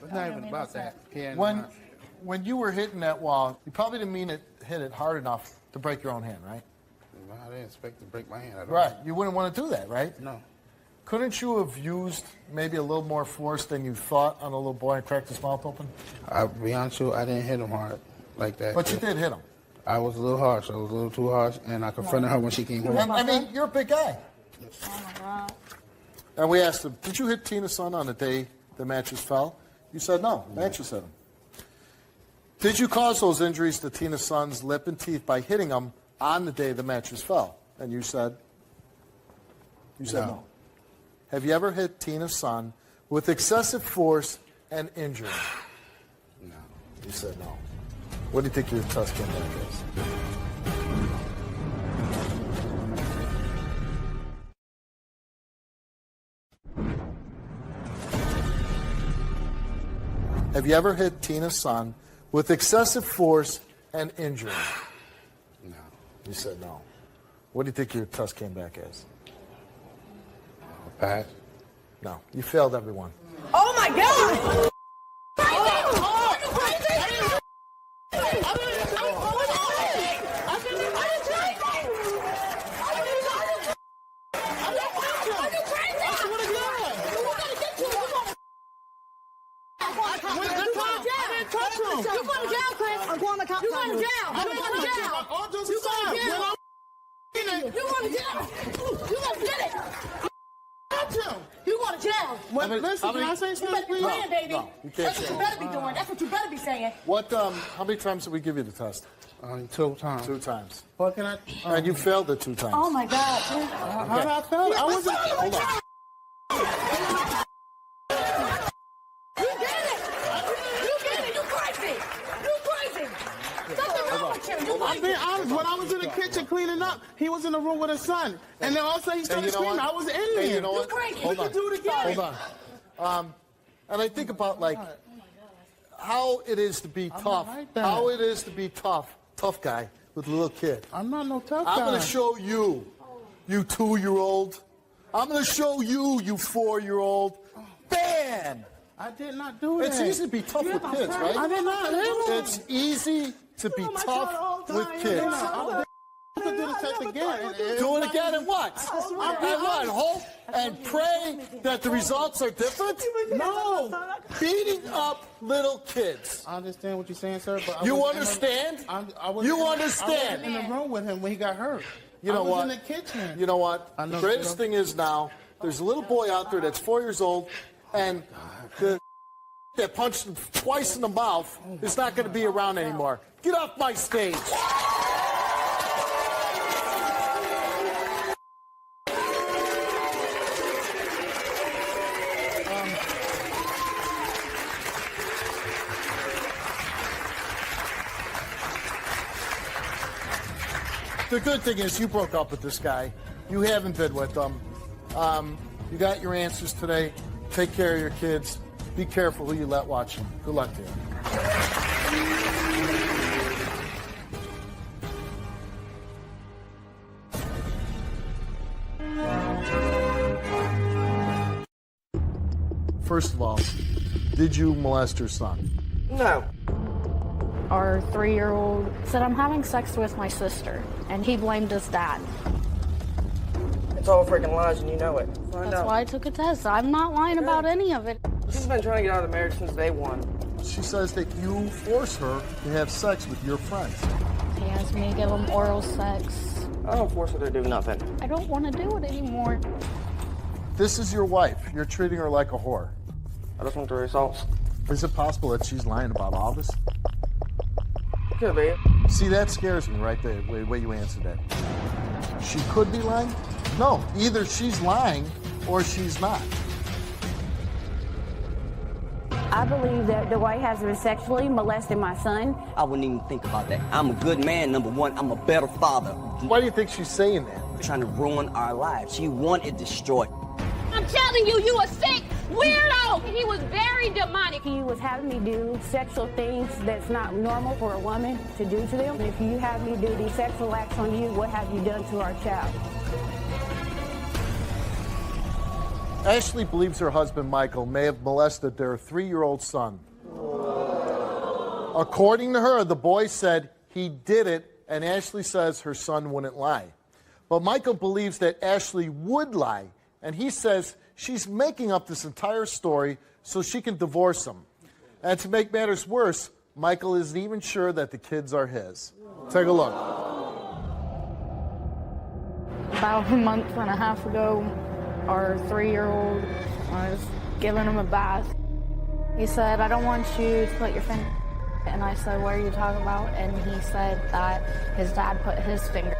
It's not even about that. Yeah, When you were hitting that wall, you probably didn't mean hit it hard enough to break your own hand, right? I didn't expect to break my hand at all. Right. You wouldn't want to do that, right? No. Couldn't you have used maybe a little more force than you thought on a little boy and cracked his mouth open? I'll be honest with you, I didn't hit him hard like that. But you did hit him. I was a little harsh. I was a little too harsh, and I confronted her when she came home. I mean, you're a big guy. And we asked him, did you hit Tina's son on the day the mattress fell? You said no. Mattress hit him. Did you cause those injuries to Tina's son's lip and teeth by hitting him on the day the mattress fell? And you said no. Have you ever hit Tina's son with excessive force and injury? No. You said no. What do you think your test came back as? Have you ever hit Tina's son with excessive force and injury? No. You said no. What do you think your test came back as? Pass. No. You failed everyone. Oh my God! You're going to jail, Chris. I'm going to You're going to jail. I'm going to jail. All jokes You're going to aside, jail. You're going to jail. You're going to get it. You're going to jail. Listen, can I say something, please? Playing, baby. No, you can't That's what say you that. better be doing. That's what you better be saying. What? How many times did we give you the test? Only 2 times. 2 times. What can I? And you failed it 2 times. Oh my God. How did I fail? I wasn't. Hold on. You get it. You get it. You crazy. You crazy. Something wrong with you. You I'm being honest. When I was in the kitchen cleaning up, he was in the room with his son. And then all of a sudden he started screaming. I was in there. Hey, you know what? We can do it again. Hold on. And I think about, like, how it is to be tough. like that. How it is to be tough guy with a little kid. I'm not no tough guy. I'm going to show you, you 2-year-old. I'm going to show you, you 4-year-old. Bam! I did not do that. It's easy to be tough with kids, right? I did not. It's easy to be tough with kids. Do the test again. Do it again and what? And what? Hope and pray that the results are different? No. Beating up little kids. I understand what you're saying, sir. But You understand? You understand? I was in the room with him when he got hurt. You know I was what? in the kitchen. You know what? I know, The greatest sir. thing is now, there's a little boy out there that's 4 years old, and the that punched him twice in the mouth is not going to be around anymore. Get off my stage. The good thing is you broke up with this guy. You haven't been with him. You got your answers today. Take care of your kids. Be careful who you let watch them. Good luck to you. First of all, did you molest your son? No. Our 3-year-old said, I'm having sex with my sister, and he blamed his dad. It's all freaking lies and you know it. That's why I took a test. I'm not lying about any of it. She's been trying to get out of the marriage since day one. She says that you force her to have sex with your friends. He asked me to give him oral sex. I don't force her to do nothing. I don't want to do it anymore. This is your wife. You're treating her like a whore. I just want the results. Is it possible that she's lying about all this? Could be. See, that scares me right there, the way you answered that. She could be lying? No, either she's lying or she's not. I believe that Dwight has been sexually molesting my son. I wouldn't even think about that. I'm a good man, number one. I'm a better father. Why do you think she's saying that? Trying to ruin our lives. She wanted it destroyed. I'm telling you, you a sick weirdo. He was very demonic. He was having me do sexual things that's not normal for a woman to do to them. If you have me do these sexual acts on you, what have you done to our child? Ashley believes her husband, Michael, may have molested their 3-year-old son. According to her, the boy said he did it, and Ashley says her son wouldn't lie. But Michael believes that Ashley would lie, and he says she's making up this entire story so she can divorce him. And to make matters worse, Michael isn't even sure that the kids are his. Take a look. About a month and a half ago, our 3-year-old, I was giving him a bath. He said, I don't want you to put your finger. And I said, what are you talking about? And he said that his dad put his finger.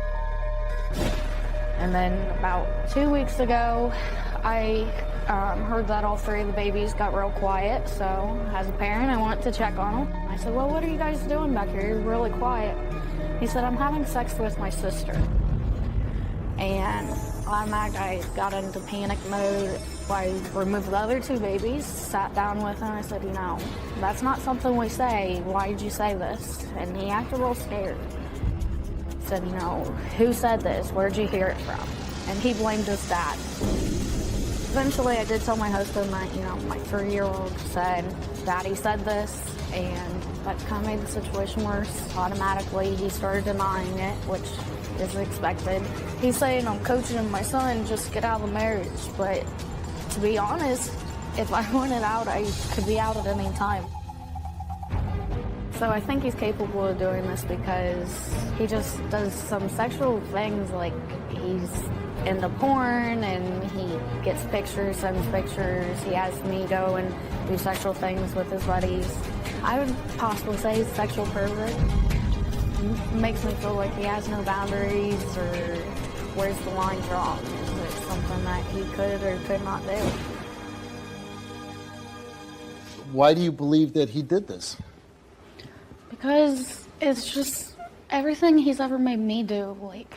And then about 2 weeks ago, I heard that all 3 of the babies got real quiet. So as a parent, I went to check on them. I said, well, what are you guys doing back here? You're really quiet. He said, I'm having sex with my sister. And I got into panic mode. I removed the other 2 babies, sat down with him, and I said, you know, that's not something we say. Why did you say this? And he acted real scared. Said, you know, who said this? Where'd you hear it from? And he blamed his dad. Eventually, I did tell my husband that, you know, my 3-year-old said, Daddy said this, and that kind of made the situation worse. Automatically, he started denying it, which is expected. He's saying I'm coaching my son just get out of the marriage, but to be honest, if I wanted out, I could be out at any time. So I think he's capable of doing this because he just does some sexual things, like he's into porn and he gets pictures, sends pictures. He has me go and do sexual things with his buddies. I would possibly say he's a sexual pervert. Makes me feel like he has no boundaries, or where's the line drawn? Is it something that he could or could not do? Why do you believe that he did this? Because it's just everything he's ever made me do. Like,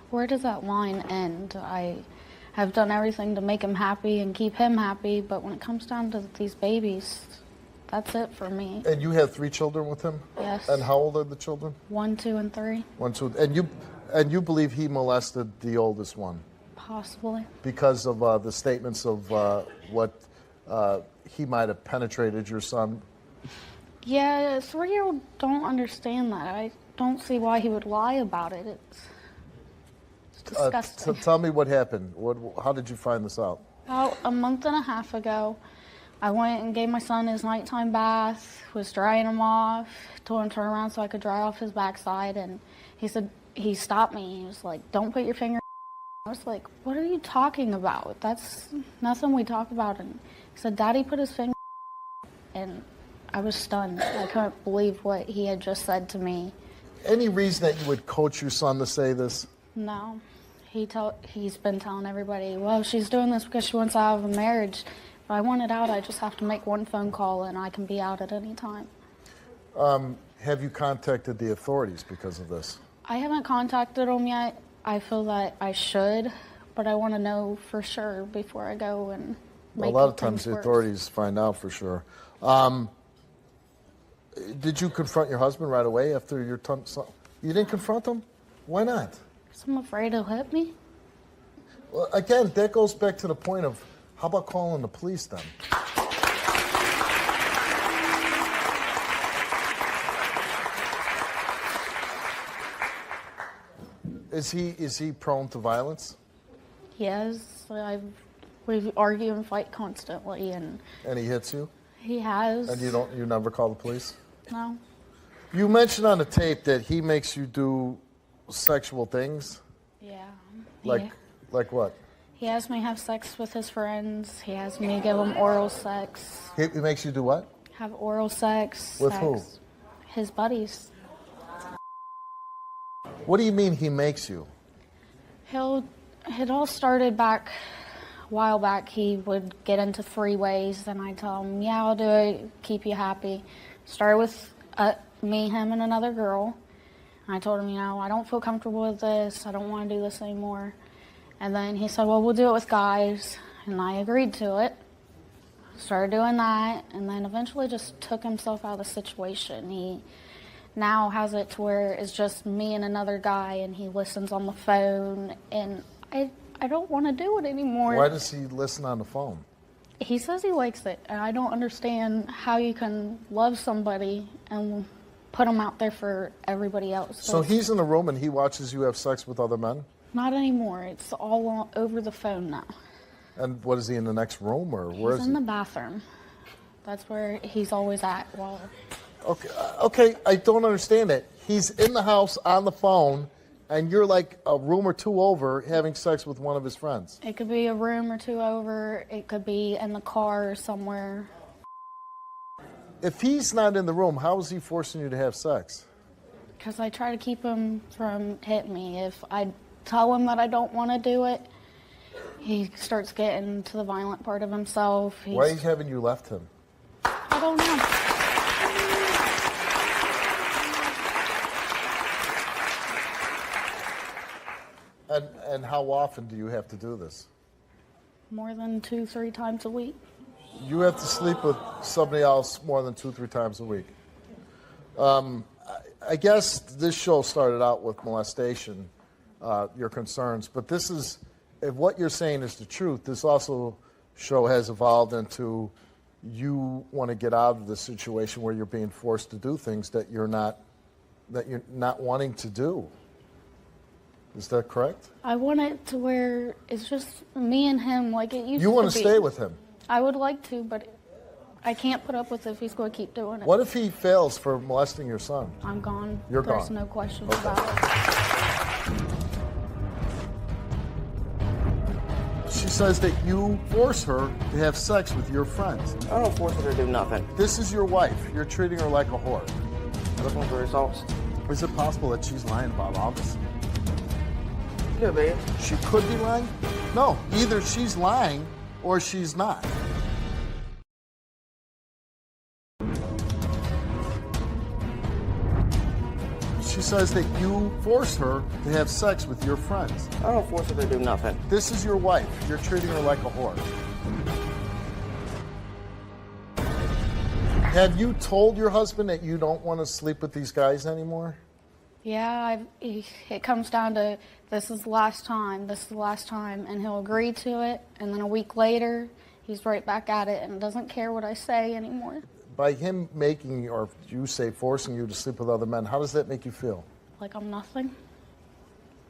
where does that line end? I have done everything to make him happy and keep him happy, but when it comes down to these babies, that's it for me. And you have 3 children with him? Yes. And how old are the children? 1, 2, and 3. 1, 2, and you believe he molested the oldest one? Possibly. Because of the statements of what he might have penetrated your son? Yeah, a 3-year-old don't understand that. I don't see why he would lie about it. It's disgusting. Tell me what happened. How did you find this out? About a month and a half ago, I went and gave my son his nighttime bath, was drying him off, told him to turn around so I could dry off his backside, and he said, he stopped me. He was like, don't put your finger. I was like, what are you talking about? That's nothing we talk about. And he said, Daddy put his finger, and I was stunned. I couldn't believe what he had just said to me. Any reason that you would coach your son to say this? No. He's been telling everybody, well, she's doing this because she wants out of a marriage. If I want it out, I just have to make one phone call and I can be out at any time. Have you contacted the authorities because of this? I haven't contacted them yet. I feel that I should, but I want to know for sure before I go and make A lot of times things the worse. authorities find out for sure. Did you confront your husband right away after your son? You didn't confront him? Why not? Because I'm afraid he'll hit me. Well, again, that goes back to the point of, how about calling the police then? Is he prone to violence? Yes, we argue and fight constantly, and And he hits you? he has. And you never call the police? No. You mentioned on the tape that he makes you do sexual things. Yeah. Like what? He has me have sex with his friends. He has me give him oral sex. He makes you do what? Have oral sex. With sex. who? His buddies. What do you mean he makes you? It all started back a while back. He would get into freeways, and I tell him, yeah, I'll do it, keep you happy. Started with me, him, and another girl. And I told him, I don't feel comfortable with this. I don't want to do this anymore. And then he said, well, we'll do it with guys. And I agreed to it. Started doing that, and then eventually just took himself out of the situation. He now has it to where it's just me and another guy, and he listens on the phone, and I don't want to do it anymore. Why does he listen on the phone? He says he likes it, and I don't understand how you can love somebody and put them out there for everybody else. So he's in the room and he watches you have sex with other men? Not anymore. It's all over the phone now. And what, is he in the next room, or where is He's he? in the bathroom. That's where he's always at. Well, Okay, I don't understand it. He's in the house on the phone, and you're like a room or two over having sex with one of his friends. it could be a room or two over. It could be in the car or somewhere. If he's not in the room, how is he forcing you to have sex? Because I try to keep him from hitting me. If I tell him that I don't want to do it, he starts getting to the violent part of himself. Why haven't you left him? I don't know. And how often do you have to do this? More than 2-3 times a week. You have to sleep with somebody else more than 2-3 times a week. I guess this show started out with molestation, your concerns, but this is, if what you're saying is the truth, this also show has evolved into you want to get out of the situation where you're being forced to do things that you're not wanting to do. Is that correct? I want it to where it's just me and him like it used to be. You want to stay with him? I would like to, but I can't put up with it if he's going to keep doing it. What if he fails for molesting your son? I'm gone. You're There's gone. no question Okay. about it. She says that you force her to have sex with your friends. I don't force her to do nothing. This is your wife. You're treating her like a whore. Looking for results. Is it possible that she's lying about all this? Could be. She could be lying? No, either she's lying or she's not. She says that you force her to have sex with your friends. I don't force her to do nothing. This is your wife. You're treating her like a whore. Have you told your husband that you don't want to sleep with these guys anymore? Yeah, it comes down to this is the last time, and he'll agree to it, and then a week later, he's right back at it and doesn't care what I say anymore. By him making, or you say forcing you to sleep with other men, how does that make you feel? Like I'm nothing.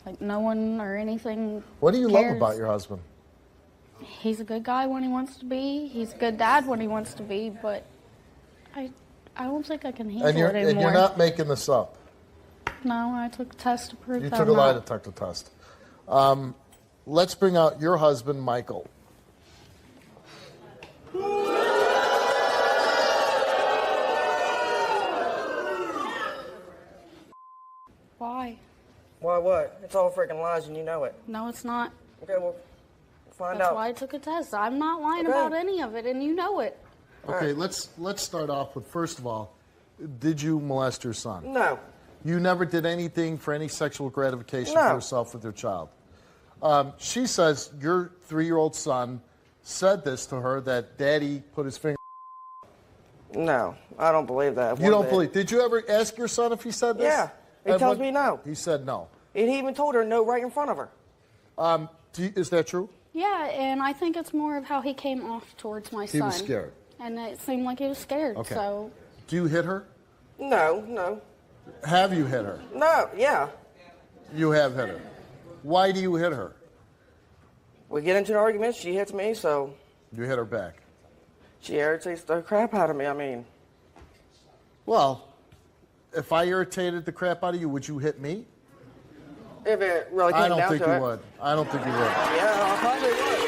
Like no one or anything. What do you cares. love about your husband? He's a good guy when he wants to be. He's a good dad when he wants to be, but I don't think I can handle it anymore. And you're not making this up. No, I took a test to prove You that took I'm a lie not. to take the test. Let's bring out your husband, Michael. Why? Why what? It's all freaking lies and you know it. No, it's not. Okay, well, find That's out. why I took a test. I'm not lying Okay. about any of it, and you know it. Okay, let's start off with, first of all, did you molest your son? No. You never did anything for any sexual gratification No. for yourself with your child. She says your 3-year-old son said this to her, that Daddy put his finger. No, I don't believe that. You don't believe? Did you ever ask your son if he said this? Yeah, he And tells what- me no. He said no. And he even told her no right in front of her. Is that true? Yeah, and I think it's more of how he came off towards my son. He was scared. And it seemed like he was scared, Okay. so... Do you hit her? No. Have you hit her? No, yeah. You have hit her. Why do you hit her? We get into an argument, she hits me, so... You hit her back. She irritates the crap out of me, I mean. Well, if I irritated the crap out of you, would you hit me? If it really came down to it. I don't think you would. I don't think you would. Yeah, I probably would.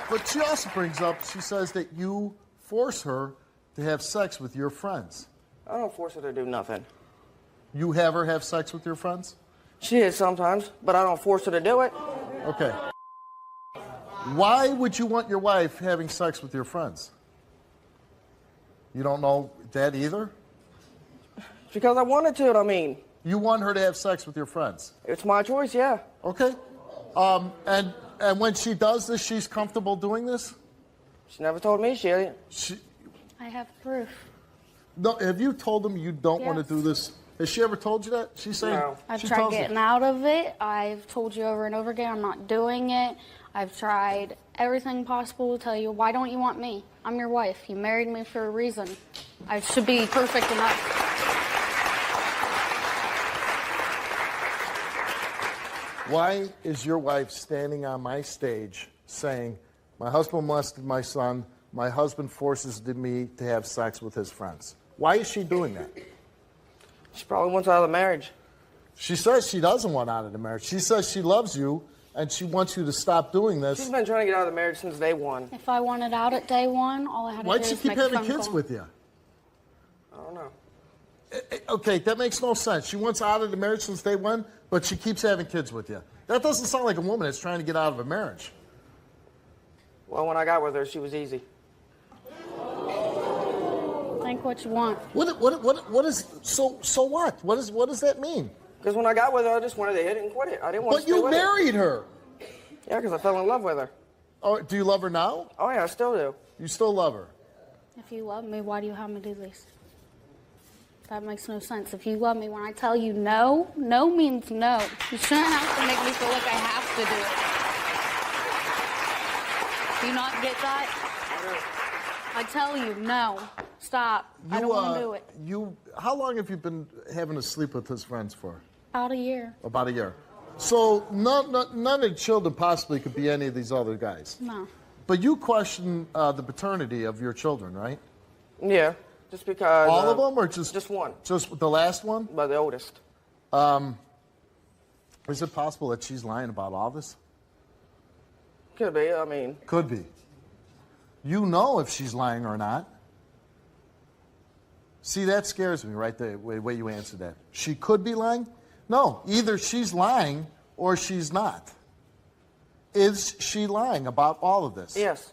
But she also brings up, she says that you force her to have sex with your friends. I don't force her to do nothing. You have her have sex with your friends? She is sometimes, but I don't force her to do it. Okay. Why would you want your wife having sex with your friends? You don't know that either? Because I wanted to, I mean. You want her to have sex with your friends? It's my choice, yeah. Okay. And when she does this, she's comfortable doing this? She never told me she... I have proof. No, have you told them you don't want Yes. to do this? Has she ever told you that? She's saying... No. I've she tried tells getting you. out of it. I've told you over and over again I'm not doing it. I've tried everything possible to tell you, why don't you want me? I'm your wife. You married me for a reason. I should be perfect enough. Why is your wife standing on my stage saying, my husband molested my son, my husband forces me to have sex with his friends? Why is she doing that? She probably wants out of the marriage. She says she doesn't want out of the marriage. She says she loves you, and she wants you to stop doing this. She's been trying to get out of the marriage since day one. If I wanted out at day one, all I had to Why'd do she is keep make a having phone kids call. with you? I don't know. Okay, that makes no sense. She wants out of the marriage since day one, but she keeps having kids with you. That doesn't sound like a woman that's trying to get out of a marriage. Well, when I got with her, she was easy. Think what you want. What is so what? What does that mean? Because when I got with her, I just wanted to hit it and quit it. I didn't want to But stay you with married her. Yeah, because I fell in love with her. Oh, do you love her now? Oh, yeah, I still do. You still love her? If you love me, why do you have me do this? That makes no sense. If you love me, when I tell you no, no means no. You shouldn't have to make me feel like I have to do it. Do you not get that? I tell you, no. Stop. I don't want to do it. How long have you been having to sleep with his friends for? About a year. About a year. So none of the children possibly could be any of these other guys. No. But you question the paternity of your children, right? Yeah, just because... All of them, or just one? Just the last one? But the oldest. Is it possible that she's lying about all this? Could be, I mean... Could be. You know if she's lying or not. See, that scares me right there, the way you answered that. She could be lying? No, either she's lying or she's not. Is she lying about all of this? Yes.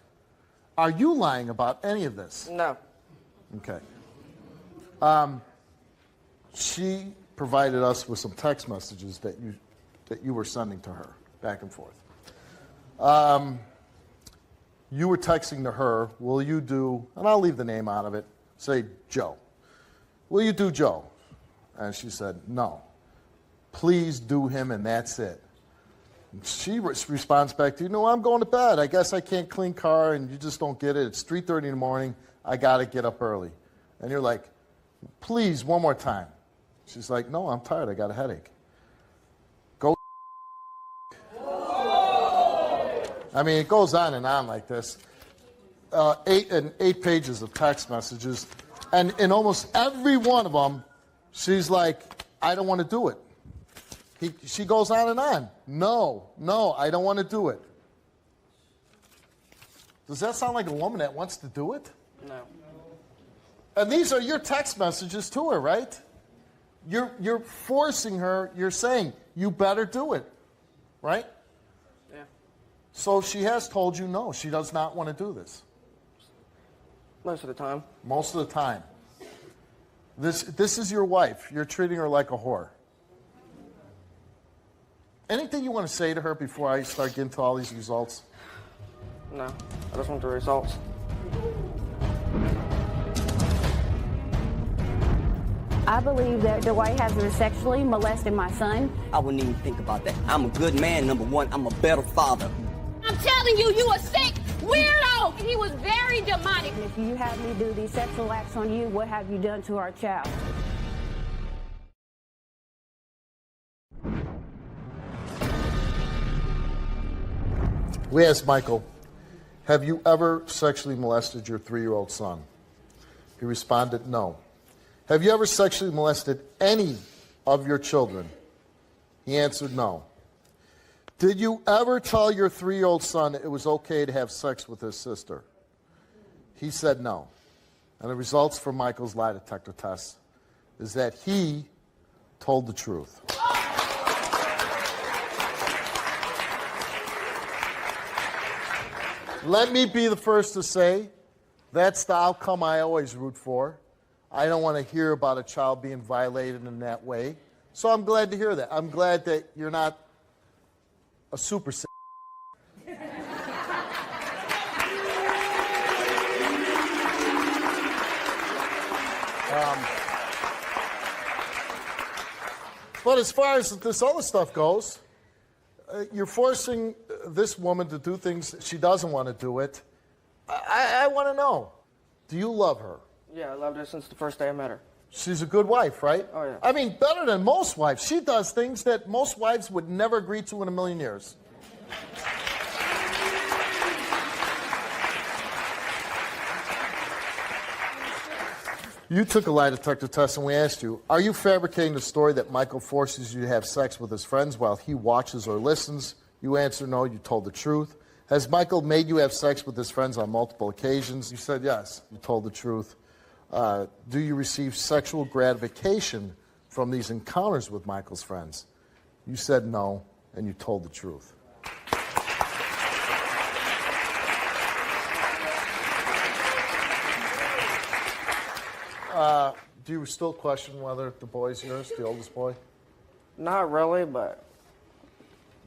Are you lying about any of this? No. Okay. She provided us with some text messages that you were sending to her, back and forth. You were texting to her, will you do, and I'll leave the name out of it, say Joe. Will you do Joe? And she said, no. Please do him and that's it. And she responds back to you, no, I'm going to bed. I guess I can't clean car and you just don't get it. It's 3:30 in the morning. I got to get up early. And you're like, please, one more time. She's like, no, I'm tired. I got a headache. Go. I mean, it goes on and on like this. 8 pages of text messages. And in almost every one of them, she's like, I don't want to do it. She goes on and on. No, I don't want to do it. Does that sound like a woman that wants to do it? No. And these are your text messages to her, right? You're forcing her, you're saying, you better do it, right? Yeah. So she has told you no, she does not want to do this. Most of the time. Most of the time. This is your wife. You're treating her like a whore. Anything you want to say to her before I start getting to all these results? No. I just want the results. I believe that Dwight has sexually molested my son. I wouldn't even think about that. I'm a good man, number one. I'm a better father. I'm telling you, you a sick weirdo. He was very demonic. And if you have me do these sexual acts on you, what have you done to our child? We asked Michael, have you ever sexually molested your 3-year-old son? He responded, no. Have you ever sexually molested any of your children? He answered, no. Did you ever tell your 3-year-old son it was okay to have sex with his sister? He said no. And the results from Michael's lie detector test is that he told the truth. Let me be the first to say, that's the outcome I always root for. I don't want to hear about a child being violated in that way. So I'm glad to hear that. I'm glad that you're not a super sick. But as far as this other stuff goes, you're forcing this woman to do things she doesn't want to do it. I want to know, do you love her? Yeah, I loved her since the first day I met her. She's a good wife, right? Oh, yeah. I mean, better than most wives. She does things that most wives would never agree to in a million years. You took a lie detector test and we asked you, are you fabricating the story that Michael forces you to have sex with his friends while he watches or listens? You answered no, you told the truth. Has Michael made you have sex with his friends on multiple occasions? You said yes, you told the truth. Do you receive sexual gratification from these encounters with Michael's friends? You said no, and you told the truth. Do you still question whether the boy's yours, the oldest boy? Not really, but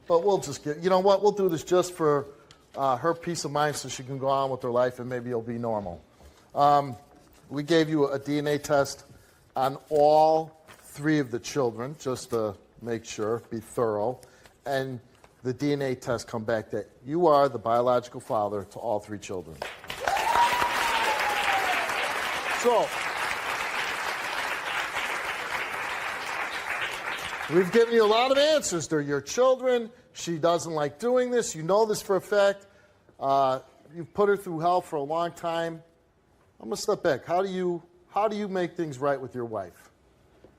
we'll just get, you know what, we'll do this just for her peace of mind so she can go on with her life and maybe it'll be normal. We gave you a DNA test on all 3 of the children, just to make sure, be thorough. And the DNA test come back that you are the biological father to all 3 children. So, we've given you a lot of answers. They're your children. She doesn't like doing this. You know this for a fact. You've put her through hell for a long time. I'm going to step back. How do you make things right with your wife?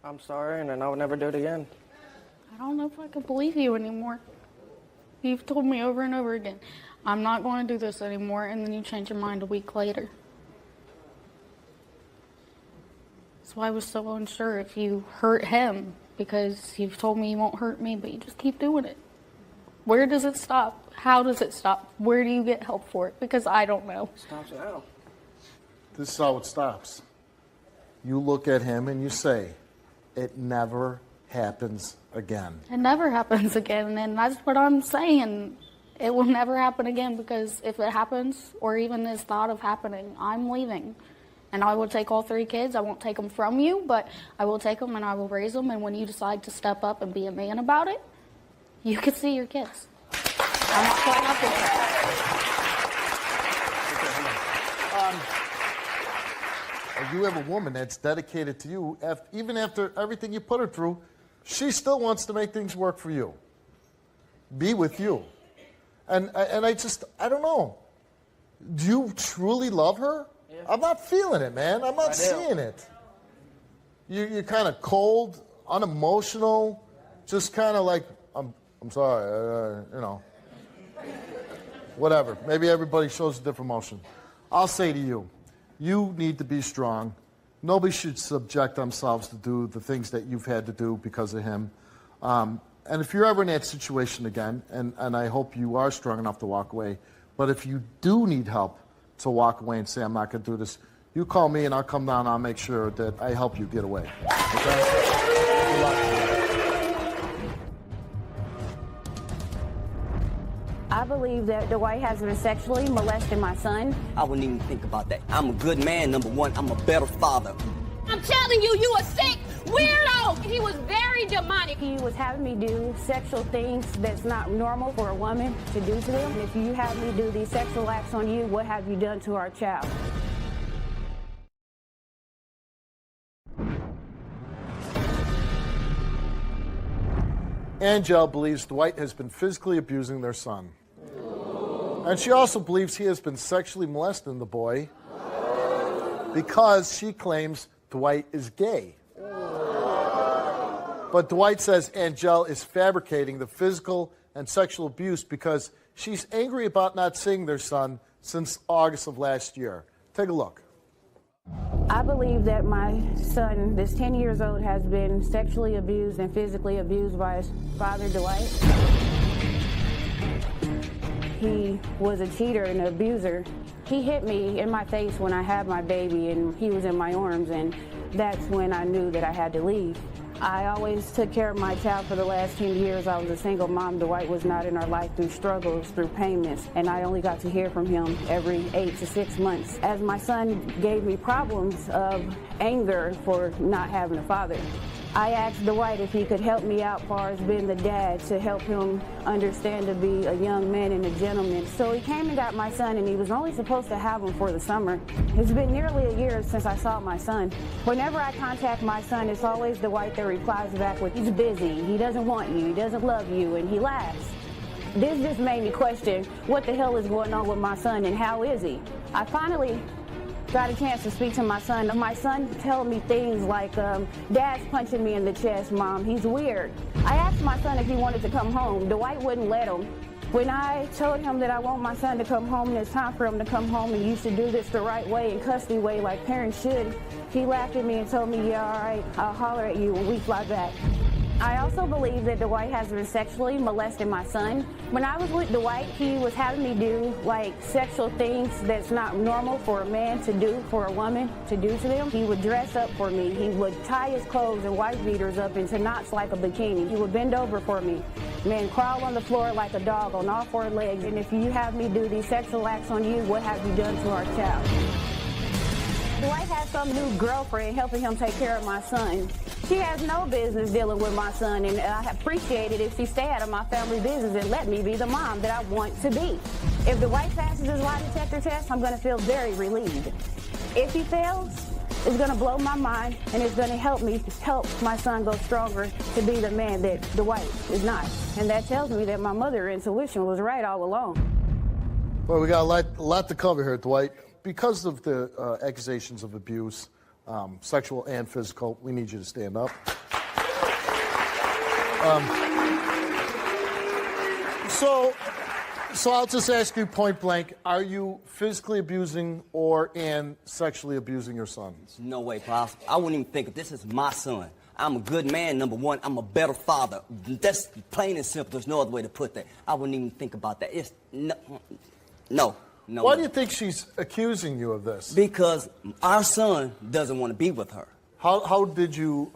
I'm sorry, and then I would never do it again. I don't know if I can believe you anymore. You've told me over and over again, I'm not going to do this anymore, and then you change your mind a week later. That's why I was so unsure if you hurt him, because you've told me you won't hurt me, but you just keep doing it. Where does it stop? How does it stop? Where do you get help for it? Because I don't know. It stops now. This is how it stops. You look at him and you say, it never happens again. It never happens again, and that's what I'm saying. It will never happen again, because if it happens, or even this thought of happening, I'm leaving. And I will take all 3 kids. I won't take them from you, but I will take them and I will raise them. And when you decide to step up and be a man about it, you can see your kids. I'm not putting up with it. You have a woman that's dedicated to you. Even after everything you put her through, she still wants to make things work for you. Be with you. And I don't know. Do you truly love her? Yeah. I'm not feeling it, man. I'm not seeing it. You're kind of cold, unemotional, just kind of like, I'm sorry, whatever. Maybe everybody shows a different emotion. I'll say to you, you need to be strong. Nobody should subject themselves to do the things that you've had to do because of him. And if you're ever in that situation again, and I hope you are strong enough to walk away, but if you do need help to walk away and say, I'm not going to do this, you call me and I'll come down and I'll make sure that I help you get away. Okay? Good luck. I believe that Dwight has been sexually molested my son. I wouldn't even think about that. I'm a good man, number one. I'm a better father. I'm telling you, you a sick was very demonic. He was having me do sexual things that's not normal for a woman to do to them. If you have me do these sexual acts on you, what have you done to our child? Angel believes Dwight has been physically abusing their son. And she also believes he has been sexually molesting the boy because she claims Dwight is gay. But Dwight says Angel is fabricating the physical and sexual abuse because she's angry about not seeing their son since August of last year. Take a look. I believe that my son, that's 10 years old, has been sexually abused and physically abused by his father, Dwight. He was a cheater and an abuser. He hit me in my face when I had my baby and he was in my arms, and that's when I knew that I had to leave. I always took care of my child for the last 10 years. I was a single mom. Dwight was not in our life through struggles, through payments, and I only got to hear from him every 8 to 6 months. As my son gave me problems of anger for not having a father, I asked Dwight if he could help me out as far as being the dad, to help him understand to be a young man and a gentleman. So he came and got my son, and he was only supposed to have him for the summer. It's been nearly a year since I saw my son. Whenever I contact my son, it's always Dwight that replies back with, he's busy, he doesn't want you, he doesn't love you, and he laughs. This just made me question what the hell is going on with my son and how is he? I finally got a chance to speak to my son. My son told me things like, Dad's punching me in the chest, Mom, he's weird. I asked my son if he wanted to come home. Dwight wouldn't let him. When I told him that I want my son to come home and it's time for him to come home and you should do this the right way and custody way like parents should, he laughed at me and told me, yeah, all right, I'll holler at you when we fly back. I also believe that Dwight has been sexually molesting my son. When I was with Dwight, he was having me do like sexual things that's not normal for a man to do, for a woman to do to them. He would dress up for me. He would tie his clothes and wife beaters up into knots like a bikini. He would bend over for me. Man, crawl on the floor like a dog on all 4 legs. And if you have me do these sexual acts on you, what have you done to our child? Dwight has some new girlfriend helping him take care of my son. She has no business dealing with my son, and I appreciate it if she stay out of my family business and let me be the mom that I want to be. If Dwight passes his lie detector test, I'm going to feel very relieved. If he fails, it's going to blow my mind, and it's going to help me help my son go stronger to be the man that Dwight is not. And that tells me that my mother intuition was right all along. Well, we got a lot to cover here, Dwight. Because of the accusations of abuse, sexual and physical, we need you to stand up. So I'll just ask you point blank, are you physically abusing and sexually abusing your son? No way possible. I wouldn't even think of this as my son. I'm a good man, number one. I'm a better father. That's plain and simple. There's no other way to put that. I wouldn't even think about that. It's no. Why do you think she's accusing you of this? Because our son doesn't want to be with her. How did you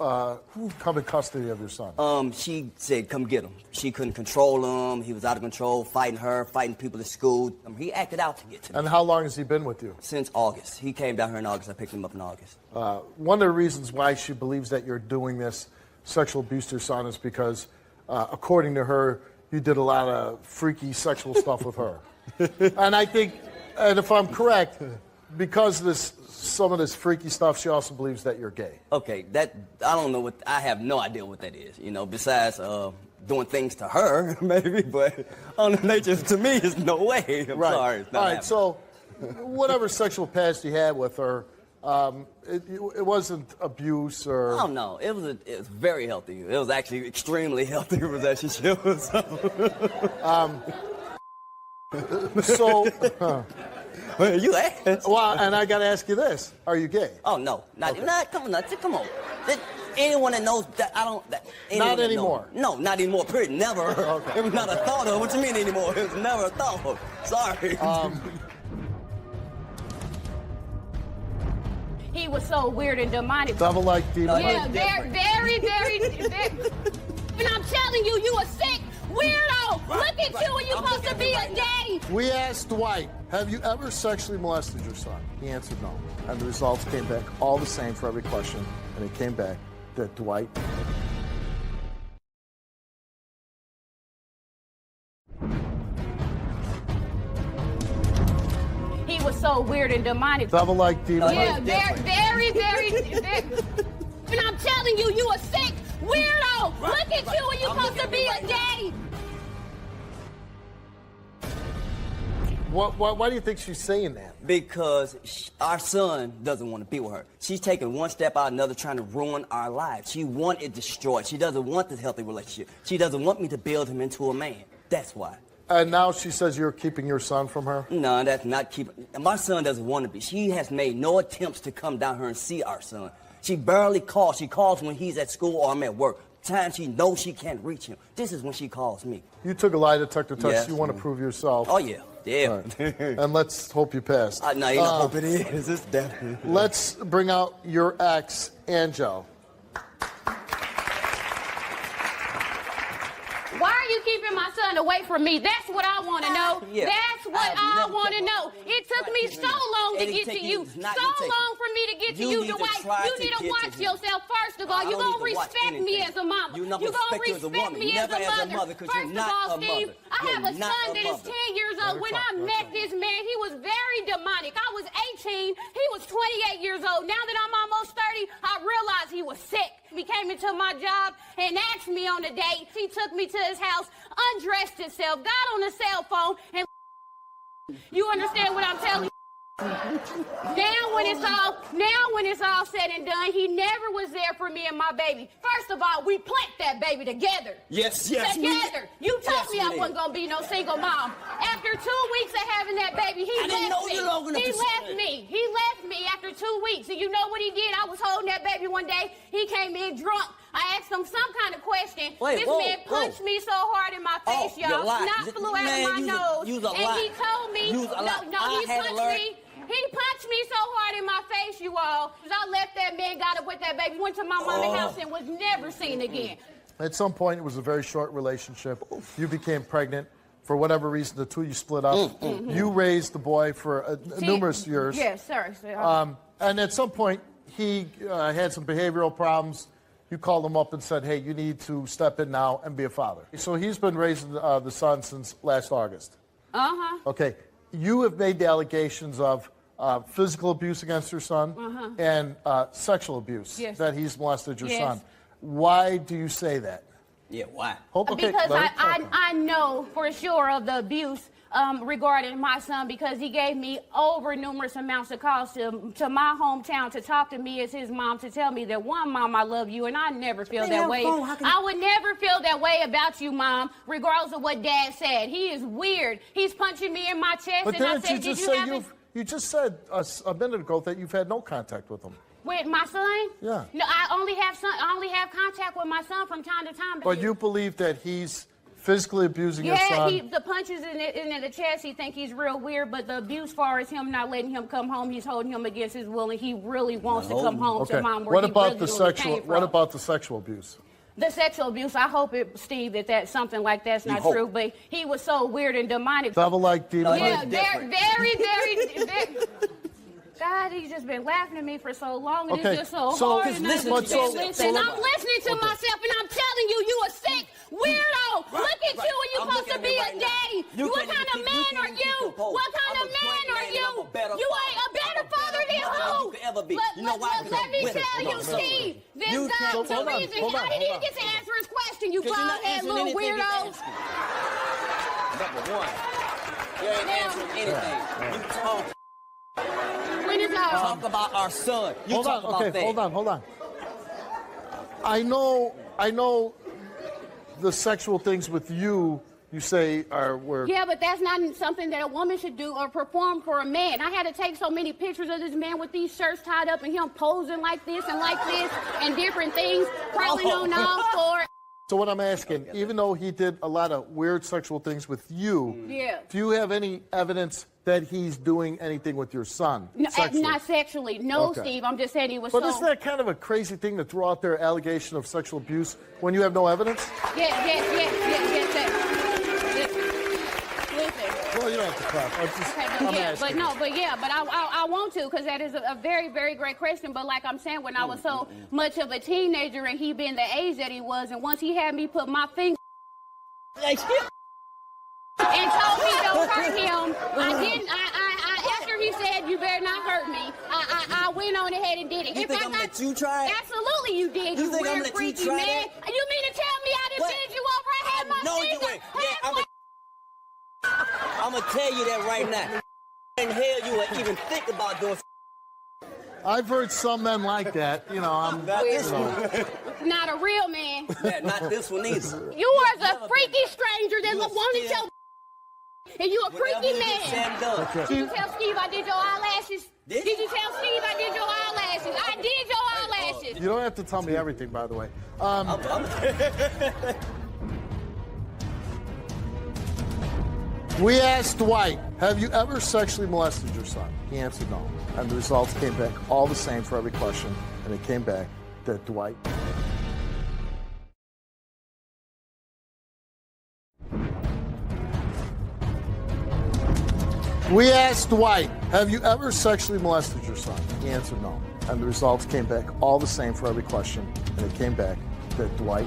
come in custody of your son? She said, come get him. She couldn't control him. He was out of control, fighting her, fighting people at school. He acted out to get to me. And how long has he been with you? Since August. He came down here in August. I picked him up in August. One of the reasons why she believes that you're doing this sexual abuse to your son is because, according to her, you did a lot of freaky sexual stuff with her. And I think, and if I'm correct, because of some of this freaky stuff, she also believes that you're gay. Okay, I have no idea what that is, besides doing things to her, maybe, but on the nature, to me, it's no way. I'm sorry. It's not All right, happening. so whatever sexual past you had with her, it wasn't abuse or... Oh, no. It was very healthy. It was actually extremely healthy relationship. You asked. Well, and I got to ask you this: are you gay? Oh no, not come on. Anyone that knows that I don't. Not anymore. No, not anymore. Period. Never. Okay. It was not a thought of. What you mean anymore? It was never a thought of. Sorry. He was so weird and demonic. Devil-like demon. Yeah, very. And I'm telling you, you a sick weirdo. Look at you, and you're supposed to be a daddy. We asked Dwight, have you ever sexually molested your son? He answered no. And the results came back all the same for every question. And it came back that Dwight so weird and demonic. Devil-like demon. Yeah, very. And I'm telling you, you a sick weirdo. Look at you, and you supposed to be a daddy. Why do you think she's saying that? Because our son doesn't want to be with her. She's taking one step out, another, trying to ruin our lives. She wants it destroyed. She doesn't want this healthy relationship. She doesn't want me to build him into a man. That's why. And now she says you're keeping your son from her? No, that's not keeping. My son doesn't want to be. She has made no attempts to come down here and see our son. She barely calls. She calls when he's at school or I'm at work. Times she knows she can't reach him. This is when she calls me. You took a lie detector test. Yes. You want to prove yourself. Oh, yeah. Yeah. Right. And let's hope you passed. No, you don't hope it is. It's definitely. Let's bring out your ex, Angel. Why are you keeping my son away from me? That's what I want to know. Yeah. That's what I want to know. It took me so long to get to you. So long for me to get to you, Dwight. You need to watch yourself. First of all, you're going to respect me as a mama. You're going to respect me as a mother. First of all, Steve, I have a son that is 10 years old. When I met this man, he was very demonic. I was 18. He was 28 years old. Now that I'm almost 30, I realized he was sick. He came into my job and asked me on a date. He took me to his house, undressed himself, got on the cell phone, and you understand what I'm telling you? Now when it's all said and done, he never was there for me and my baby. First of all, we plant that baby together. Yes. Together. You told me I wasn't gonna be no single mom. After 2 weeks of having that baby, he left me. He left me after 2 weeks. And you know what he did? I was holding that baby one day. He came in drunk. I asked him some kind of question. This man punched me so hard in my face, y'all. Snot flew out of my nose. And he told me, he punched me. He punched me so hard in my face, you all. I left that man, got up with that baby, went to my mama's house, and was never seen again. At some point, it was a very short relationship. You became pregnant. For whatever reason, the two of you split up. You raised the boy for numerous years. Yes, sir. And at some point, he had some behavioral problems. You called him up and said, hey, you need to step in now and be a father. So he's been raising the son since last August. Okay. You have made the allegations of physical abuse against your son and sexual abuse, that he's molested your son. Why do you say that? Yeah, why? Because I know for sure of the abuse regarding my son, because he gave me over numerous amounts of calls to my hometown to talk to me as his mom, to tell me that, one, Mom, I love you, and I never feel that way. I would never feel that way about you, Mom, regardless of what Dad said. He is weird. He's punching me in my chest, but and I said, did you have you just said a minute ago that you've had no contact with him. With my son? Yeah. No, I only have contact with my son from time to time. But you believe that he's physically abusing your son? Yeah, the punches in the chest, he think he's real weird, but the abuse far as him not letting him come home, he's holding him against his will, and he really wants to come home to Mom where what he about really the sexual? What about the sexual abuse? The sexual abuse, I hope, Steve, that something like that's not true, but he was so weird and demonic. Devil-like demon. Yeah, very. God, he's just been laughing at me for so long, and it's just so hard. And I'm listening to myself, and I'm telling you, you a sick weirdo. Look at you, and you supposed to be a daddy. What kind of man are you? What kind of man are you? You ain't a better father than who? Let me tell you, Steve, this guy's the reason. How did he get to answer his question, you bald-head little weirdo? Number one, you ain't answering anything. You talk. When is that? Talk about our son. You talk about that. Hold on. I know the sexual things with you say were... Yeah, but that's not something that a woman should do or perform for a man. I had to take so many pictures of this man with these shirts tied up and him posing like this and different things, crawling on all fours. So what I'm asking, even though he did a lot of weird sexual things with you, do you have any evidence that he's doing anything with your son? No, not sexually. No, Okay. Steve. I'm just saying he was But isn't that kind of a crazy thing to throw out there, allegation of sexual abuse, when you have no evidence? Yes. Listen. Well, you don't have to clap. But I want to, because that is a very, very great question. But like I'm saying, when I was so much of a teenager and he being the age that he was, and once he had me put my finger and told me don't hurt him, I didn't. After after he said, you better not hurt me, I went on ahead and did it. You think I'm gonna let you try it? Absolutely you did, You think I'm weird, gonna let you freaky try man. that? You mean to tell me I didn't What? bend you over? I had my No, you finger. ain't. Yeah, I'm gonna tell you that right now. In hell, you would even think about doing. I've heard some men like that. You know, I'm. Not this you know. one. Not a real man. Yeah, not this one either. You are a freaky stranger that wanted your and you a freaky man. Okay. Did you tell Steve I did your eyelashes? Did you tell Steve I did your eyelashes? I did your eyelashes. You don't have to tell me everything, by the way. We asked Dwight, have you ever sexually molested your son? He answered no. And the results came back all the same for every question. And it came back that Dwight. We asked Dwight, have you ever sexually molested your son? He answered no. And the results came back all the same for every question. And it came back that Dwight.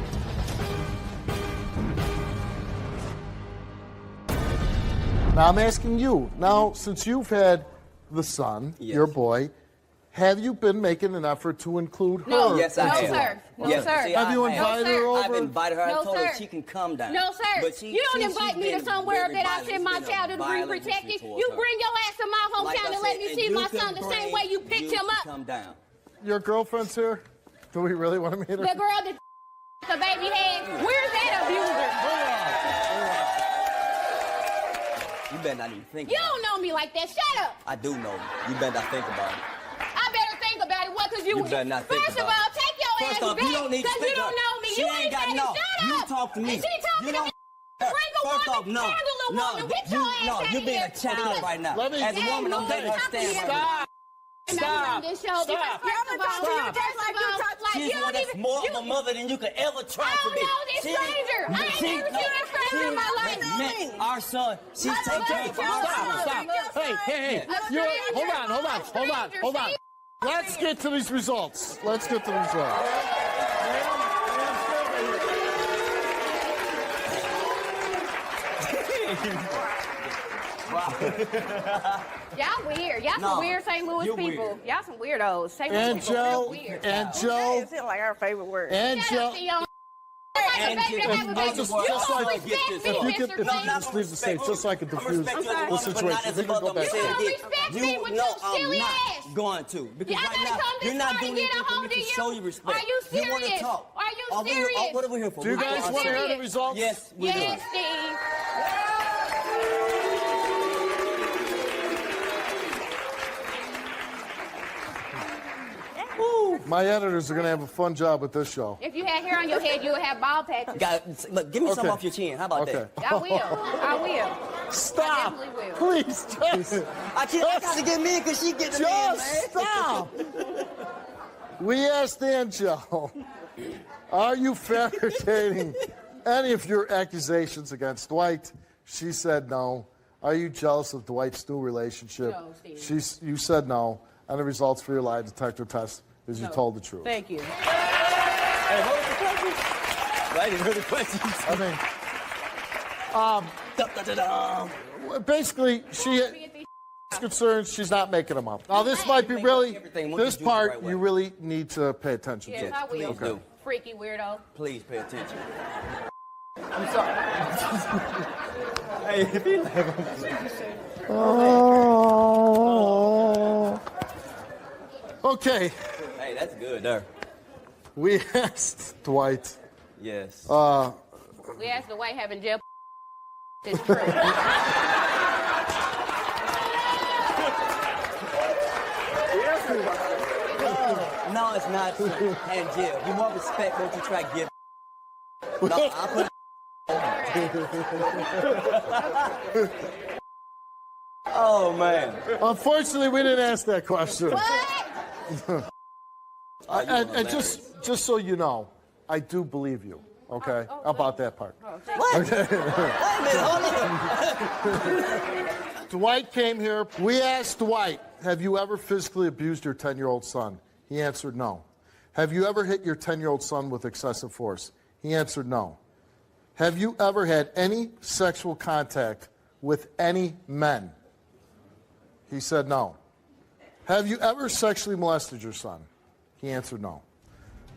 Now I'm asking you, now since you've had the son, your boy, have you been making an effort to include her? No, yes, I no, have. sir. No, Yes. sir. See, Have you invited her over? I've invited her. No, I told her sir. she can come down. No, sir. But You don't invite me to been somewhere very that I violent. send my It's been a child to be violent protected. history towards You her. bring your ass to my Like hometown I and let said, me and see you my can son the same bring way you picked him up. Come down. Your girlfriend's here? Do we really want to meet her? The girl that the baby had, where's that abuser? You better not even think You about don't know me like that. Shut up. it. I do know you. You better not think about it. I better think about it. What? Because you better not think first of about all, it. take your First ass off, back. you don't need to Because you think don't about it. know me. She You ain't got said no. it. Shut You up. talk to me. And she talking You to me. don't. Bring a First woman. off, no. Handle a No, woman. Get your ass out you're of being here. a child right now. Let me- As a woman, I'm letting her stand right now. Stop. Stop. Like, she's one that's more of a mother than you could ever try I to don't be. know this stranger. I ain't never seen this stranger in my life. Met our son. She's taking care of our son. Stop. Hey. Hold on. Let's get to these results. Y'all weird. Y'all some weird St. Louis you're people. weird. Y'all some weirdos. St. Louis And people real Joe, weird. and Joe, It's like our favorite word. and Shut up, Joe. Theon. Like a baby to have a baby. Just You don't like, respect if me, you Mr. could, if you King. could just leave the stage, just so I could diffuse respect you as a the woman, but not situation. as We a can go mother. back You to don't it. respect me with know your silly I'm ass. not going to. Because Y'all right gotta now, come this you're not far to doing get a anything for hold me of to you? show you respect. Are you You want to serious? talk. Are you serious? What are we here for? Do you We guys want want to hear the serious? results? Yes, we do. Yes, Steve. My editors are going to have a fun job with this show. If you had hair on your head, you would have bald patches. Look, give me some Okay. off your chin. How about Okay. that? I will. Stop. I definitely will. Please, just I got to get me because she gets me, man. Just stop. We asked Angel, are you fabricating any of your accusations against Dwight? She said no. Are you jealous of Dwight's new relationship? No, Steve. You said no. And the results for your lie detector test is you told the truth. Thank you. Hey, what was the question? I didn't hear the questions. I mean, basically, she is concerned she's not making them up. Now, this might be really, this part you really need to pay attention Yes, to. I will. Please do. Freaky weirdo. Please pay attention. I'm sorry. Hey, if you Okay. Hey, that's good there. We asked Dwight. Yes. We asked the white having jail. It's true. No, it's not. And Jill, you more respect what you try to give. No, I put. Oh man. Unfortunately, we didn't ask that question. What? And just so you know, I do believe you. Okay, about that part. What? Okay. Wait a minute, hold on. Dwight came here. We asked Dwight, have you ever physically abused your 10-year-old son? He answered no. Have you ever hit your 10-year-old son with excessive force? He answered no. Have you ever had any sexual contact with any men? He said no. Have you ever sexually molested your son? He answered no.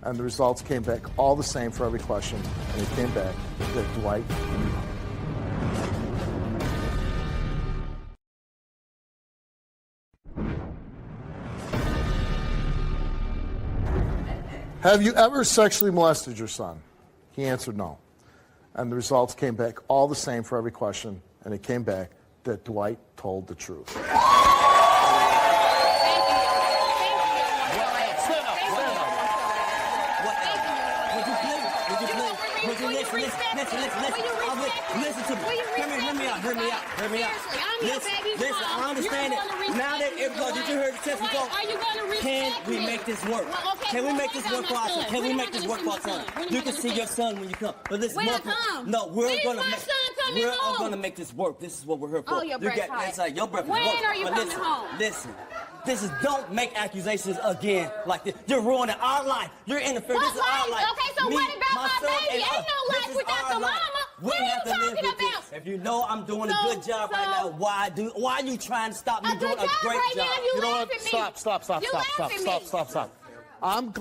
And the results came back all the same for every question, and it came back that Dwight. Have you ever sexually molested your son? He answered no. And the results came back all the same for every question, and it came back that Dwight told the truth. Listen to me. Hear me out. Listen, I understand it. Now that everybody, did you hear the test result? Can we make this work? Can we make this work for our son? Can we make this work for our son? You can see your son when you come. But listen, no, we're gonna make this work. This is what we're here for. Oh, your breath hot. Like your breath is When work. are you But coming home? Listen. This is, don't make accusations again like this. You're ruining our life. You're interfering. This is our life. Okay, so what about my baby? Ain't no life without the mama. What are you talking about? If you know I'm doing a good job right now, why are you trying to stop me doing a great job? You know what? Stop. I'm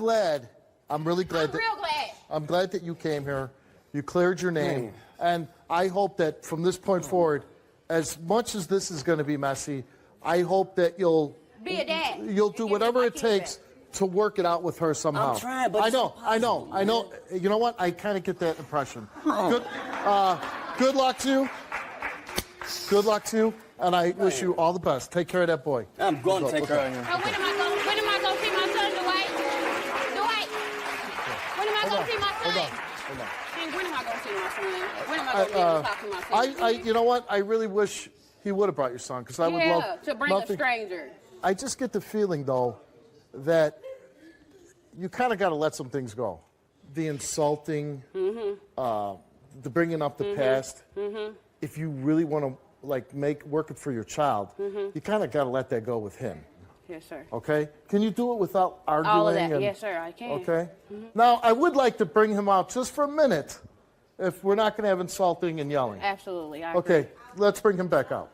really glad I'm glad that you came here. You cleared your name. And I hope that from this point forward, as much as this is going to be messy, I hope that you'll be a dad. You'll do whatever it takes to work it out with her somehow. I'm trying, but I know. You know what? I kind of get that impression. Good luck to you. Good luck to you. And I wish you all the best. Take care of that boy. I'm going to take care of him. When am I going to see my son, Dwight? When am I going to see my son? Hold on. And when am I going to see my son? When am I going to be able to talk to my son? You know what? I really wish he would have brought your son, because I would love to bring a stranger. I just get the feeling, though, that you kind of got to let some things go. The insulting, the bringing up the past. If you really want to work it for your child, you kind of got to let that go with him. Yes, sir. Okay? Can you do it without arguing? All of that. Yes, sir, I can. Okay? Now, I would like to bring him out just for a minute, if we're not going to have insulting and yelling. Absolutely. I Okay, agree. let's bring him back out.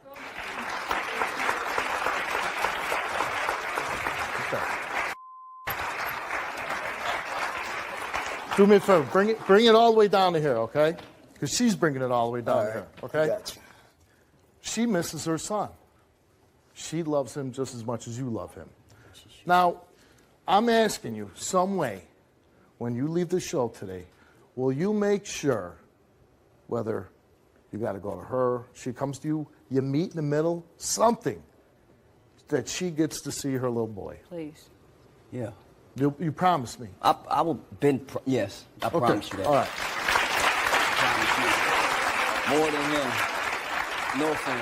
Do me a favor, bring it all the way down to here, okay? Because she's bringing it all the way down to here, okay? Gotcha. She misses her son. She loves him just as much as you love him. Now, I'm asking you, some way, when you leave the show today, will you make sure, whether you got to go to her, she comes to you, you meet in the middle, something, that she gets to see her little boy? Please. Yeah. You promise me? I will yes. I promise you that. All right. More than him. No, son.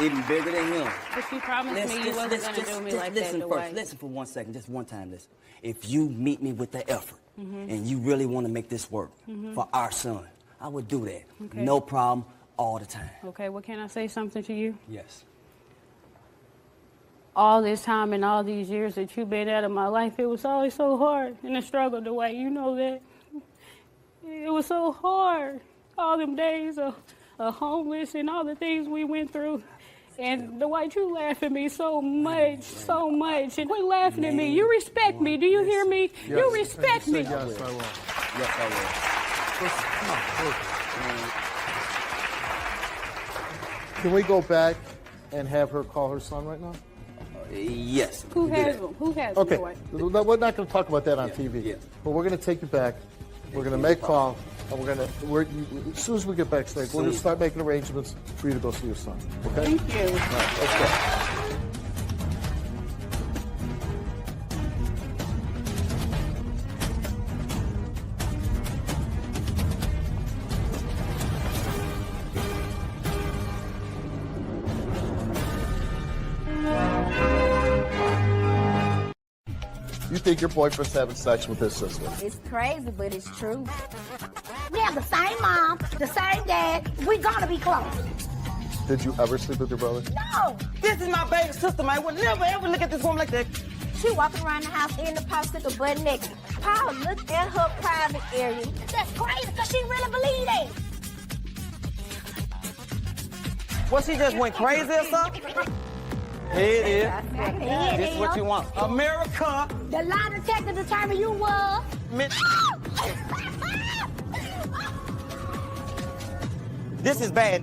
Even bigger than him. But you promised me you wasn't going to do me like that, Dwight. Listen for 1 second, just one time, listen. If you meet me with the effort and you really want to make this work for our son, I would do that. Okay. No problem, all the time. Okay, well, can I say something to you? Yes. All this time and all these years that you've been out of my life, it was always so hard in the struggle, Dwight. You know that. It was so hard. All them days of homeless and all the things we went through. And Dwight, you laugh at me so much. And quit laughing at me. You respect me. Do you hear me? Yes. You respect me. Yes, I will. Yes, I will. Can we go back and have her call her son right now? Yes. Who has them? Who has them, Okay, Dwight? we're not going to talk about that on TV. Yeah. But we're going to take you back. We're going to make a call, and as soon as we get backstage, we're going to start making arrangements for you to go see your son. Okay? Thank you. All right, let's go. You think your boyfriend's having sex with his sister? It's crazy, but it's true. We have the same mom, the same dad. We're gonna be close. Did you ever sleep with your brother? No. This is my baby sister, man. I would never ever look at this woman like that. She walking around the house in the popsicle butt naked. Paul looked at her private area. That's crazy, because she really believed it. What, she just went crazy or something? Here it is. Here it This is what you want. America. The lie detector determined you was. This is bad.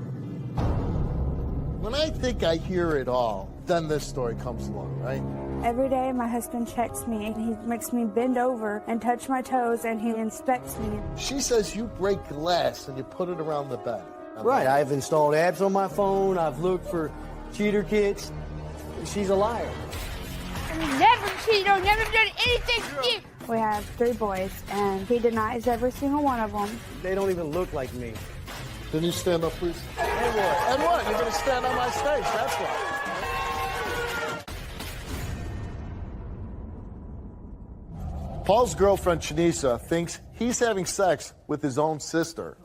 When I think I hear it all, then this story comes along, right? Every day my husband checks me and he makes me bend over and touch my toes and he inspects me. She says you break glass and you put it around the bed. Right, I've installed apps on my phone, I've looked for cheater kits. She's a liar. Never cheated or never done anything to you. We have 3 boys and he denies every single one of them. They don't even look like me. Can you stand up, please? And what? And what? You're going to stand on my stage, that's why. Paul's girlfriend, Shanisa, thinks he's having sex with his own sister.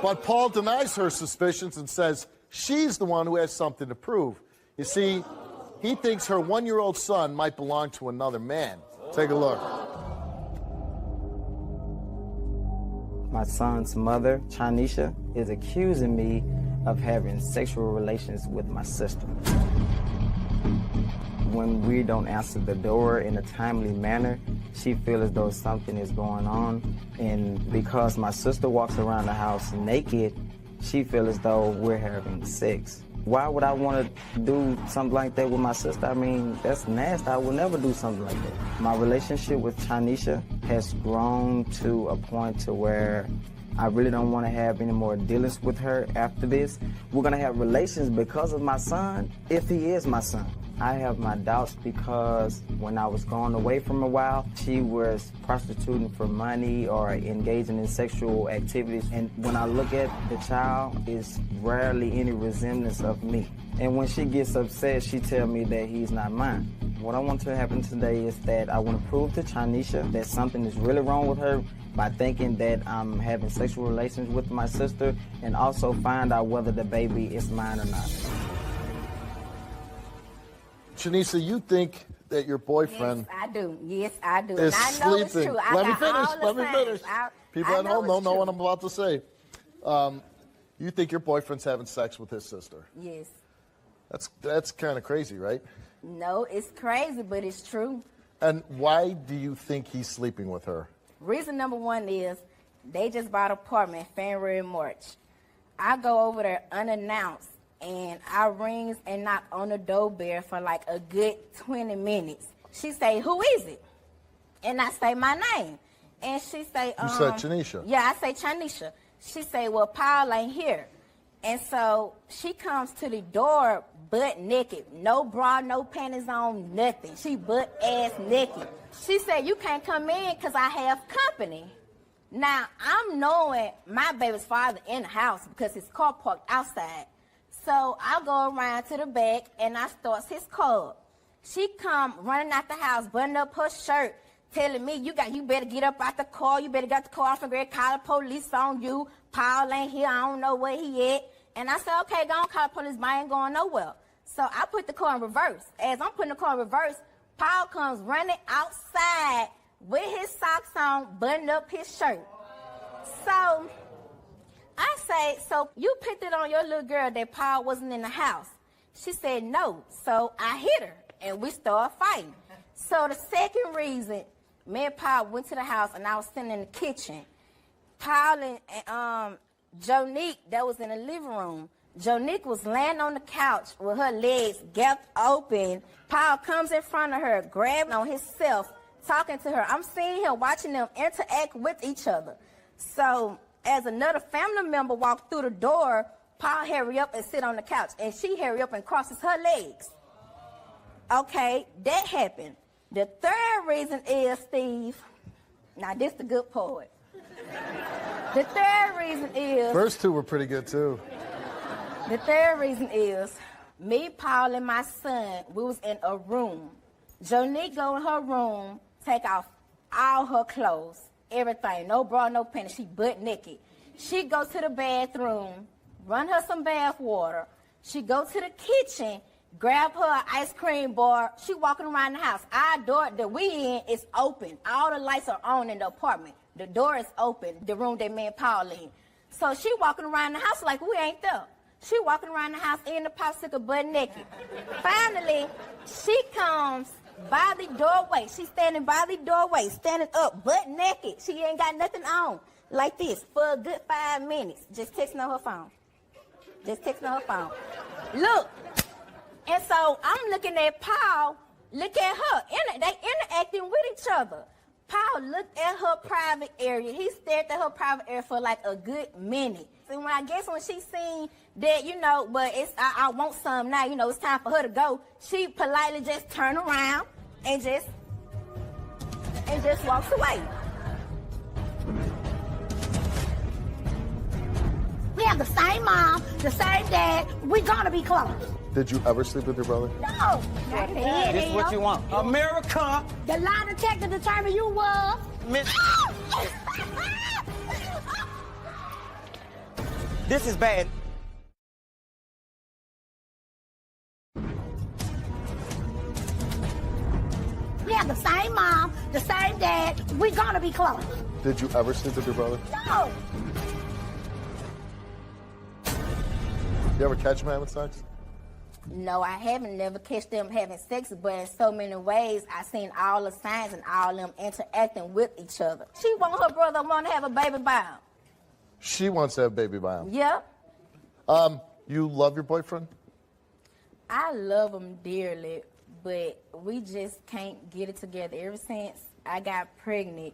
But Paul denies her suspicions and says she's the one who has something to prove. You see, he thinks her 1-year-old son might belong to another man. Take a look. My son's mother, Chanisha, is accusing me of having sexual relations with my sister. When we don't answer the door in a timely manner, she feels as though something is going on. And because my sister walks around the house naked, she feels as though we're having sex. Why would I want to do something like that with my sister? I mean, that's nasty. I would never do something like that. My relationship with Chanisha has grown to a point to where I really don't want to have any more dealings with her after this. We're going to have relations because of my son, if he is my son. I have my doubts because when I was gone away from a while, she was prostituting for money or engaging in sexual activities. And when I look at the child, it's rarely any resemblance of me. And when she gets upset, she tells me that he's not mine. What I want to happen today is that I want to prove to Chanisha that something is really wrong with her by thinking that I'm having sexual relations with my sister, and also find out whether the baby is mine or not. Shanisa, you think that your boyfriend Yes, I do. Yes, I do. is And I know sleeping. it's true. I Let me got finish. all the Let me signs. finish. People I at home know don't it's know true. what I'm about to say. You think your boyfriend's having sex with his sister? Yes. That's kind of crazy, right? No, it's crazy, but it's true. And why do you think he's sleeping with her? Reason number 1 is they just bought an apartment February and March. I go over there unannounced, and I rings and knock on the doorbell for like a good 20 minutes. She say, "Who is it?" And I say my name. And she say, You said Chanisha. Yeah, I say Chanisha. She say, "Well, Paul ain't here." And so she comes to the door butt naked, no bra, no panties on, nothing. She butt ass naked. She said, "You can't come in because I have company." Now, I'm knowing my baby's father in the house because his car parked outside. So I go around to the back and I starts his car. She come running out the house, buttoning up her shirt, telling me, you better get up out the car, you better get the car off and go call the police on you. Paul ain't here, I don't know where he at. And I said, okay, go on, call the police, but I ain't going nowhere. So I put the car in reverse. As I'm putting the car in reverse, Paul comes running outside with his socks on, buttoning up his shirt. So I say, so you picked it on your little girl that Paul wasn't in the house. She said no. So I hit her and we started fighting. So the second reason, me and Paul went to the house and I was sitting in the kitchen. Paul and Jonique, that was in the living room. Jonique was laying on the couch with her legs gapped open. Paul comes in front of her, grabbing on himself, talking to her. I'm seeing him watching them interact with each other. So as another family member walked through the door, Paul hurry up and sit on the couch, and she hurry up and crosses her legs. Okay, that happened. The third reason is, Steve, now this the good part. The third reason is... First 2 were pretty good, too. The third reason is, me, Paul, and my son, we was in a room. Jonique go in her room, take off all her clothes, everything, no bra, no panties, she butt naked. She go to the bathroom, run her some bath water. She go to the kitchen, grab her an ice cream bar. She walking around the house. Our door that we in is open. All the lights are on in the apartment. The door is open, the room that me and Paul in. So she walking around the house like we ain't there. She walking around the house in the popsicle butt naked. Finally, she comes by the doorway. She's standing by the doorway, standing up, butt naked. She ain't got nothing on. Like this, for a good 5 minutes. Just texting on her phone. Just texting on her phone. Look. And so I'm looking at Paul. Look at her. They interacting with each other. Paul looked at her private area. He stared at her private area for like a good minute. So when she seen that, you know, but I want some now, you know, it's time for her to go, she politely just turned around and just walks away. We have the same mom, the same dad. We're gonna be close. Did you ever sleep with your brother? No. This is what you want. America. The lie detector determined you was. This is bad. We have the same mom, the same dad. We're gonna be close. Did you ever sleep with your brother? No. You ever catch him having sex? No, I haven't never catch them having sex, but in so many ways, I seen all the signs and all them interacting with each other. She want her brother want to have a baby by him. She wants to have a baby by him. Yep. You love your boyfriend? I love him dearly, but we just can't get it together. Ever since I got pregnant,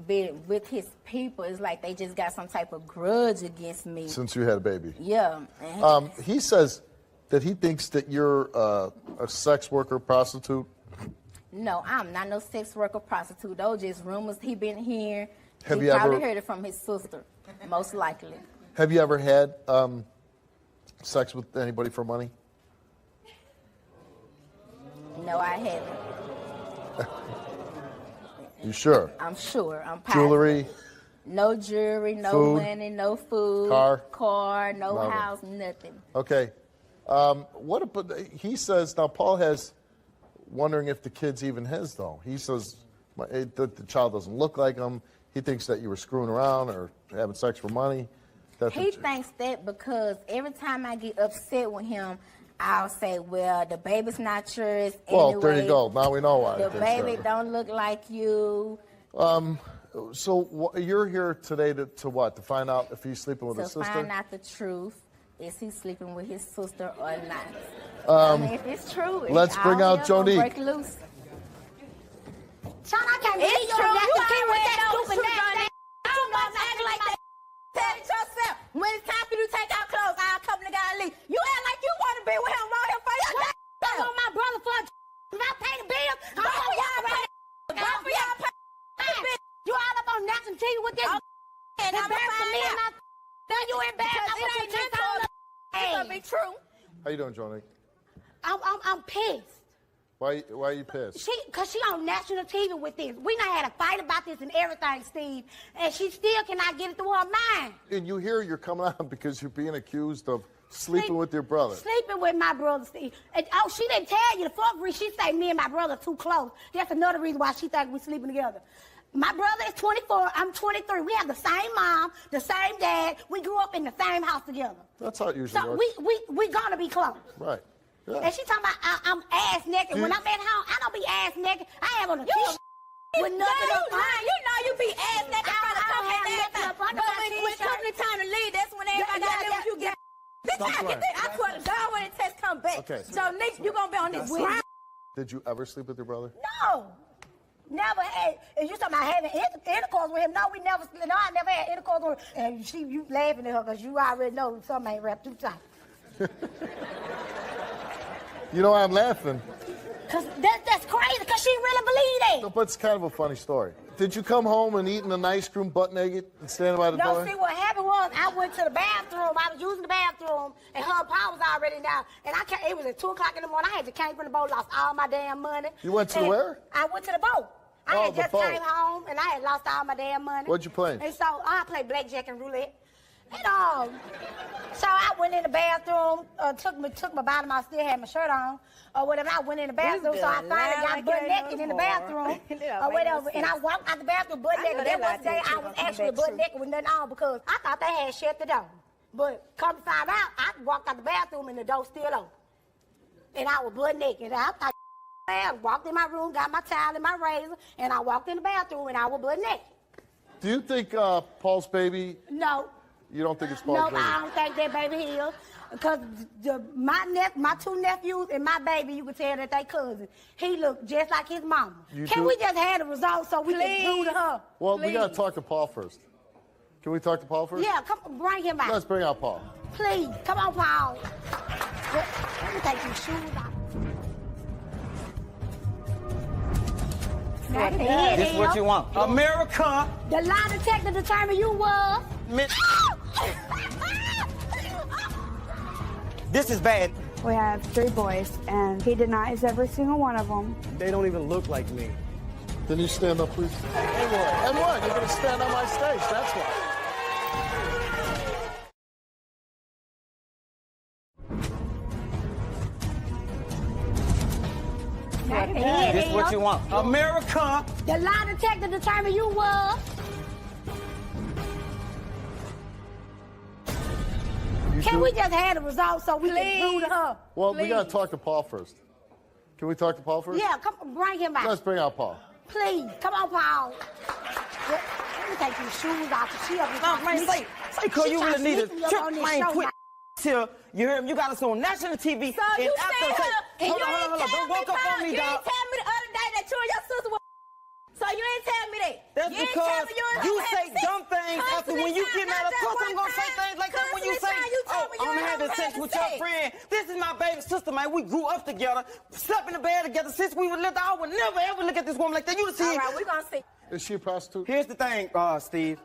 being with his people, it's like they just got some type of grudge against me. Since you had a baby? Yeah. He says that he thinks that you're a sex worker, prostitute. No, I'm not no sex worker, prostitute. Those just rumors he been hearing. Have he you probably ever heard it from his sister, most likely. Have you ever had sex with anybody for money? No, I haven't. You sure? I'm sure. I'm positive. Jewelry? No jewelry, no Food? money, no food. Car? no Nothing. house, nothing. Okay. What about, he says, now Paul has, wondering if the kid's even his, though. He says the child doesn't look like him. He thinks that you were screwing around or having sex for money. He thinks that because every time I get upset with him, I'll say, well, the baby's not yours Well, anyway. there you go. Now we know why. The baby don't look like you. So you're here today to what? To find out if he's sleeping with his sister? To find out the truth. Is he sleeping with his sister or not? I mean, if it's true, let's bring out Jonique. Break loose. Sean, I can't believe It's you're true. not You the kid with that already know stupid it's true, ass. Johnny. You must act like that. Tell it yourself. When it's time for you to take out clothes, I'll come to God and leave. You act like you want to be with him right here for your damn I want my brother for if I pay the bill, I'm gonna y'all right. Both of y'all pay. You all up on national TV with this And I'm embarrassing me and my now you embarrassed. Because it ain't just all it's gonna be true. How you doing, Jonique? I'm pissed. Why are you pissed? Cause she on national TV with this. We done had a fight about this and everything, Steve, and she still cannot get it through her mind. And you hear you're coming out because you're being accused of sleeping with your brother. Sleeping with my brother, Steve. And, she didn't tell you the fuck reason. She say me and my brother too close. That's another reason why she think we sleeping together. My brother is 24, I'm 23. We have the same mom, the same dad. We grew up in the same house together. That's how it usually So works. we gonna be close. Right. Yeah. And she talking about I'm ass naked. When I'm at home, I don't be ass naked. I have on a t-shirt with nothing up. You know you be ass naked trying to come in there. But when come the time to leave, that's when everybody got to live you get. I swear to God, when the test come back. Okay. So Nick, you gonna be on this with. Did you ever sleep with your brother? No. Never had. And you talking about having intercourse with him? No, we never. No, I never had intercourse with her. And you laughing at her because you already know something ain't wrapped too tight. You know why I'm laughing? Cause that's crazy. Cause she really believed that. No, but it's kind of a funny story. Did you come home and eat in an ice cream butt naked and standing by the door? No, see what happened was I went to the bathroom. I was using the bathroom, and her power was already down. And it was at 2:00 in the morning. I had to came from the boat, lost all my damn money. You went to and where? I went to the boat. I had the just boat. came home, and I had lost all my damn money. What'd you play? And so I played blackjack and roulette. And so I went in the bathroom, took my bottom, I still had my shirt on, or whatever. I went in the bathroom, so I finally got butt naked in the bathroom, or whatever. And I walked out the bathroom butt naked. That one day I was actually butt naked with nothing on because I thought they had shut the door. But come to find out, I walked out the bathroom and the door still open. And I was butt naked. I thought, I walked in my room, got my towel and my razor, and I walked in the bathroom and I was butt naked. Do you think Paul's baby? No. You don't think it's Paul's No, baby? I don't think that baby here. Because my two nephews and my baby, you can tell that they cousins. He looked just like his mama. Can we just have the results so we can prove to her? Well, we got to talk to Paul first. Can we talk to Paul first? Yeah, come bring him out. Let's bring out Paul. Please, come on, Paul. Let me take your shoes off. This is what you want. America. The lie detector determined you was. This is bad. We have 3 boys, and he denies every single one of them. They don't even look like me. Then you stand up, please. And what? You're going to stand on my stage. That's why. This is what you want. America. The lie detector determined you was. Can we just have the results so we can prove to her? Well, we got to talk to Paul first. Can we talk to Paul first? Yeah, come bring him out. Let's bring out Paul. Please, come on, Paul. Let me take your shoes off. She up Man, say, cuz you really need a trip, man, quit till you hear him. You got us on national TV. So you said her, and hold you on, ain't don't walk up on me, you dog. ain't tell me the other day that you and your sister were. So you ain't tell me that. That's you because you say sex. dumb things after when you get mad. Of course I'm gonna say things like that when you say, oh, I'm having sex with your friend. This is my baby sister, man. We grew up together, slept in the bed together since we were little. I would never ever look at this woman like that. You see? All right, we're gonna see. Is she a prostitute? Here's the thing, Steve.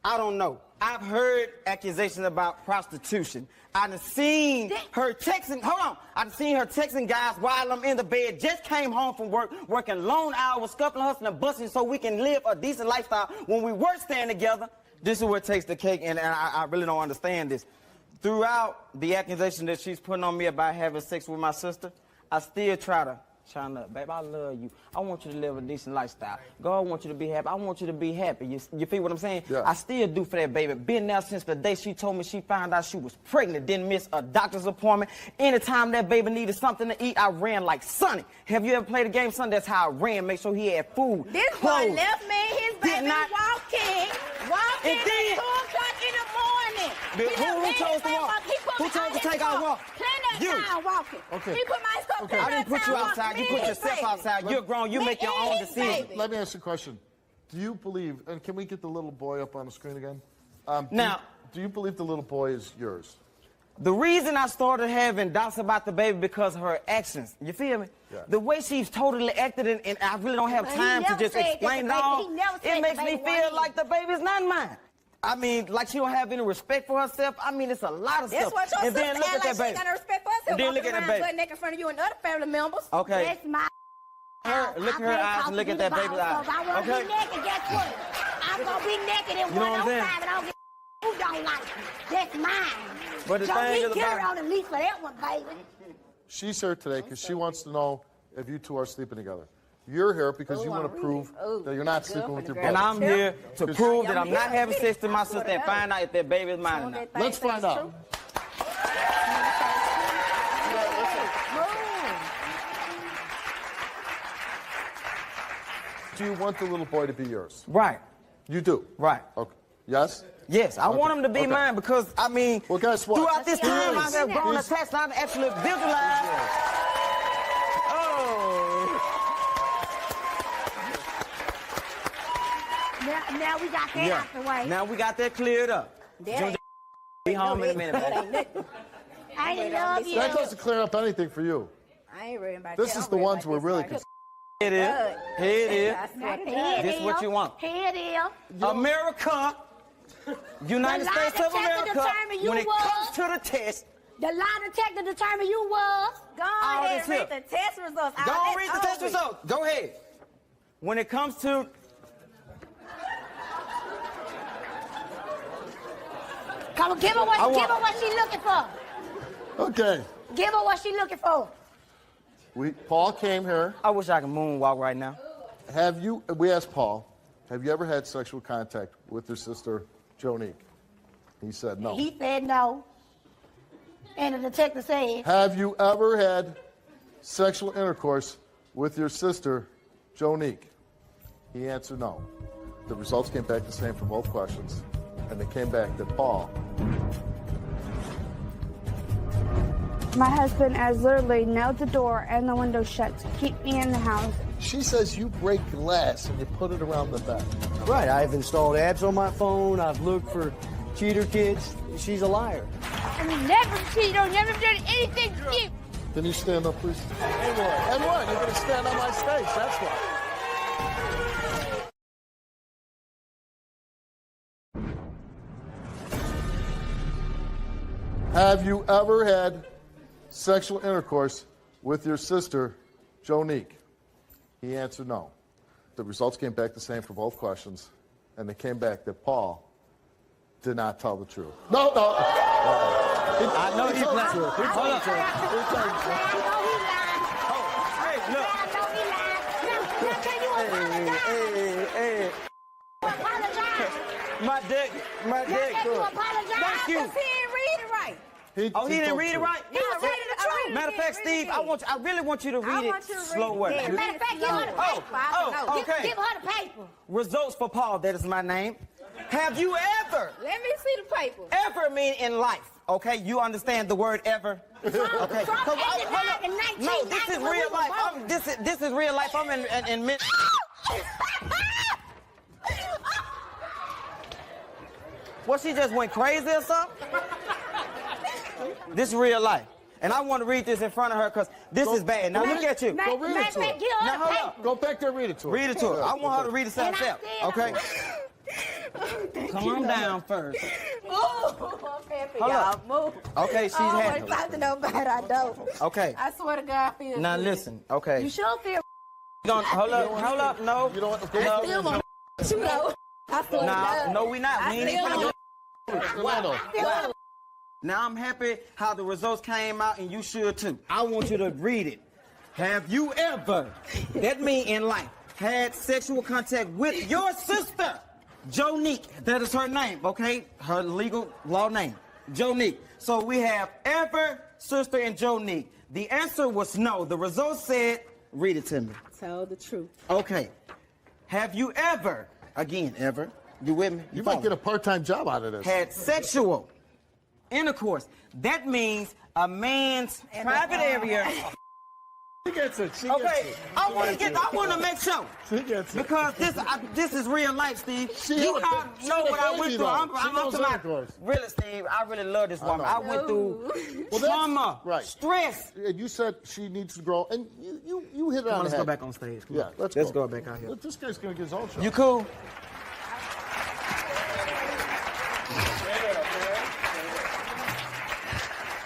I don't know. I've heard accusations about prostitution. I've seen her texting. Hold on. I've seen her texting guys while I'm in the bed. Just came home from work, working long hours, scuffling, hustling, and busting so we can live a decent lifestyle when we were staying together. This is where it takes the cake, and I really don't understand this. Throughout the accusation that she's putting on me about having sex with my sister, I still try to chime up. Babe, I love you. I want you to live a decent lifestyle. God wants you to be happy. I want you to be happy. You feel what I'm saying? Yeah. I still do for that baby. Been there since the day she told me she found out she was pregnant. Didn't miss a doctor's appointment. Anytime that baby needed something to eat, I ran like Sonny. Have you ever played a game, Sonny? That's how I ran. Make sure he had food. This clothes. boy left me his baby walking And at then- 2 o'clock in the morning. Who chose to walk? Who chose to take our walk? Plenty of time walking. Okay. He put my stuff Okay. down. I didn't put you outside. You put yourself outside. You're grown. You make your own decision. Let me ask you a question. Do you believe, and can we get the little boy up on the screen again? Do you believe the little boy is yours? The reason I started having doubts about the baby because of her actions. You feel me? Yeah. The way she's totally acted, and I really don't have But he time to never just said that explain the it baby- all. he never said It makes the me baby feel wasn't like the baby's not mine. I mean, like she don't have any respect for herself. I mean, it's a lot of That's stuff. what your And then sister look act at like that she ain't baby. got no respect for herself. And then look walking at that around baby. butt naked in front of you and other family members. Okay. That's my. Look at her eyes and look at that baby's eyes. I want to Okay. be naked. Guess what? I'm gonna be naked in You know what I'm 105 and I don't get who don't like it. That's mine. But the Don't thing be is carry about- on the lease for that one, baby. She's here today because she wants to know if you two are sleeping together. You're here because you want to prove that you're not sleeping with your brother. And I'm here to prove that I'm not having sex with my sister and find out if that baby is mine or not. Let's find out. Do you want the little boy to be yours? Right. You do? Right. Okay. Yes? Yes, I want him to be Okay. mine because, I mean, Well, guess what? throughout this time, I have grown He's- attached and I've actually visualized. Oh. Now we got that out the way. Now we got that cleared up. That Junior, be home in a minute, baby. I love you. That doesn't clear up anything for you. I ain't worrying about This that. is I'm the worried ones about we're this really right concerned. Here it is. Here it is. I swear to Here God. it This what you want. Here it is. America, United The lie States of detector America, determined you when it was- comes to the test, The lie detector determined you was. Go All ahead this and here. read the test results. go All read the that's test over. results. Go ahead. When it comes to Come on, give her what she looking for. Okay. Give her what she looking for. Paul came here. I wish I could moonwalk right now. We asked Paul, have you ever had sexual contact with your sister, Jonique? He said no. He said no. And the detective said, Have you ever had sexual intercourse with your sister, Jonique? He answered no. The results came back the same for both questions, and they came back that Paul. My husband has literally nailed the door and the window shut to keep me in the house. She says you break glass and you put it around the bed. Right, I've installed apps on my phone. I've looked for cheater kids. She's a liar. I never cheated or never done anything to you. Can you stand up, please? And what? You're going to stand on my stage, that's why. Have you ever had sexual intercourse with your sister, Jonique? He answered no. The results came back the same for both questions, and they came back that Paul did not tell the truth. No. I know he's not. Hold up. Hey. My dick. Thank you. Thank you. He didn't read it right. He didn't read it right? He was reading the truth. Matter of fact, Steve, I really want you to read it slower. Matter of fact, give her the paper. Okay. Give her the paper. Results for Paul, that is my name. Have you ever, Let me see the paper. ever mean in life, okay? You understand the word ever? Okay. From 89 and 19. No, this is real life. This is real life. I'm in mid. What, she just went crazy or something? This is real life. And I want to read this in front of her because this is bad. Now look at you. Go read it to her. Now hold up. Go back there and read it to her. Read it to her. I want her to read it to herself. Okay? Calm down first. Hold up. Move. Okay, she's happy. I talk to nobody. I don't. Okay. I swear to God, I feel Now good. listen. Okay. You sure feel Hold up. No. You know what? I still want you know. I feel good. No, we not. We ain't even Wow. Now I'm happy how the results came out, and you should too. I want you to read it. Have you ever, that mean in life, had sexual contact with your sister, Jonique? That is her name, okay? Her legal law name, Jonique. So we have ever, sister, and Jonique. The answer was no. The results said, read it to me. Tell the truth. Okay. Have you ever, again, ever, you with me? You might get a part-time job out of this. Had sexual intercourse. That means a man's private area. She gets it. Okay, I want to make sure. She gets it. Because this is real life, Steve. You know what I went through. I'm really, Steve, I really love this woman. I went through trauma, stress. And you said she needs to grow, and you hit it on the Let's head. go back on stage. Come Yeah, on. let's go back out here. Look, this guy's going to get his own show. You cool?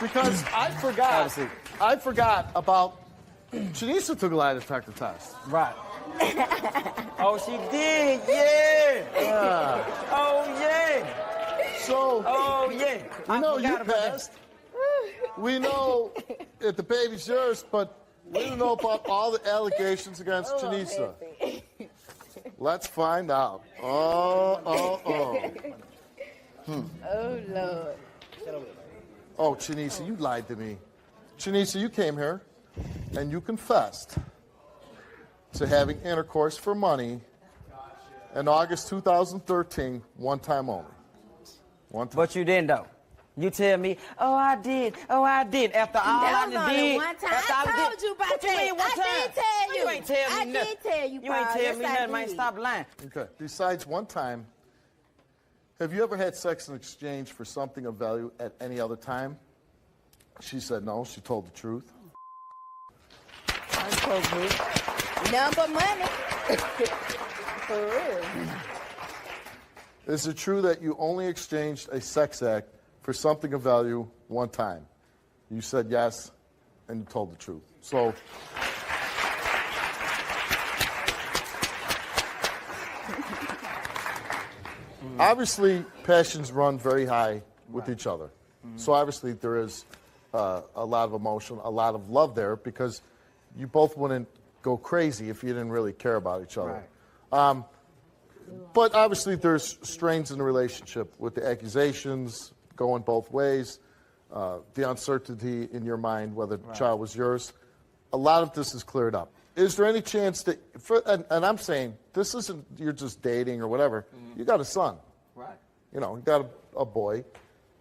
Because I forgot about Janisa took a lie detector test. Right. Oh, she did, yeah. Oh, yeah. So, oh, yeah. We know you passed. We know that the baby's yours, but we don't know about all the allegations against Janisa. Let's find out. Oh. Oh, Lord. Oh, Janisa, you lied to me. Janisa, you came here and you confessed to having intercourse for money in August 2013, one time only. One time. But you didn't, though. You tell me, oh, I did. After all I did. One time. I told you about that. I did tell you. You ain't tell me nothing. I did tell you, You ain't tell me nothing, man. Stop lying. Okay. Besides one time, have you ever had sex in exchange for something of value at any other time? She said no. She told the truth. I told you. Number money. For real. Is it true that you only exchanged a sex act for something of value one time? You said yes, and you told the truth. So, obviously, passions run very high with each other. So obviously there is a lot of emotion, a lot of love there, because you both wouldn't go crazy if you didn't really care about each other. But obviously there's strains in the relationship with the accusations going both ways, the uncertainty in your mind whether the child was yours. A lot of this is cleared up. Is there any chance that, and I'm saying, this isn't you're just dating or whatever. You got a son. Right. You know, you got a boy.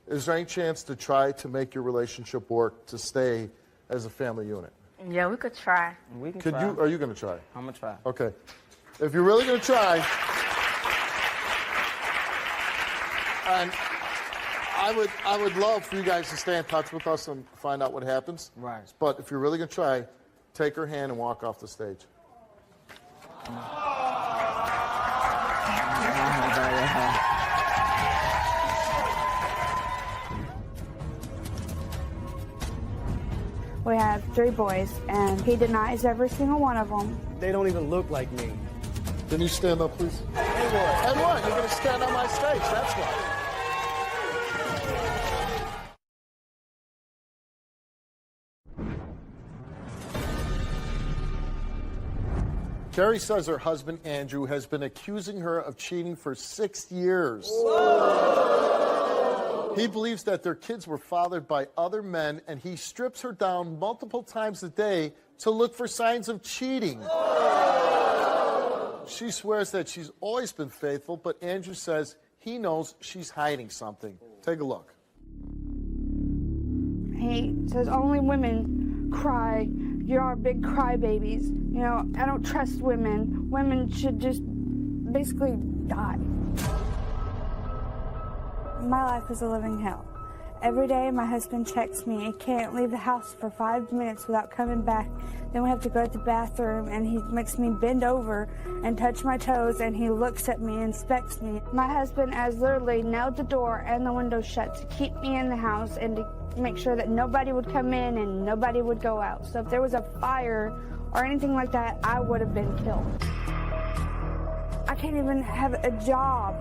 Is there any chance to try to make your relationship work to stay as a family unit? Yeah, we could try. We can Could try. you? Are you going to try? I'm going to try. Okay. If you're really going to try, and I would love for you guys to stay in touch with us and find out what happens. Right. But if you're really going to try, take her hand and walk off the stage. We have 3 boys, and he denies every single one of them. They don't even look like me. Can you stand up, please? And what? And what? You're going to stand on my stage. That's why. Carrie says her husband, Andrew, has been accusing her of cheating for 6 years. Whoa. He believes that their kids were fathered by other men, and he strips her down multiple times a day to look for signs of cheating. Whoa. She swears that she's always been faithful, but Andrew says he knows she's hiding something. Take a look. He says only women cry. You are big crybabies. You know, I don't trust women. Women should just basically die. My life is a living hell. Every day my husband checks me. He can't leave the house for 5 minutes without coming back. Then we have to go to the bathroom, and he makes me bend over and touch my toes, and he looks at me and inspects me. My husband has literally nailed the door and the window shut to keep me in the house and to make sure that nobody would come in and nobody would go out. So if there was a fire or anything like that, I would have been killed. I can't even have a job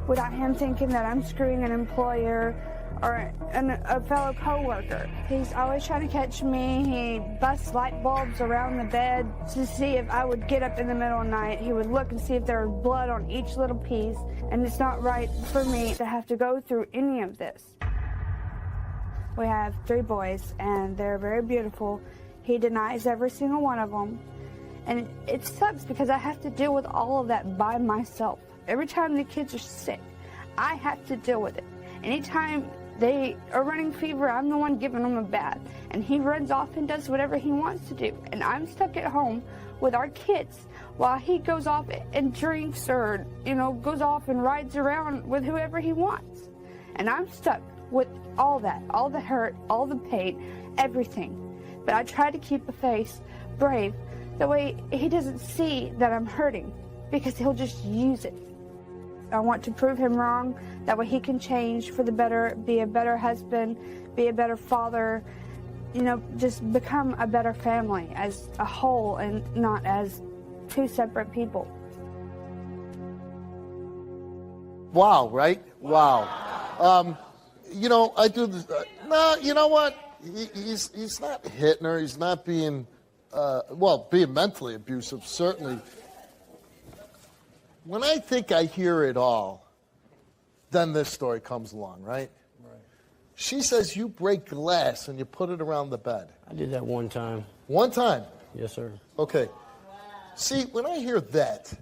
without him thinking that I'm screwing an employer or a fellow co-worker. He's always trying to catch me. He busts light bulbs around the bed to see if I would get up in the middle of the night. He would look and see if there was blood on each little piece, and it's not right for me to have to go through any of this. We have 3 boys, and they're very beautiful. He denies every single one of them. And it sucks because I have to deal with all of that by myself. Every time the kids are sick, I have to deal with it. Anytime they are running fever, I'm the one giving them a bath. And he runs off and does whatever he wants to do. And I'm stuck at home with our kids while he goes off and drinks or, you know, goes off and rides around with whoever he wants. And I'm stuck with all that, all the hurt, all the pain, everything. But I try to keep a face brave. That way he doesn't see that I'm hurting because he'll just use it. I want to prove him wrong. That way he can change for the better, be a better husband, be a better father, you know, just become a better family as a whole and not as 2 separate people. Wow, right? Wow. You know, I do this. No, you know what? He's not hitting her. He's not being, being mentally abusive, certainly. When I think I hear it all, then this story comes along, right? Right. She says you break glass and you put it around the bed. I did that one time. One time? Yes, sir. Okay. See, when I hear that,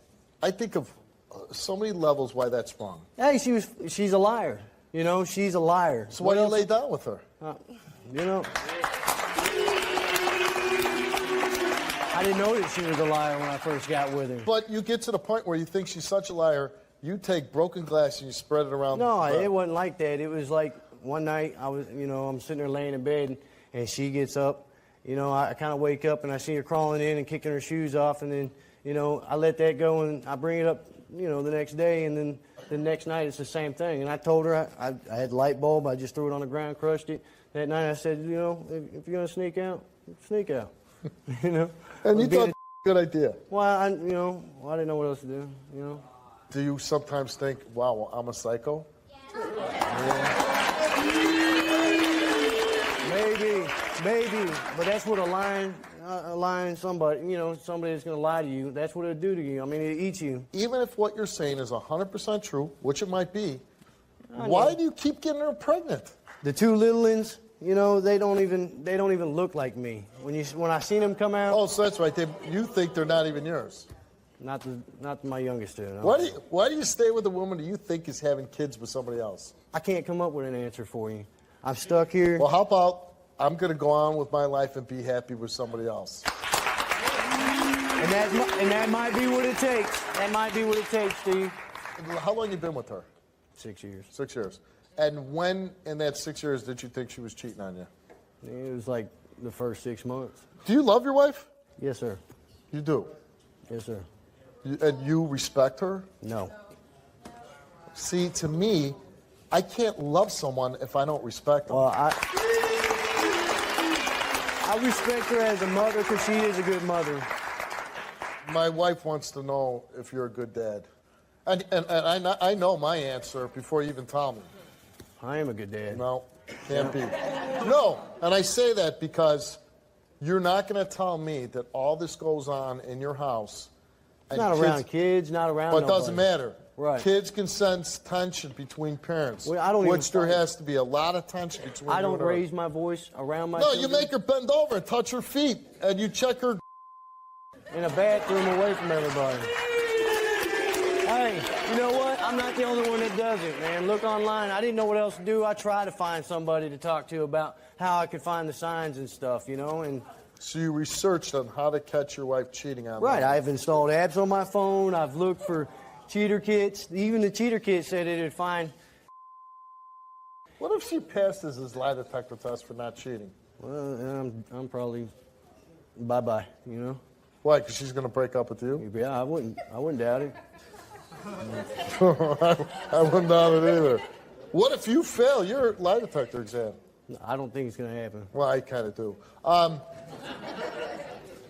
I think of so many levels why that's wrong. Hey, she's a liar. You know, she's a liar. So why do you lay down with her? You know, I didn't know that she was a liar when I first got with her. But you get to the point where you think she's such a liar, you take broken glass and you spread it around. No, it wasn't like that. It was like one night I'm sitting there laying in bed and she gets up. You know, I kind of wake up and I see her crawling in and kicking her shoes off, and then, you know, I let that go and I bring it up, you know, the next day, and then the next night it's the same thing. And I told her I had a light bulb. I just threw it on the ground, crushed it. That night I said, you know, if you're going to sneak out, sneak out. You know? And you thought it was a good idea. Well, I didn't know what else to do, you know? Do you sometimes think, wow, I'm a psycho? Yeah. Maybe, but that's what a lying, lying somebody, somebody that's going to lie to you, that's what it'll do to you. I mean, it'll eat you. Even if what you're saying is 100% true, which it might be, why do you keep getting her pregnant? The two little ones, they don't even look like me. When I seen them come out. Oh, so that's right. You think they're not even yours. Not my youngest two. No. Why do you stay with a woman that you think is having kids with somebody else? I can't come up with an answer for you. I'm stuck here. Well, how about I'm going to go on with my life and be happy with somebody else? And that might be what it takes. That might be what it takes, Steve. How long you been with her? 6 years. 6 years. And when in that 6 years did you think she was cheating on you? It was like the first 6 months. Do you love your wife? Yes, sir. You do? Yes, sir. And you respect her? No. See, to me, I can't love someone if I don't respect them. Well, I respect her as a mother because she is a good mother. My wife wants to know if you're a good dad. And I know my answer before you even tell me. I am a good dad. No, can't be. No, and I say that because you're not going to tell me that all this goes on in your house. It's not around kids, not around But it doesn't matter. Right. Kids can sense tension between parents, Well, I don't even which there fight. has to be a lot of tension between I you don't and her. raise my voice around my No, children. you make her bend over and touch her feet, and you check her. In a bathroom away from everybody. Hey, you know what? I'm not the only one that does it, man. Look online. I didn't know what else to do. I tried to find somebody to talk to about how I could find the signs and stuff, and... So you researched on how to catch your wife cheating on Right. them. I've installed apps on my phone. I've looked for cheater kits. Even the cheater kit said it'd find... What if she passes his lie detector test for not cheating? Well, I'm probably bye-bye, Why? Because she's going to break up with you? Yeah, I wouldn't doubt it. I wouldn't doubt it either. What if you fail your lie detector exam? I don't think it's going to happen. Well, I kind of do.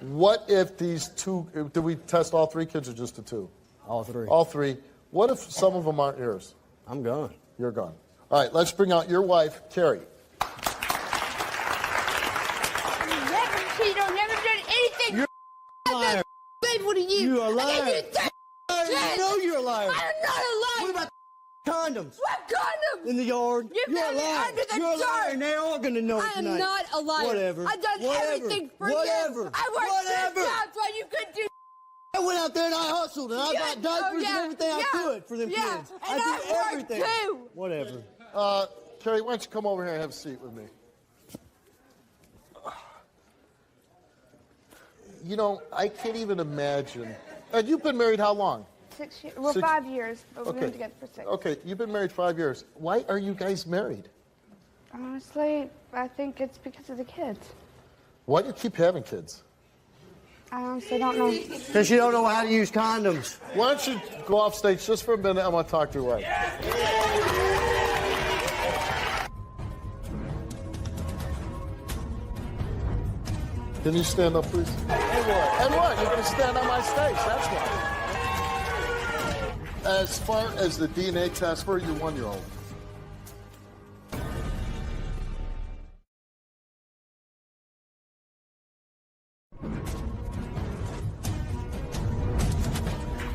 What if these two... Did we test all 3 kids or just the 2? All 3. All 3. What if some of them aren't yours? I'm gone. You're gone. All right, let's bring out your wife, Carrie. Never cheated or never done anything. You're a liar. Faithful to you. You're a liar. I gave you I know you're a liar. I'm not a liar. What about condoms? What condoms? In the yard. You You're a found it liar. under the You're a liar, dirt. and they're all going to know it I am tonight. not a liar. Whatever. I've done everything for Whatever. you. I worked Whatever. 6 jobs while you could do. I went out there and I hustled, and I got diapers and everything I could for them kids. And I did I everything. worked too. Whatever. Carrie, why don't you come over here and have a seat with me? I can't even imagine. And you've been married how long? 6 years. Well, 6 5 years, but we've been together for 6. Okay, you've been married 5 years. Why are you guys married? Honestly, I think it's because of the kids. Why do you keep having kids? I honestly don't know. Because you don't know how to use condoms. Why don't you go off stage just for a minute? I want to talk to your wife. Can you stand up, please? And what? You're going to stand on my stage. That's why. As far as the DNA test for your 1-year-old.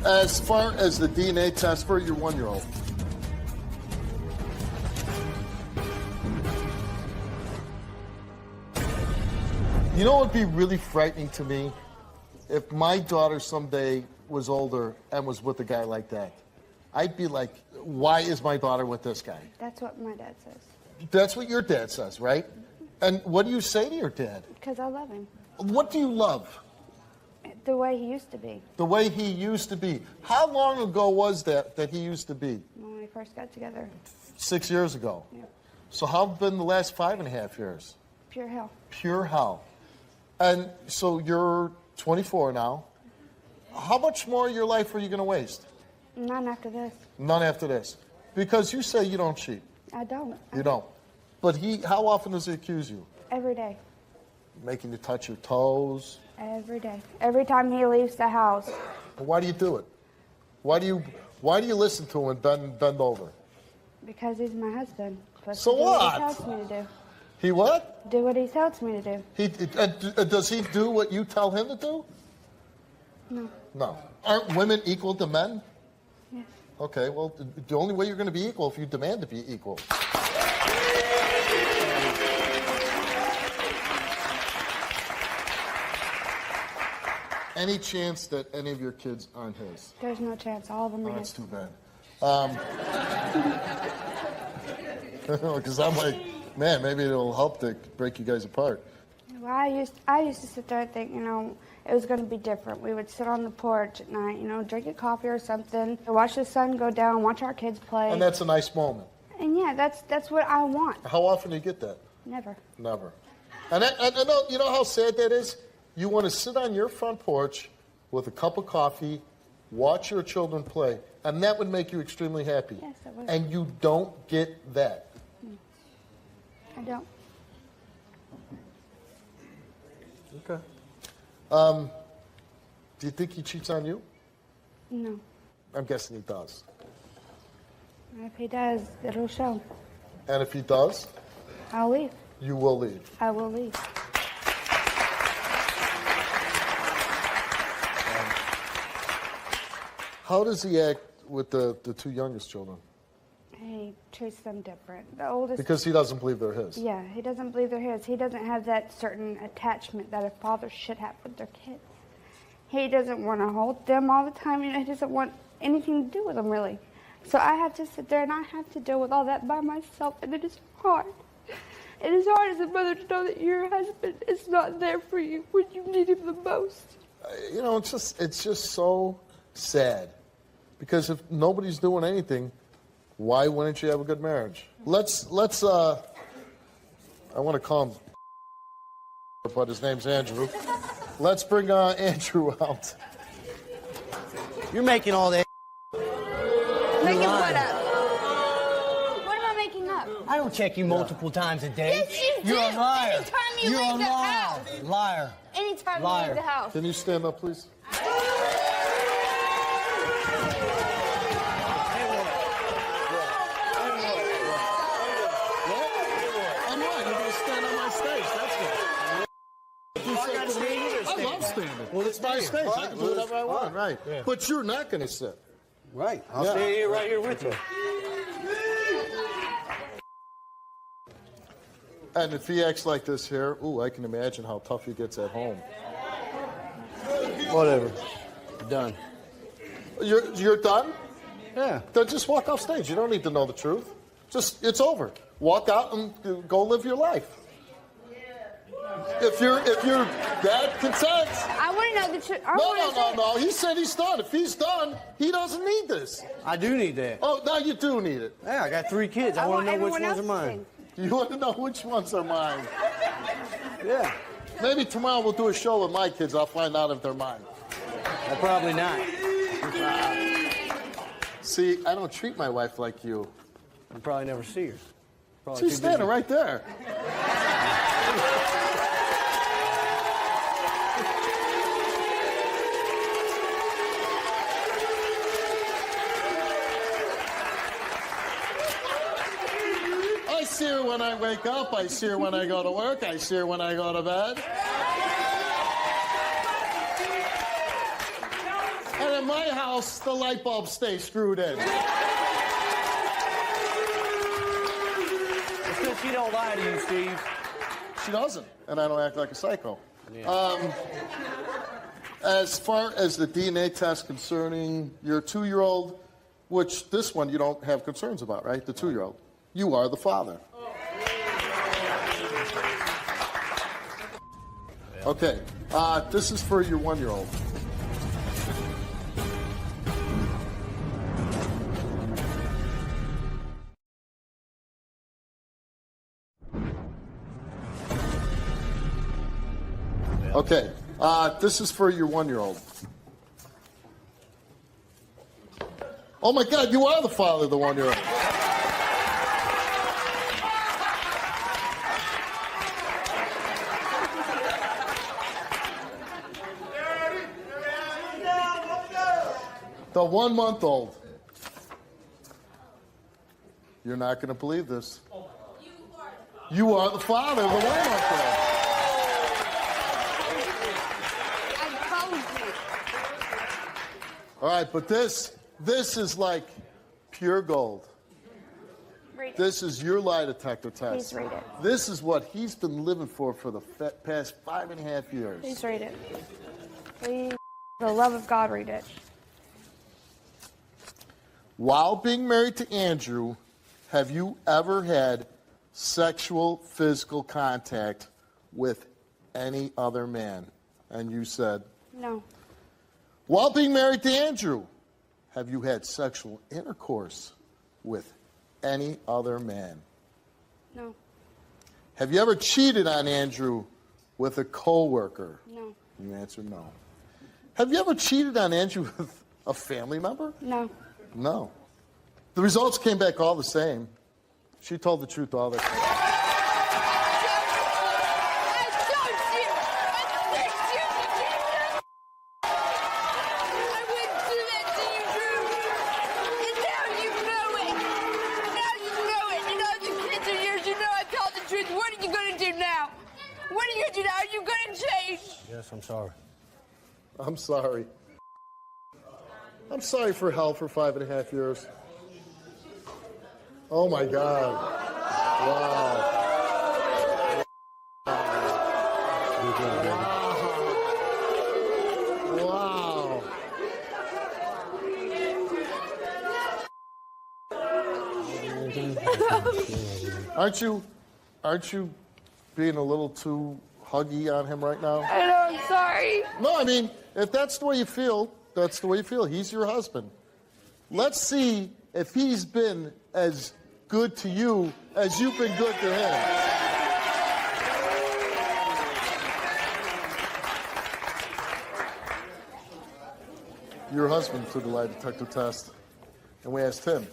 As far as the DNA test for your 1-year-old. You know what would be really frightening to me? If my daughter someday was older and was with a guy like that. I'd be like, why is my daughter with this guy? That's what my dad says. That's what your dad says, right? And what do you say to your dad? Because I love him. What do you love? The way he used to be. The way he used to be. How long ago was that he used to be? When we first got together. 6 years ago. Yeah. So how have been the last 5.5 years? Pure hell. Pure hell. And so you're 24 now. How much more of your life are you going to waste? None after this. None after this. Because you say you don't cheat. I don't. You don't. But how often does he accuse you? Every day. Making you touch your toes? Every day. Every time he leaves the house. Why do you do it? Why do you listen to him and bend over? Because he's my husband. That's So what what? he tells me to do. He what? Do what he tells me to do. Does he do what you tell him to do? No. No. Aren't women equal to men? Yes. Okay, well, the only way you're going to be equal if you demand to be equal. Any chance that any of your kids aren't his? There's no chance. All of them are That's his. too bad. Because I'm like, man, maybe it'll help to break you guys apart. Well, I used to sit there and think, it was going to be different. We would sit on the porch at night, drink a coffee or something, watch the sun go down, watch our kids play. And that's a nice moment. And yeah, that's what I want. How often do you get that? Never. Never. And I know, you know how sad that is? You want to sit on your front porch with a cup of coffee, watch your children play, and that would make you extremely happy. Yes, it would. And you don't get that. I don't. Okay. Do you think he cheats on you? No. I'm guessing he does. If he does, it'll show. And if he does, I'll leave. you will leave. I will leave. How does he act with the two youngest children? He treats them different. The oldest. Because he doesn't believe they're his. Yeah, he doesn't believe they're his. He doesn't have that certain attachment that a father should have with their kids. He doesn't want to hold them all the time. He doesn't want anything to do with them, really. So I have to sit there and I have to deal with all that by myself, and it is hard. It is hard as a mother to know that your husband is not there for you when you need him the most. It's just so sad. Because if nobody's doing anything, why wouldn't you have a good marriage? Let's I want to call him, but his name's Andrew. Let's bring Andrew out. You're making all that. Making what up? What am I making up? I don't check you multiple times a day. Yes, you You're do. a liar. Anytime you You're leave a the liar. house. Liar. Anytime Liar. you leave the house. Can you stand up, please? I'm right. You're going to stand on my stage. That's good. I love standing. Well, it's my stage. I can do whatever I want, right? Yeah. But you're not going to sit. Right. I'll stay here right here with you. And if he acts like this here, I can imagine how tough he gets at home. Whatever. Done. You're done? Yeah. Then just walk off stage. You don't need to know the truth. It's over. Walk out and go live your life. If you're that content. I want to know the truth. No. He said he's done. If he's done, he doesn't need this. I do need that. Oh, now you do need it. Yeah, I got 3 kids. I want to know which ones are mine. You want to know which ones are mine? Yeah. Maybe tomorrow we'll do a show with my kids. I'll find out if they're mine. Well, probably not. See, I don't treat my wife like you. I'll probably never see her. Probably She's standing right there. I see her when I wake up. I see her when I go to work. I see her when I go to bed. And in my house, the light bulbs stay screwed in. It's because she don't lie to you, Steve. She doesn't, and I don't act like a psycho. Yeah. As far as the DNA test concerning your 2-year-old, which this one you don't have concerns about, right? The 2-year-old. You are the father. Okay, this is for your 1-year-old. Okay, this is for your 1-year-old. Oh my God, you are the father of the 1-year-old. The 1-month-old. You're not going to believe this. You are the father of the one up there. I told you. All right, but this is like pure gold. Read it. This is your lie detector test. Please read it. This is what he's been living for the past 5.5 years. Please read it. Please, for the love of God, read it. While being married to Andrew, have you ever had sexual physical contact with any other man? And you said, No. while being married to Andrew, have you had sexual intercourse with any other man? No. Have you ever cheated on Andrew with a coworker? No. You answered no. Have you ever cheated on Andrew with a family member? No. No. The results came back all the same. She told the truth all the time. Yes, I'm sorry. I'm sorry. I'm sorry for hell for 5.5 years. Oh my God. Wow. Wow. Aren't you being a little too huggy on him right now? I know, I'm sorry. No, I mean, if that's the way you feel, that's the way you feel. He's your husband. Let's see if he's been as good to you as you've been good to him. Your husband took a lie detector test, and we asked him,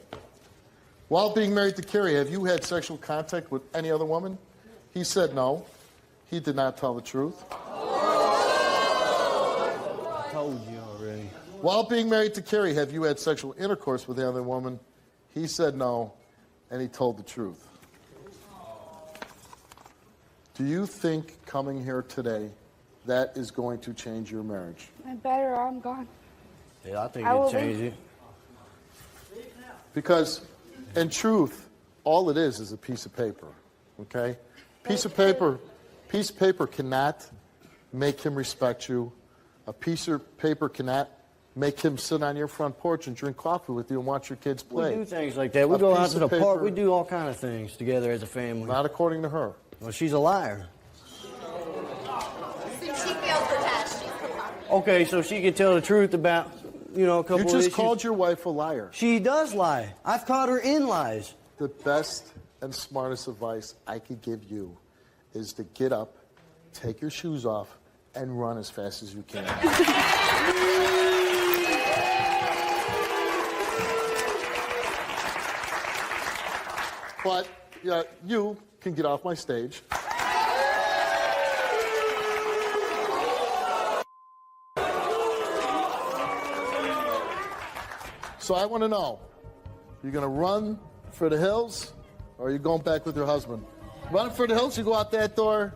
while being married to Carrie, have you had sexual contact with any other woman? He said no. He did not tell the truth. I told you already. While being married to Carrie, have you had sexual intercourse with the other woman? He said no, and he told the truth. Do you think coming here today that is going to change your marriage? I better, or I'm gone. Yeah, I think I will it'd change leave. it. Because, in truth, all it is a piece of paper, okay? Piece of paper cannot make him respect you. A piece of paper cannot make him sit on your front porch and drink coffee with you and watch your kids play. We do things like that. We go out to the park. We do all kind of things together as a family. Not according to her. Well, she's a liar. She feels attached. Okay, so she could tell the truth about, a couple of You issues. just called your wife a liar. She does lie. I've caught her in lies. The best and smartest advice I could give you is to get up, take your shoes off, and run as fast as you can. But you can get off my stage. So I want to know, you going to run for the hills, or are you going back with your husband? Run for the hills, you go out that door.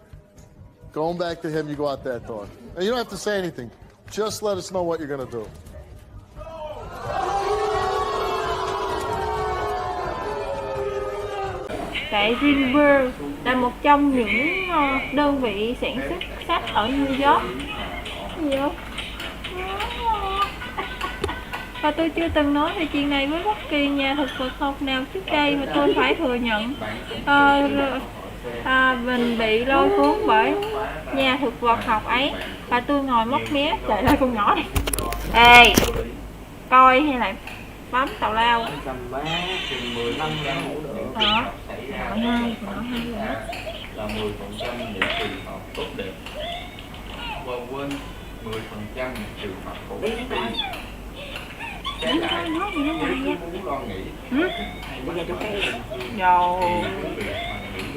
Going back to him, you go out that door. And you don't have to say anything. Just let us know what you're going to do. Tại River là một trong những đơn vị sản xuất sách ở New York. Gì không? Và tôi chưa từng nói về chuyện này với bất kỳ nhà thực vật học nào trước đây, và tôi phải thừa nhận mình bị lôi cuốn bởi nhà thực vật học ấy, và tôi ngồi móc mé chạy lại con nhỏ này. Ê, coi hay là bấm tào lao. Đó, nội hai là 10% những trường hợp tốt đẹp, và quên 10% những trường hợp khổ. Trái lại, nếu cứ muốn lo nghĩ,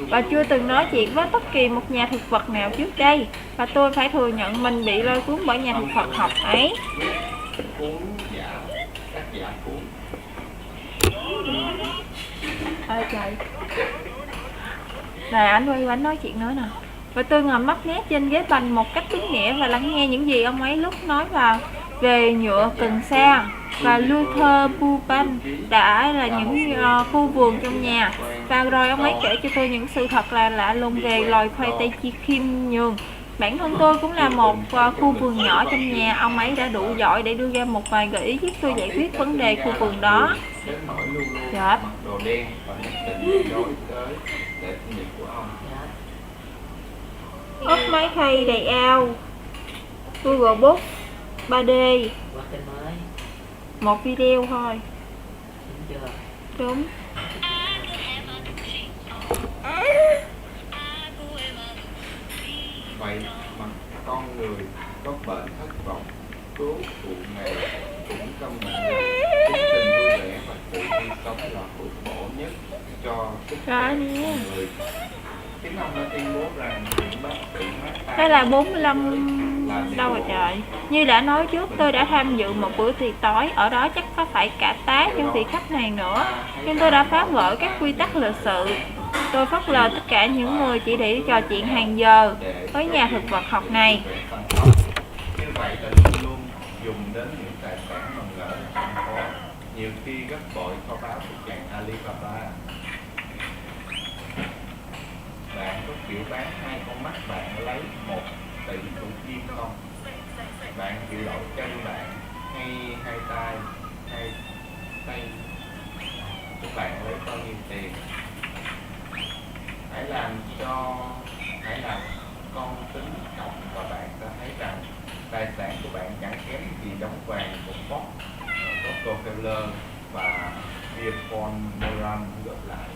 và chưa từng nói chuyện với bất kỳ một nhà thực vật nào trước đây, và tôi phải thừa nhận mình bị lôi cuốn bởi nhà thực vật học ấy. Ai trời. Rồi anh quay qua anh nói chuyện nữa nè. Và tôi ngồi mắt mép trên ghế bành một cách đúng nghĩa và lắng nghe những gì ông ấy lúc nói vào về nhựa cần sa và Luther Buban đã là những khu vườn trong nhà. Và rồi ông ấy kể cho tôi những sự thật là lạ lùng về loài khoai tây chi khiêm nhường. Bản thân tôi cũng là một khu vườn nhỏ trong nhà. Ông ấy đã đủ giỏi để đưa ra một vài gợi ý giúp tôi giải quyết vấn đề khu vườn đó. Dạ. Ốp máy khay đầy ao, Google Book 3D, một video thôi. Đúng. Vậy mà con người có bệnh thất vọng, cứu phụ nghề cũng trong mình tính tình vui vẻ và tự nhiên sống là phước bổ nhất cho sức khỏe con người. Chính ông đã tuyên bố rằng bác sĩ Đây là 45 đâu rồi trời. Như đã nói trước, tôi đã tham dự một bữa tiệc tối. Ở đó chắc có phải cả tá những vị khách này nữa. Nhưng tôi đã phá vỡ các quy tắc lịch sự. Tôi phớt lờ tất cả những người chỉ để trò chuyện hàng giờ với nhà thực vật học này. Như vậy là luôn luôn dùng đến những tài sản mà ngỡ là không có, nhiều khi gấp bội kho báu của chàng Alibaba. Bạn có chịu bán hai con mắt bạn lấy 1 tỷ thủ kim không? Bạn chịu đổi chân bạn hay hai tay hay tay của bạn lấy bao nhiêu tiền? Hãy làm con tính cộng và bạn sẽ thấy rằng tài sản của bạn chẳng kém gì đống vàng của Fox, Rockefeller và Pierpont Moran gộp lại.